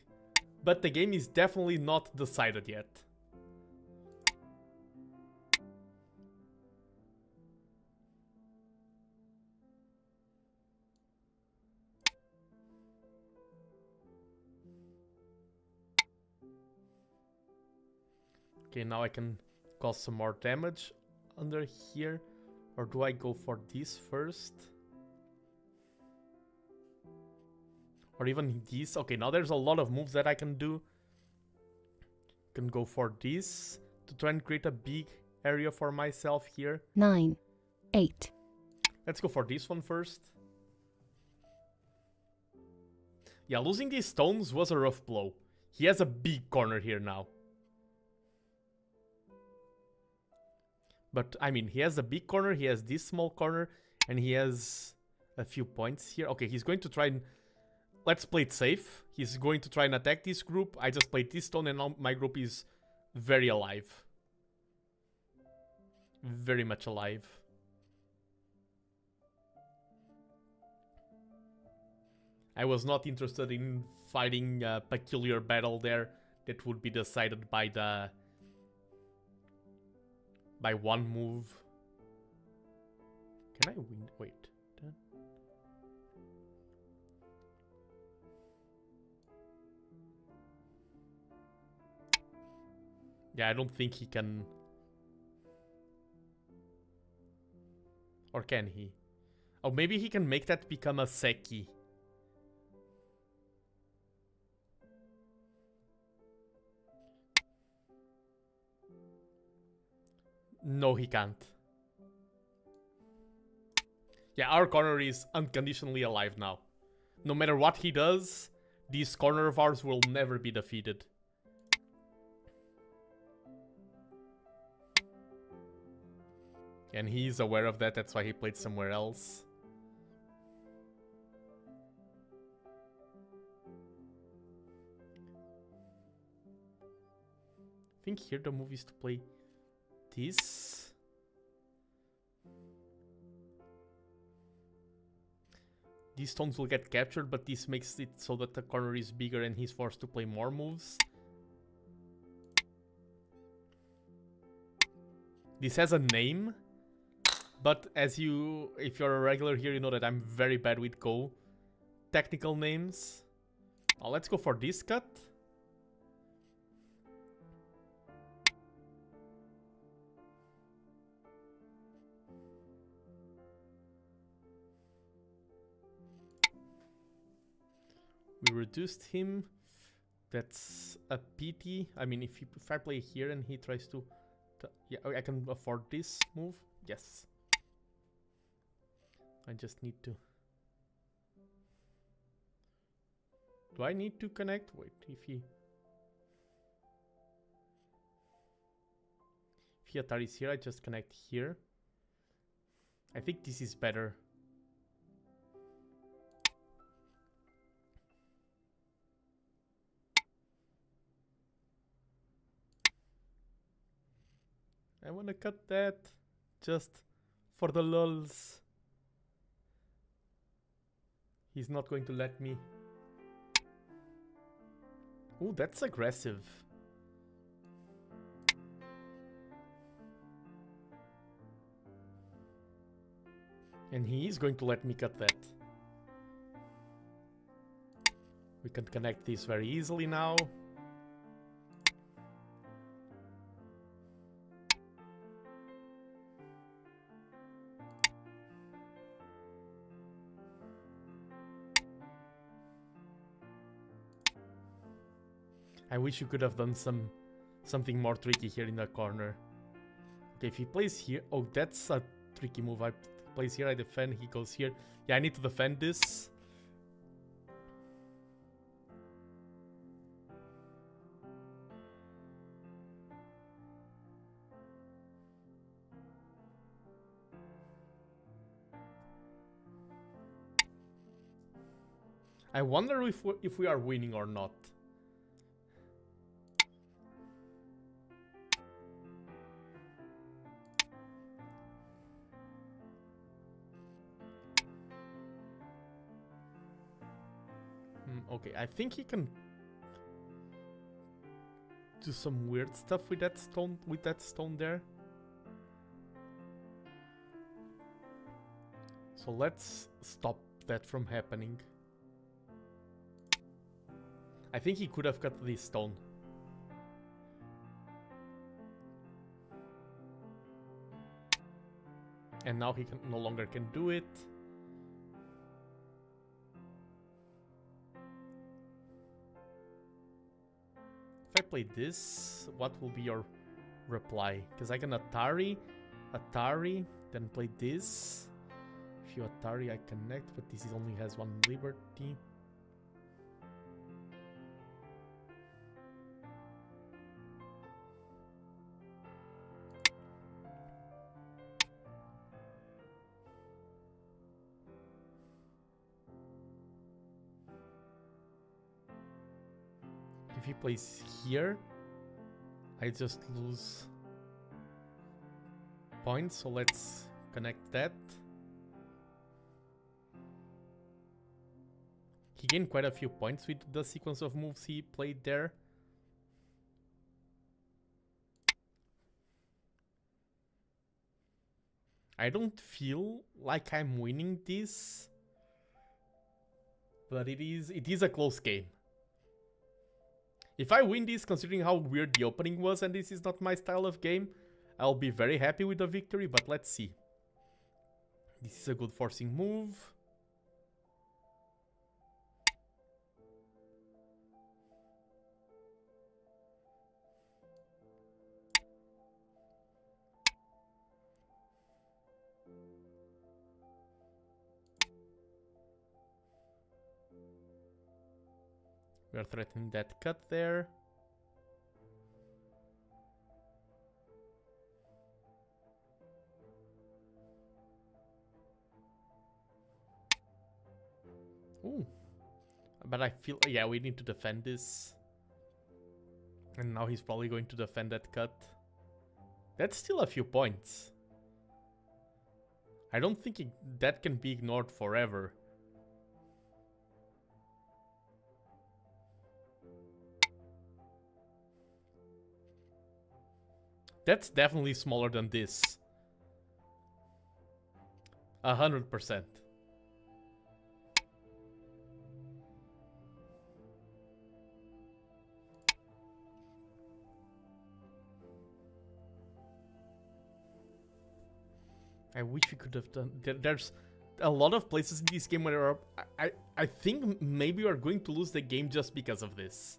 but the game is definitely not decided yet. Okay, now I can cause some more damage under here. Or do I go for this first? Or even this? Okay, now there's a lot of moves that I can do. Can go for this to try and create a big area for myself here. 9, 8. Let's go for this one first. Yeah, losing these stones was a rough blow. He has a big corner here now. But, I mean, he has a big corner, he has this small corner, and he has a few points here. Okay, he's going to try and... Let's play it safe. He's going to try and attack this group. I just played this stone, and now my group is very alive. Very much alive. I was not interested in fighting a peculiar battle there that would be decided by one move. Can I win? Wait. Yeah, I don't think he can. Or can he? Oh, maybe he can make that become a Seki. No, he can't. Yeah, our corner is unconditionally alive now. No matter what he does, this corner of ours will never be defeated. And he's aware of that, that's why he played somewhere else. I think here the move is to play this. These stones will get captured, but this makes it so that the corner is bigger and he's forced to play more moves. This has a name, but if you're a regular here, you know that I'm very bad with Go technical names. Now let's go for this cut. We reduced him. That's a pity. I mean, if I play here and he tries to Yeah, I can afford this move. Yes. I just need to... Do I need to connect? Wait, if he Atari's here, I just connect here. I think this is better. I wanna cut that just for the lulz. He's not going to let me. Ooh, that's aggressive. And he is going to let me cut that. We can connect this very easily now. I wish you could have done something more tricky here in the corner. Okay, if he plays here... Oh, that's a tricky move. I plays here, I defend, he goes here. Yeah, I need to defend this. I wonder if we are winning or not. Okay, I think he can do some weird stuff with that stone there. So let's stop that from happening. I think he could have cut this stone. And now he no longer can do it. If I play this, what will be your reply? Because I can Atari, then play this. If you Atari, I connect, but this only has one liberty. If he plays here, I just lose points, so let's connect that. He gained quite a few points with the sequence of moves he played there. I don't feel like I'm winning this, but it is a close game. If I win this, considering how weird the opening was and this is not my style of game, I'll be very happy with the victory, but let's see. This is a good forcing move. We are threatening that cut there. Ooh. But I feel, yeah, we need to defend this. And now he's probably going to defend that cut. That's still a few points. I don't think that can be ignored forever. That's definitely smaller than this. 100%. I wish we could have done... There's a lot of places in this game where I think maybe we are going to lose the game just because of this.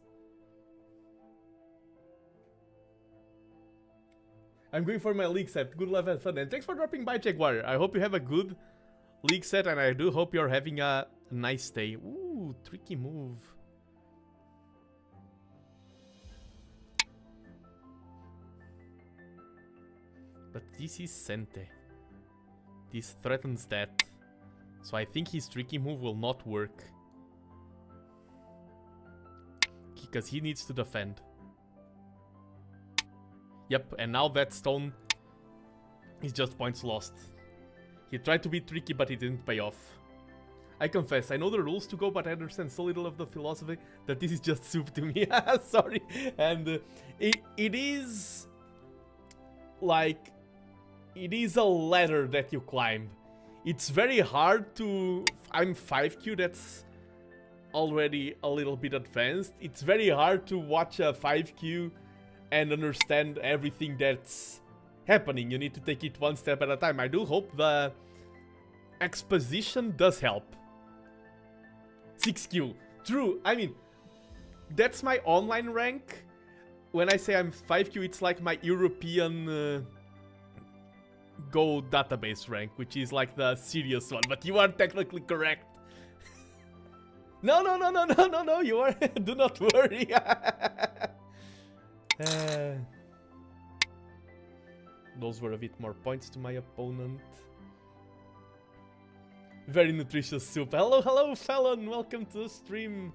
I'm going for my league set. Good luck and fun. And thanks for dropping by, Jaguar. I hope you have a good league set, and I do hope you're having a nice day. Ooh, tricky move. But this is Sente. This threatens that. So I think his tricky move will not work. Because he needs to defend. Yep, and now that stone is just points lost. He tried to be tricky, but it didn't pay off. I confess, I know the rules to go, but I understand so little of the philosophy that this is just soup to me. Sorry. And it is like... It is a ladder that you climb. It's very hard to... I'm 5Q, that's already a little bit advanced. It's very hard to watch a 5Q and understand everything that's happening. You need to take it one step at a time. I do hope the exposition does help. 6Q. True, I mean, that's my online rank. When I say I'm 5Q, it's like my European... Go database rank, which is like the serious one, but you are technically correct. No, you are. Do not worry. Those were a bit more points to my opponent. Very nutritious soup. Hello, Fallon. Welcome to the stream.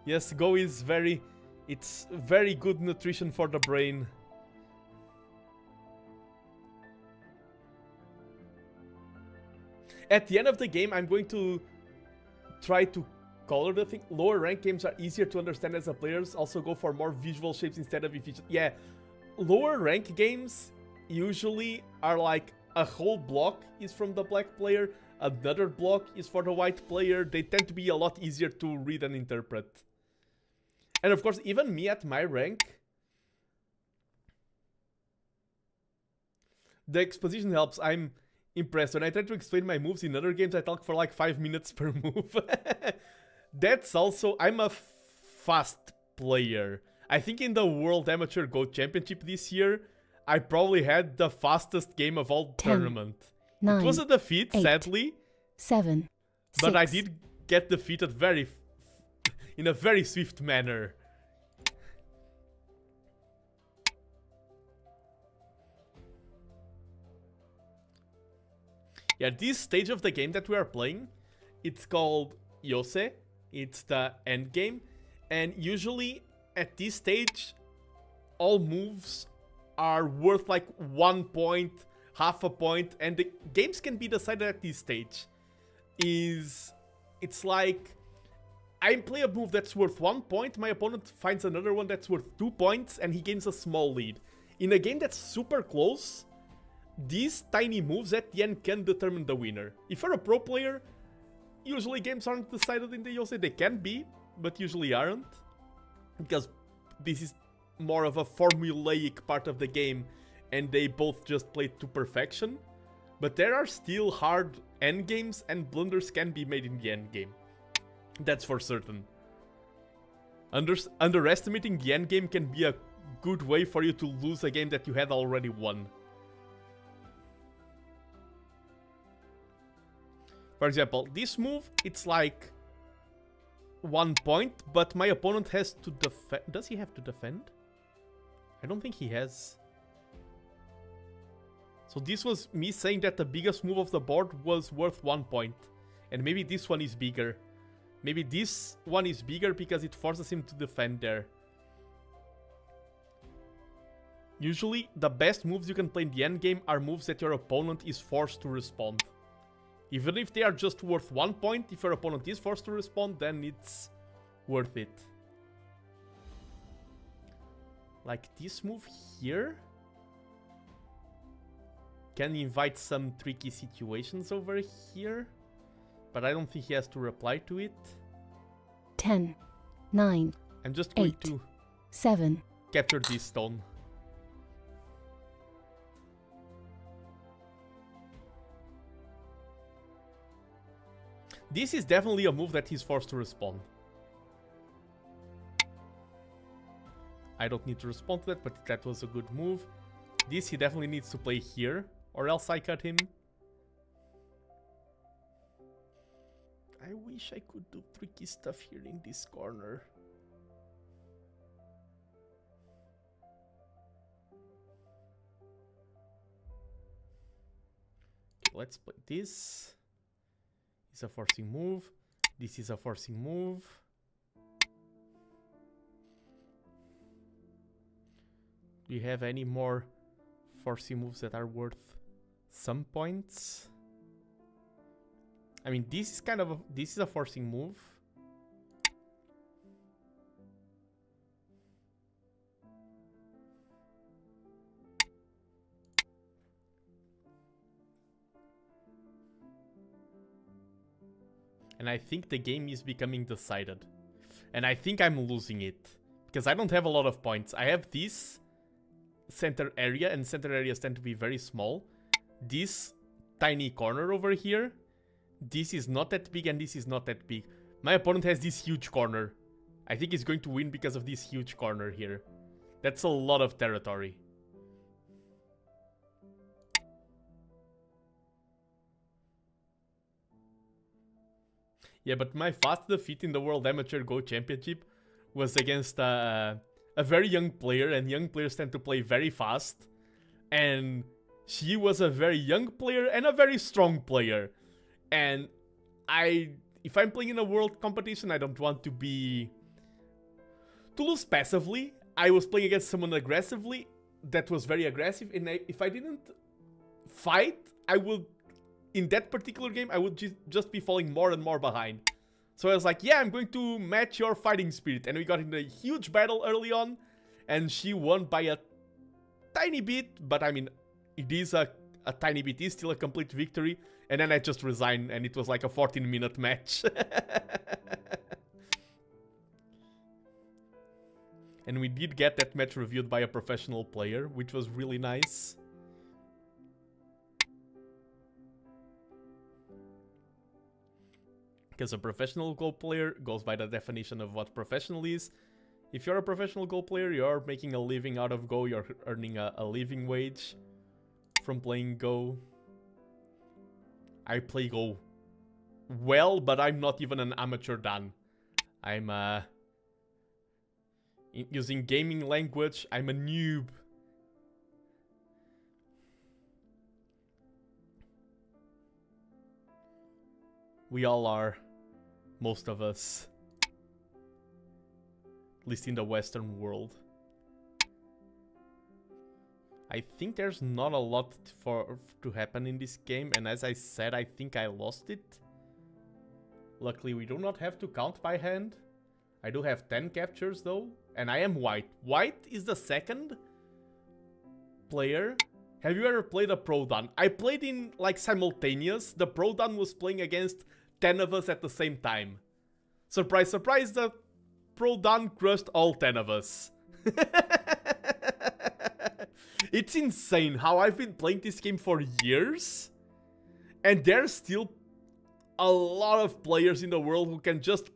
Yes, Go is very... It's very good nutrition for the brain. At the end of the game, I'm going to try to color the thing. Lower rank games are easier to understand as a players. Also go for more visual shapes instead of efficient. Yeah, lower rank games usually are like a whole block is from the black player, another block is for the white player. They tend to be a lot easier to read and interpret. And of course, even me at my rank, the exposition helps. I'm impressed. When I try to explain my moves in other games, I talk for like 5 minutes per move. That's also... I'm a fast player. I think in the World Amateur Go Championship this year, I probably had the fastest game of all 10, tournament. 9, it was a defeat, 8, sadly. 7, But 6. I did get defeated in a very swift manner. Yeah, this stage of the game that we are playing, it's called Yose. It's the end game. And usually at this stage, all moves are worth like 1 point, half a point, and the games can be decided at this stage. It's like I play a move that's worth 1 point, my opponent finds another one that's worth 2 points, and he gains a small lead. In a game that's super close, these tiny moves at the end can determine the winner. If you're a pro player, usually games aren't decided in the Yose. They can be, but usually aren't. Because this is more of a formulaic part of the game, and they both just play to perfection. But there are still hard endgames, and blunders can be made in the endgame. That's for certain. Underestimating the endgame can be a good way for you to lose a game that you had already won. For example, this move, it's like 1 point, but my opponent has to defend. Does he have to defend? I don't think he has. So this was me saying that the biggest move of the board was worth 1 point. And maybe this one is bigger. Maybe this one is bigger because it forces him to defend there. Usually, the best moves you can play in the endgame are moves that your opponent is forced to respond. Even if they are just worth 1 point, if your opponent is forced to respond, then it's worth it. Like this move here can invite some tricky situations over here, but I don't think he has to reply to it. 10, 9, I'm just going 8, to 7. capture this stone. This is definitely a move that he's forced to respond. I don't need to respond to that, but that was a good move. this he definitely needs to play here, or else I cut him. I wish I could do tricky stuff here in this corner. Okay, let's play this. It's a forcing move. This is a forcing move. Do you have any more forcing moves that are worth some points? I mean, this is kind of this is a forcing move. And I think the game is becoming decided. And I think I'm losing it. Because I don't have a lot of points. I have this center area, and center areas tend to be very small. This tiny corner over here. This is not that big, and this is not that big. My opponent has this huge corner. I think he's going to win because of this huge corner here. That's a lot of territory. Yeah, but my fast defeat in the World Amateur Go Championship was against a very young player, and young players tend to play very fast. And she was a very young player and a very strong player. And if I'm playing in a world competition, I don't want to lose passively. I was playing against someone aggressively that was very aggressive, and if I didn't fight, I would, in that particular game, I would just be falling more and more behind. So I was like, yeah, I'm going to match your fighting spirit. And we got in a huge battle early on, and she won by a tiny bit, but I mean, it is a tiny bit, is still a complete victory. And then I just resigned, and it was like a 14-minute match. And we did get that match reviewed by a professional player, which was really nice. Because a professional Go player goes by the definition of what professional is. If you're a professional Go player, you're making a living out of Go, you're earning a living wage from playing Go. I play Go well, but I'm not even an amateur Dan. I'm using gaming language, I'm a noob. We all are. Most of us. At least in the Western world. I think there's not a lot to happen in this game, and as I said, I think I lost it. Luckily, we do not have to count by hand. I do have 10 captures though, and I am white. White is the second player. Have you ever played a Pro Dan? I played in like simultaneous. The Pro Dan was playing against 10 of us at the same time. Surprise, surprise, the Pro Dan crushed all 10 of us. It's insane how I've been playing this game for years, and there's still a lot of players in the world who can just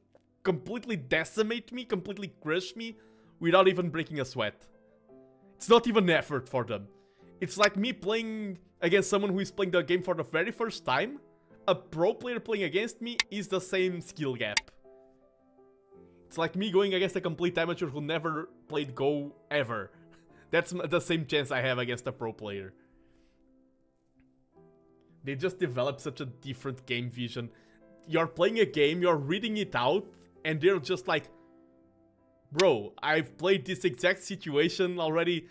completely decimate me, completely crush me, without even breaking a sweat. It's not even effort for them. It's like me playing against someone who is playing the game for the very first time. A pro player playing against me is the same skill gap. It's like me going against a complete amateur who never played Go ever. That's the same chance I have against a pro player. They just develop such a different game vision. You're playing a game, you're reading it out, and they're just like, bro, I've played this exact situation already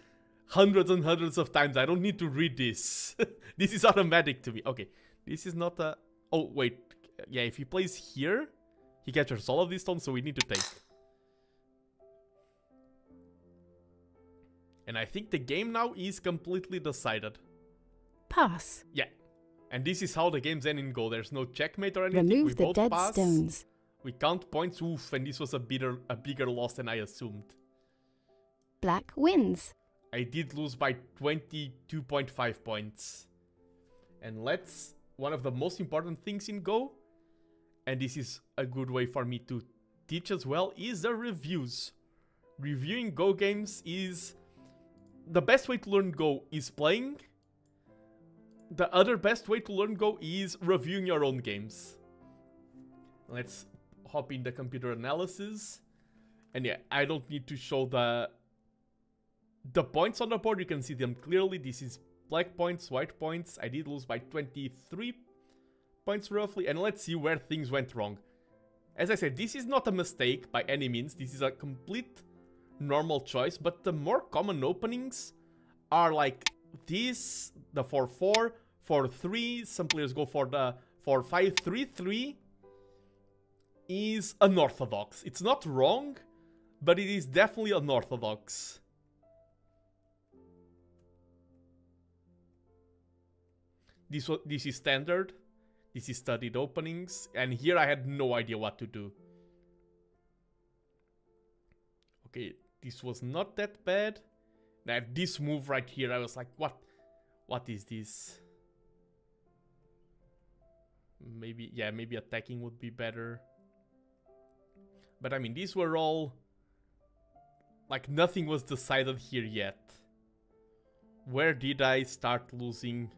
hundreds and hundreds of times. I don't need to read this. This is automatic to me. Okay, this is not a... Oh, wait. Yeah, if he plays here, he captures all of these stones, so we need to take. And I think the game now is completely decided. Pass. Yeah. And this is how the games end in Go. There's no checkmate or anything. Remove we the both dead pass. stones. We count points. Oof, and this was a bigger loss than I assumed. Black wins. I did lose by 22.5 points. And let's... One of the most important things in Go, and this is a good way for me to teach as well, is the reviews. Reviewing Go games is the best way to learn Go is playing. The other best way to learn Go is reviewing your own games. Let's hop in the computer analysis. And yeah, I don't need to show the points on the board. You can see them clearly. This is black points, white points. I did lose by 23 points roughly. And let's see where things went wrong. As I said, this is not a mistake by any means. This is a complete normal choice. But the more common openings are like this, the 4-4, 4-3. Some players go for the 4-5, 3-3. Is unorthodox. It's not wrong, but it is definitely unorthodox. This is standard. This is studied openings. And here I had no idea what to do. Okay, this was not that bad. Now this move right here, I was like, what is this? Maybe, yeah, maybe attacking would be better. But I mean, these were all... Like, nothing was decided here yet. Where did I start losing?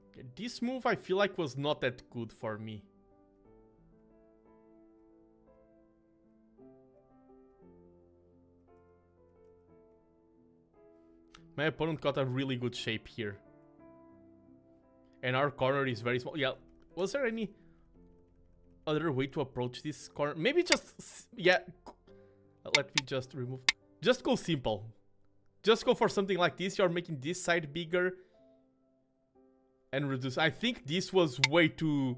Okay, this move I feel like was not that good for me. My opponent got a really good shape here. And our corner is very small. Yeah, was there any other way to approach this corner? Maybe just... Yeah, let me just remove... Just go simple. Just go for something like this. You're making this side bigger. And reduce... I think this was way too...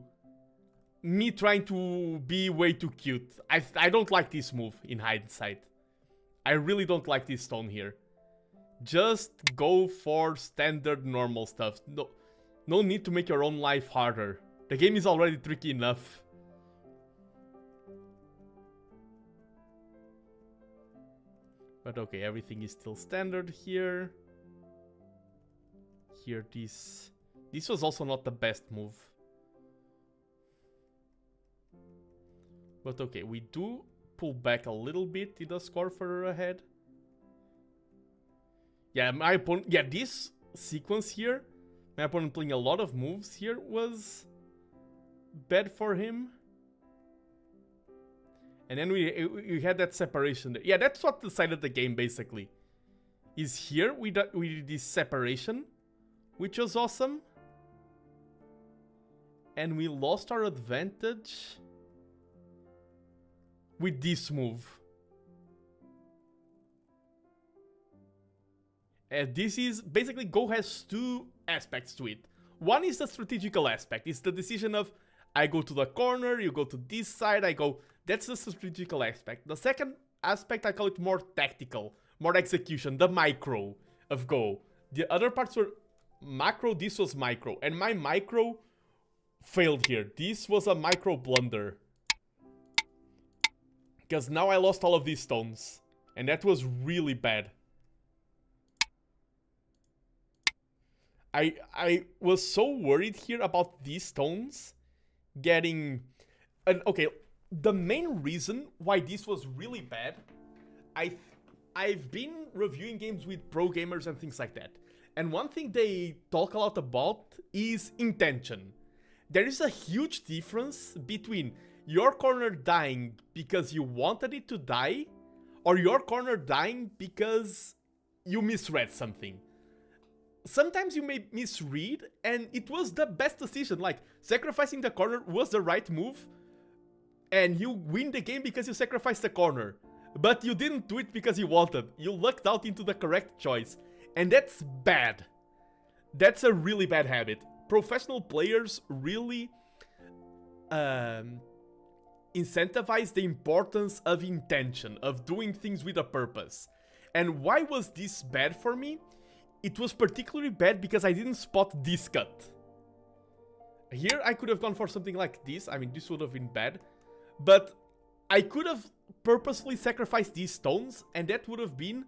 Me trying to be way too cute. I don't like this move in hindsight. I really don't like this stone here. Just go for standard normal stuff. No need to make your own life harder. The game is already tricky enough. But okay, everything is still standard here. Here, this was also not the best move. But okay, we do pull back a little bit in the score further ahead. Yeah, my opponent... Yeah, this sequence here, my opponent playing a lot of moves here was bad for him. And then we had that separation. Yeah, that's what decided the game, basically. Is here we did this separation, which was awesome. And we lost our advantage with this move. And this is... Basically, Go has two aspects to it. One is the strategical aspect. It's the decision of, I go to the corner, you go to this side, I go... That's the strategical aspect. The second aspect, I call it more tactical, more execution, the micro of Go. The other parts were macro, this was micro. And my micro failed here. This was a micro blunder. Because now I lost all of these stones. And that was really bad. I was so worried here about these stones getting... okay, the main reason why this was really bad, I've been reviewing games with pro gamers and things like that. And one thing they talk a lot about is intention. There is a huge difference between your corner dying because you wanted it to die, or your corner dying because you misread something. Sometimes you may misread, and it was the best decision. Like, sacrificing the corner was the right move, and you win the game because you sacrificed the corner. But you didn't do it because you wanted. You lucked out into the correct choice. And that's bad. That's a really bad habit. Professional players really incentivize the importance of intention, of doing things with a purpose. And why was this bad for me? It was particularly bad because I didn't spot this cut. Here I could have gone for something like this. I mean, this would have been bad. But I could have purposefully sacrificed these stones, and that would have been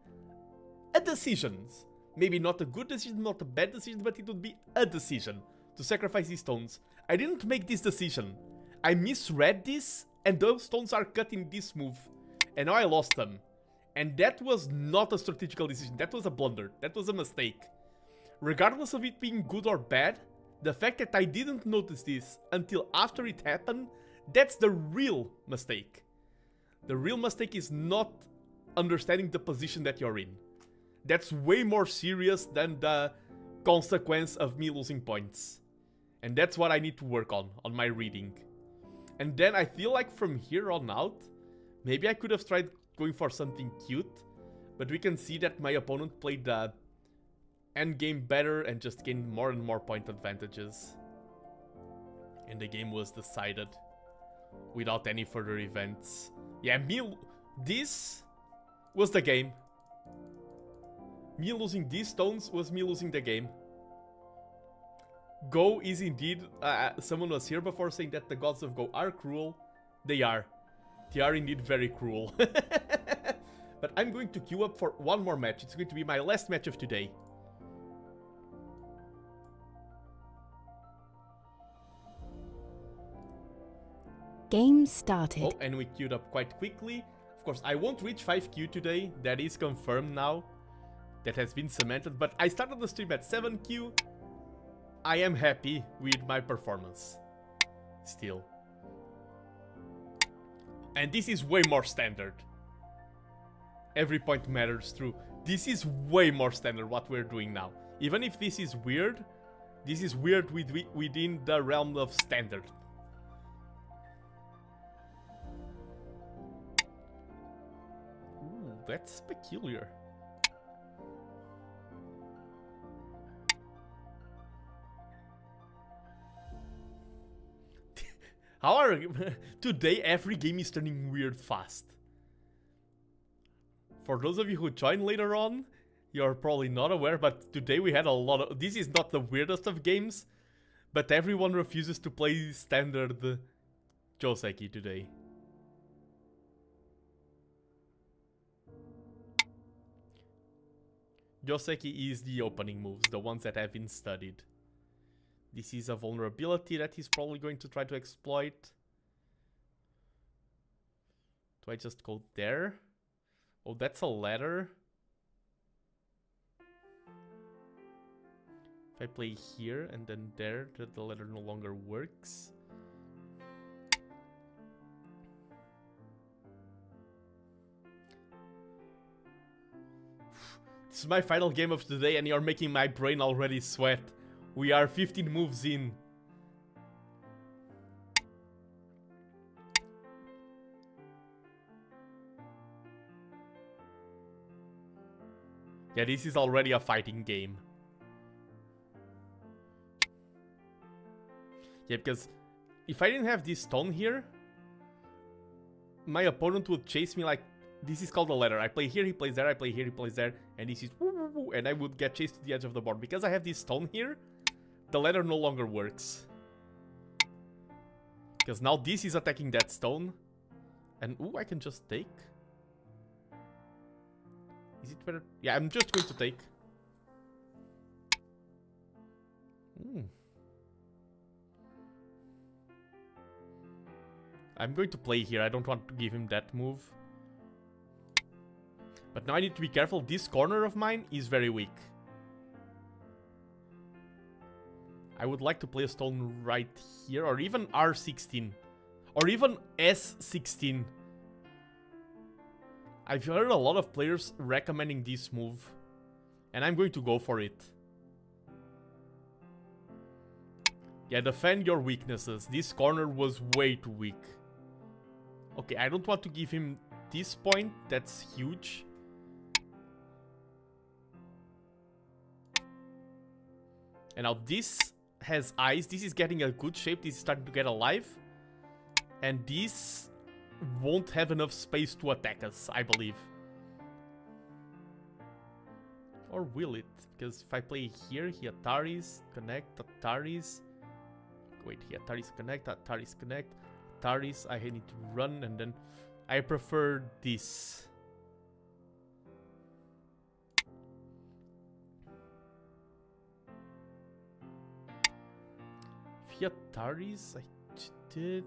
a decision. Maybe not a good decision, not a bad decision, but it would be a decision to sacrifice these stones. I didn't make this decision. I misread this, and those stones are cut in this move. And now I lost them. And that was not a strategical decision. That was a blunder. That was a mistake. Regardless of it being good or bad, the fact that I didn't notice this until after it happened, that's the real mistake. The real mistake is not understanding the position that you're in. That's way more serious than the consequence of me losing points. And that's what I need to work on my reading. And then I feel like from here on out, maybe I could have tried going for something cute, but we can see that my opponent played the endgame better and just gained more and more point advantages. And the game was decided without any further events. Yeah, this was the game. Me losing these stones was me losing the game. Go is indeed... someone was here before saying that the gods of Go are cruel. They are. They are indeed very cruel. But I'm going to queue up for one more match. It's going to be my last match of today. Game started. Oh, and we queued up quite quickly. Of course, I won't reach 5Q today. That is confirmed now. That has been cemented. But I started the stream at 7Q. I am happy with my performance. Still. And this is way more standard. Every point matters through. This is way more standard what we're doing now. Even if this is weird within the realm of standard. Ooh, that's peculiar. How are... Today, every game is turning weird fast. For those of you who join later on, you're probably not aware, but today we had a lot of... This is not the weirdest of games, but everyone refuses to play standard Joseki today. Joseki is the opening moves, the ones that have been studied. This is a vulnerability that he's probably going to try to exploit. Do I just go there? Oh, that's a ladder. If I play here and then there, the ladder no longer works. This is my final game of the day and you're making my brain already sweat. We are 15 moves in. Yeah, this is already a fighting game. Yeah, because if I didn't have this stone here, my opponent would chase me like... This is called a ladder. I play here, he plays there, I play here, he plays there, and this is... And I would get chased to the edge of the board. Because I have this stone here, the ladder no longer works. Because now this is attacking that stone. And, ooh, I can just take. Is it better? Yeah, I'm just going to take. I'm going to play here. I don't want to give him that move. But now I need to be careful. This corner of mine is very weak. I would like to play a stone right here. Or even R16. Or even S16. I've heard a lot of players recommending this move. And I'm going to go for it. Yeah, defend your weaknesses. This corner was way too weak. Okay, I don't want to give him this point. That's huge. And now this has eyes. This is getting a good shape. This is starting to get alive. And this won't have enough space to attack us, I believe. Or will it? Because if I play here, he Ataris, connect, Ataris. Wait, he Ataris connect, Ataris connect. Ataris, I need to run and then... I prefer this. If he Ataris, I did...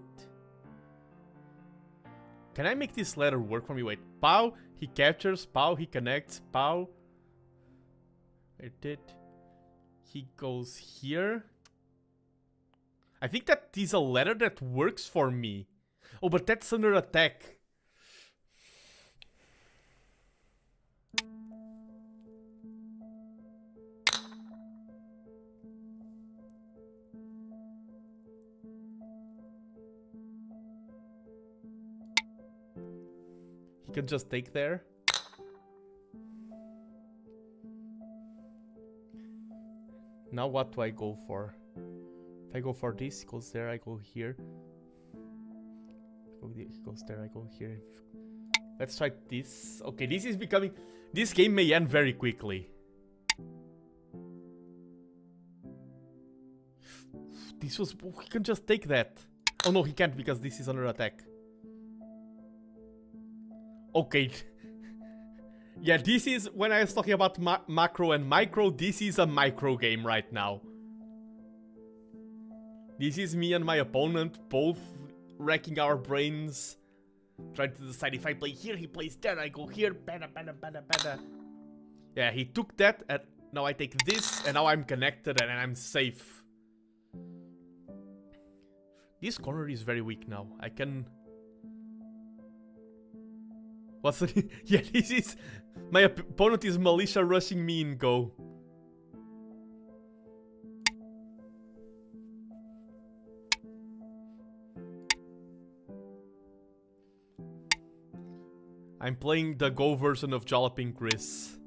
Can I make this ladder work for me? Wait, pow, he captures, pow, he connects, pow. It did. He goes here. I think that is a ladder that works for me. Oh, but that's under attack. He can just take there. Now what do I go for? If I go for this, he goes there, I go here. He goes there, I go here. Let's try this. Okay, this is becoming... This game may end very quickly. This was... He can just take that. Oh no, he can't because this is under attack. Okay. Yeah, this is... When I was talking about macro and micro, this is a micro game right now. This is me and my opponent both racking our brains, trying to decide if I play here, he plays there, I go here, bada, bada, bada, bada. Yeah, he took that, and now I take this, and now I'm connected, and I'm safe. This corner is very weak now. I can... What's the... Yeah, this is... My opponent is militia rushing me in go. I'm playing the Go version of Jalaping Chris.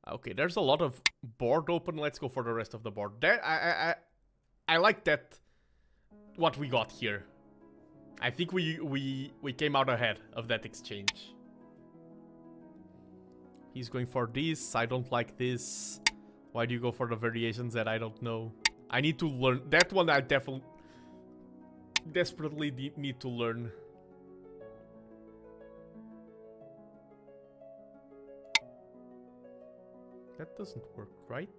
Okay, there's a lot of board open. Let's go for the rest of the board. That I like that. What we got here. I think we came out ahead of that exchange. He's going for this. I don't like this. Why do you go for the variations that I don't know? I need to learn. That one I definitely... desperately need to learn. That doesn't work, right?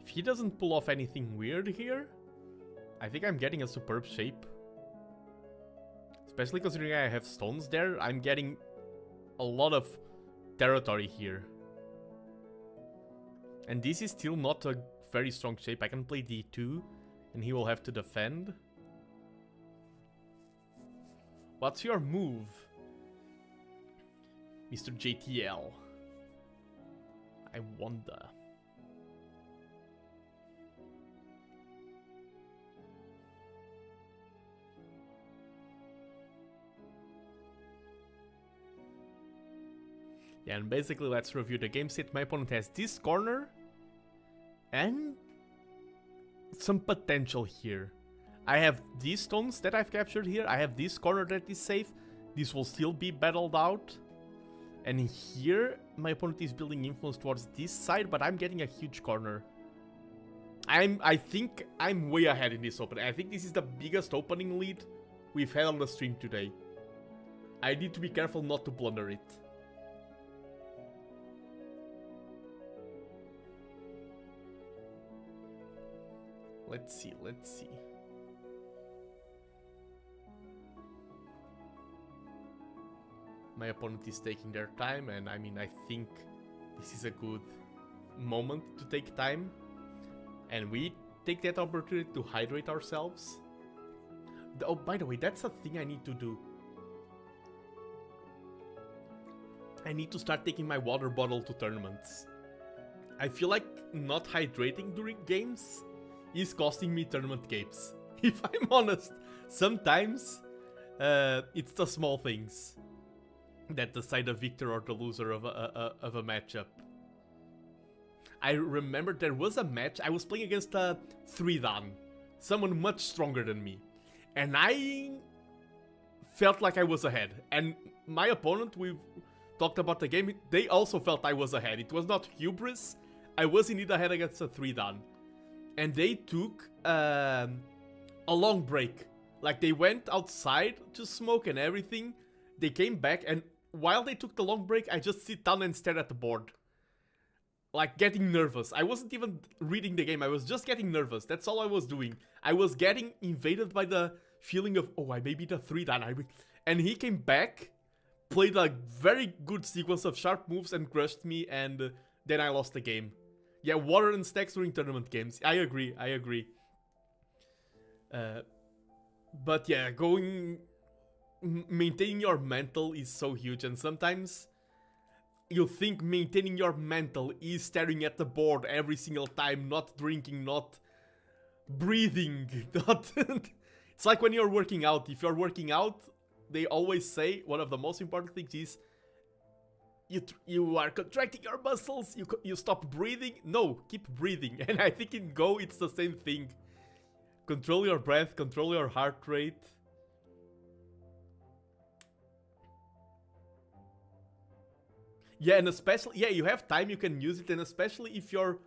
If he doesn't pull off anything weird here, I think I'm getting a superb shape. Especially considering I have stones there, I'm getting a lot of territory here. And this is still not a very strong shape. I can play D2, and he will have to defend. What's your move, Mr. JTL? I wonder. Yeah, and basically let's review the game state. My opponent has this corner and some potential here. I have these stones that I've captured here. I have this corner that is safe. This will still be battled out. And here, my opponent is building influence towards this side, but I'm getting a huge corner. I think I'm way ahead in this opening. I think this is the biggest opening lead we've had on the stream today. I need to be careful not to blunder it. Let's see, let's see. My opponent is taking their time, and I mean, I think this is a good moment to take time. And we take that opportunity to hydrate ourselves. Oh, by the way, that's a thing I need to do. I need to start taking my water bottle to tournaments. I feel like not hydrating during games is costing me tournament games. If I'm honest, sometimes it's the small things that decide the victor or the loser of a matchup. I remember there was a match, I was playing against a 3-dan, someone much stronger than me, and I felt like I was ahead. And my opponent, we've talked about the game, they also felt I was ahead. It was not hubris. I was indeed ahead against a 3-dan. And they took a long break. Like, they went outside to smoke and everything. They came back, and while they took the long break, I just sit down and stare at the board. Like, getting nervous. I wasn't even reading the game, I was just getting nervous. That's all I was doing. I was getting invaded by the feeling of, oh, I may be the 3-dan. And he came back, played a very good sequence of sharp moves and crushed me, and then I lost the game. Yeah, water and stacks during tournament games. I agree. But yeah, maintaining your mental is so huge, and sometimes you think maintaining your mental is staring at the board every single time, not drinking, not breathing, not... It's like when you're working out. If you're working out, they always say one of the most important things is you are contracting your muscles, you stop breathing. No, keep breathing. And I think in Go it's the same thing. Control your breath, control your heart rate. Yeah, and especially, yeah, you have time, you can use it, and especially if you're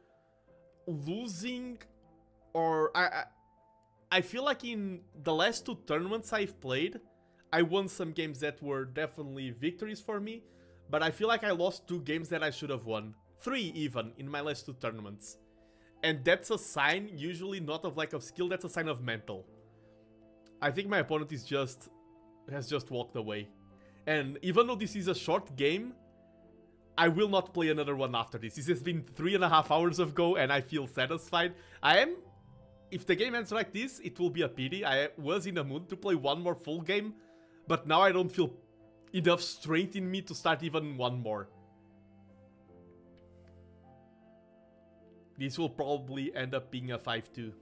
losing, or I feel like in the last 2 tournaments I've played, I won some games that were definitely victories for me, but I feel like I lost 2 games that I should have won. 3 even, in my last 2 tournaments. And that's a sign, usually not of lack of skill, that's a sign of mental. I think my opponent has just walked away. And even though this is a short game, I will not play another one after this. This has been 3.5 hours of Go, and I feel satisfied. If the game ends like this, it will be a pity. I was in a mood to play one more full game, but now I don't feel enough strength in me to start even one more. This will probably end up being a 5-2.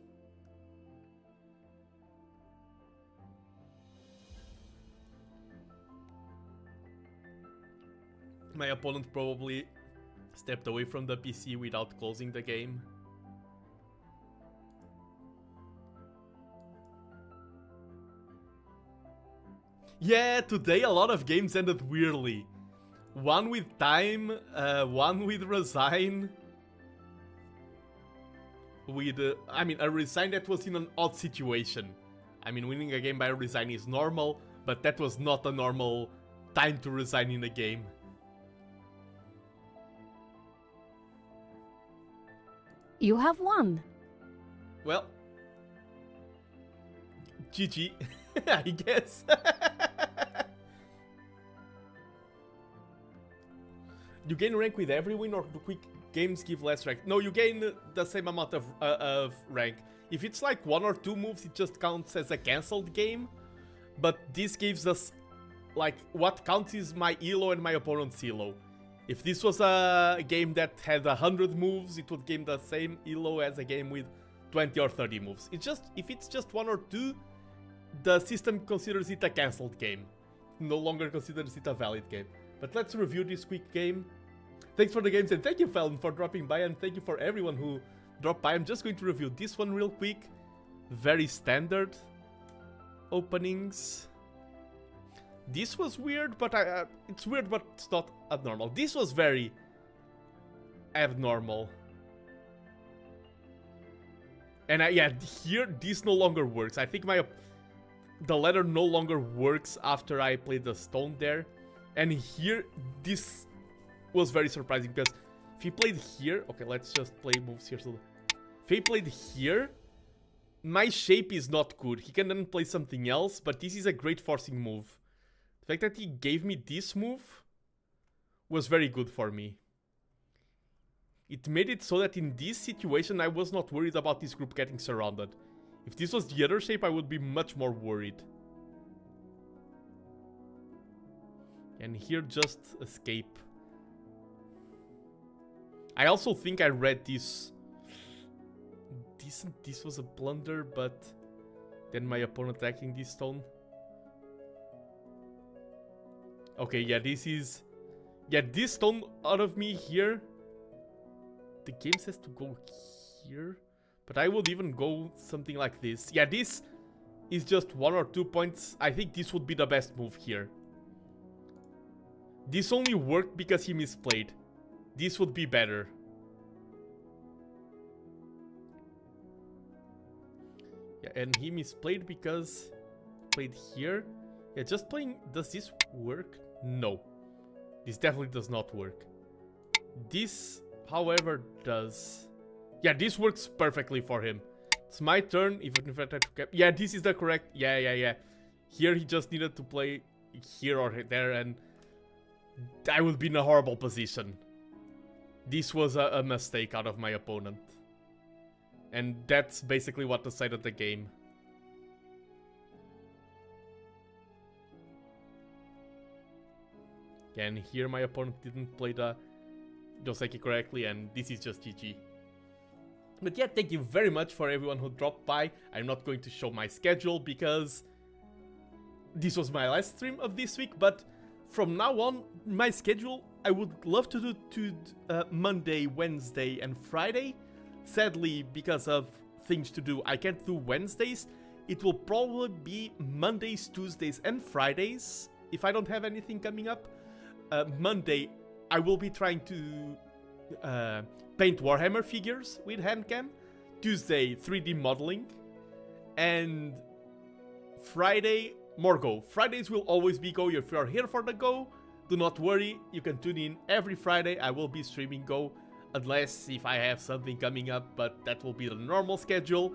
My opponent probably stepped away from the PC without closing the game. Yeah, today a lot of games ended weirdly. One with time, one with resign. With, a resign that was in an odd situation. I mean, winning a game by a resign is normal, but that was not a normal time to resign in a game. You have won. Well, GG, I guess. You gain rank with every win, or do quick games give less rank? No, you gain the same amount of rank. If it's like 1 or 2 moves, it just counts as a cancelled game. But this gives us, like, what counts is my elo and my opponent's elo. If this was a game that had 100 moves, it would gain the same elo as a game with 20 or 30 moves. It's just, if it's just 1 or 2, the system considers it a cancelled game. No longer considers it a valid game. But let's review this quick game. Thanks for the games, and thank you, Felon, for dropping by, and thank you for everyone who dropped by. I'm just going to review this one real quick. Very standard openings. This was weird, but it's weird, but it's not abnormal. This was very abnormal. And yeah, here, this no longer works. I think the letter no longer works after I played the stone there. And here, this was very surprising, because if he played here... Okay, let's just play moves here. So if he played here, my shape is not good. He can then play something else, but this is a great forcing move. The fact that he gave me this move was very good for me. It made it so that in this situation, I was not worried about this group getting surrounded. If this was the other shape, I would be much more worried. And here, just escape. I also think I read this. This was a blunder, but then my opponent attacking this stone. Okay, yeah, this is... Yeah, this stone out of me here. The game says to go here. But I would even go something like this. Yeah, this is just 1 or 2 points, I think this would be the best move here. This only worked because he misplayed. This would be better. Yeah, and he misplayed because played here. Yeah, just playing. Does this work? No. This definitely does not work. This, however, does. Yeah, this works perfectly for him. It's my turn, even if I try to cap. Yeah, this is the correct. Yeah. Here he just needed to play here or there, and I would be in a horrible position. This was a mistake out of my opponent. And that's basically what decided the game. And here my opponent didn't play the Doseki correctly, and this is just GG. But yeah, thank you very much for everyone who dropped by. I'm not going to show my schedule because this was my last stream of this week, but from now on, my schedule, I would love to do Monday, Wednesday, and Friday. Sadly, because of things to do, I can't do Wednesdays. It will probably be Mondays, Tuesdays, and Fridays if I don't have anything coming up. Monday, I will be trying to paint Warhammer figures with handcam. Tuesday, 3D modeling. And Friday, more Go. Fridays will always be Go. If you're here for the Go, do not worry. You can tune in every Friday. I will be streaming Go. Unless if I have something coming up, but that will be the normal schedule.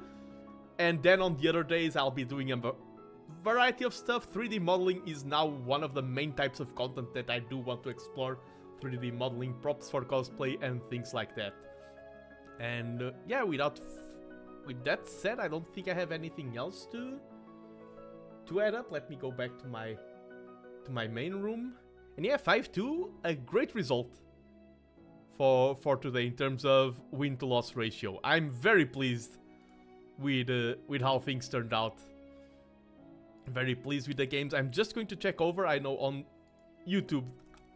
And then on the other days, I'll be doing a variety of stuff. 3D modeling is now one of the main types of content that I do want to explore. 3D modeling, props for cosplay, and things like that. And yeah, with that said, I don't think I have anything else to add up. Let me go back to my main room. And yeah, 5-2, a great result for today in terms of win to loss ratio. I'm very pleased with how things turned out. Very pleased with the games. I'm just going to check over. I know on YouTube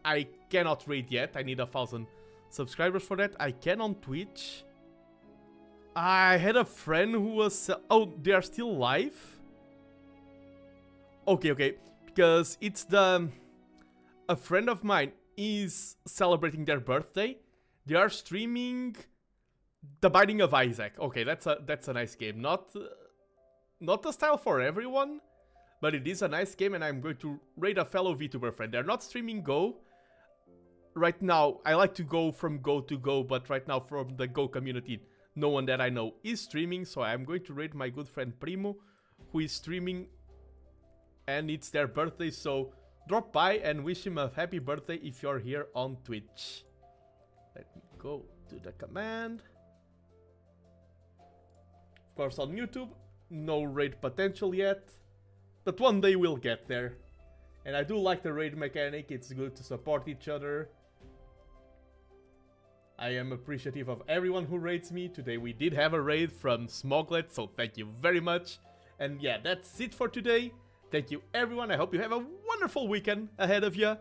I cannot rate yet. I need 1,000 subscribers for that. I can on Twitch. I had a friend who was... Oh, they are still live? Okay. Because it's a friend of mine is celebrating their birthday. They are streaming The Binding of Isaac. Okay, that's a nice game. Not a style for everyone, but it is a nice game, and I'm going to raid a fellow VTuber friend. They're not streaming Go. Right now, I like to go from Go to Go, but right now from the Go community, no one that I know is streaming, so I'm going to raid my good friend Primo, who is streaming, and it's their birthday, so drop by and wish him a happy birthday if you're here on Twitch. Let me go to the command. Of course, on YouTube, no raid potential yet, but one day we'll get there. And I do like the raid mechanic, it's good to support each other. I am appreciative of everyone who raids me. Today we did have a raid from Smoglet, so thank you very much. And yeah, that's it for today. Thank you everyone, I hope you have a wonderful weekend ahead of you.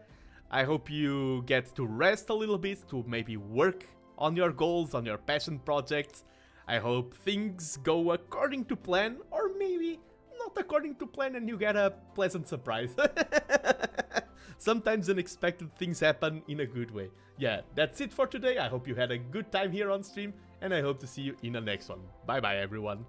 I hope you get to rest a little bit, to maybe work on your goals, on your passion projects. I hope things go according to plan, or maybe not according to plan and you get a pleasant surprise. Sometimes unexpected things happen in a good way. Yeah, that's it for today. I hope you had a good time here on stream, and I hope to see you in the next one. Bye bye everyone.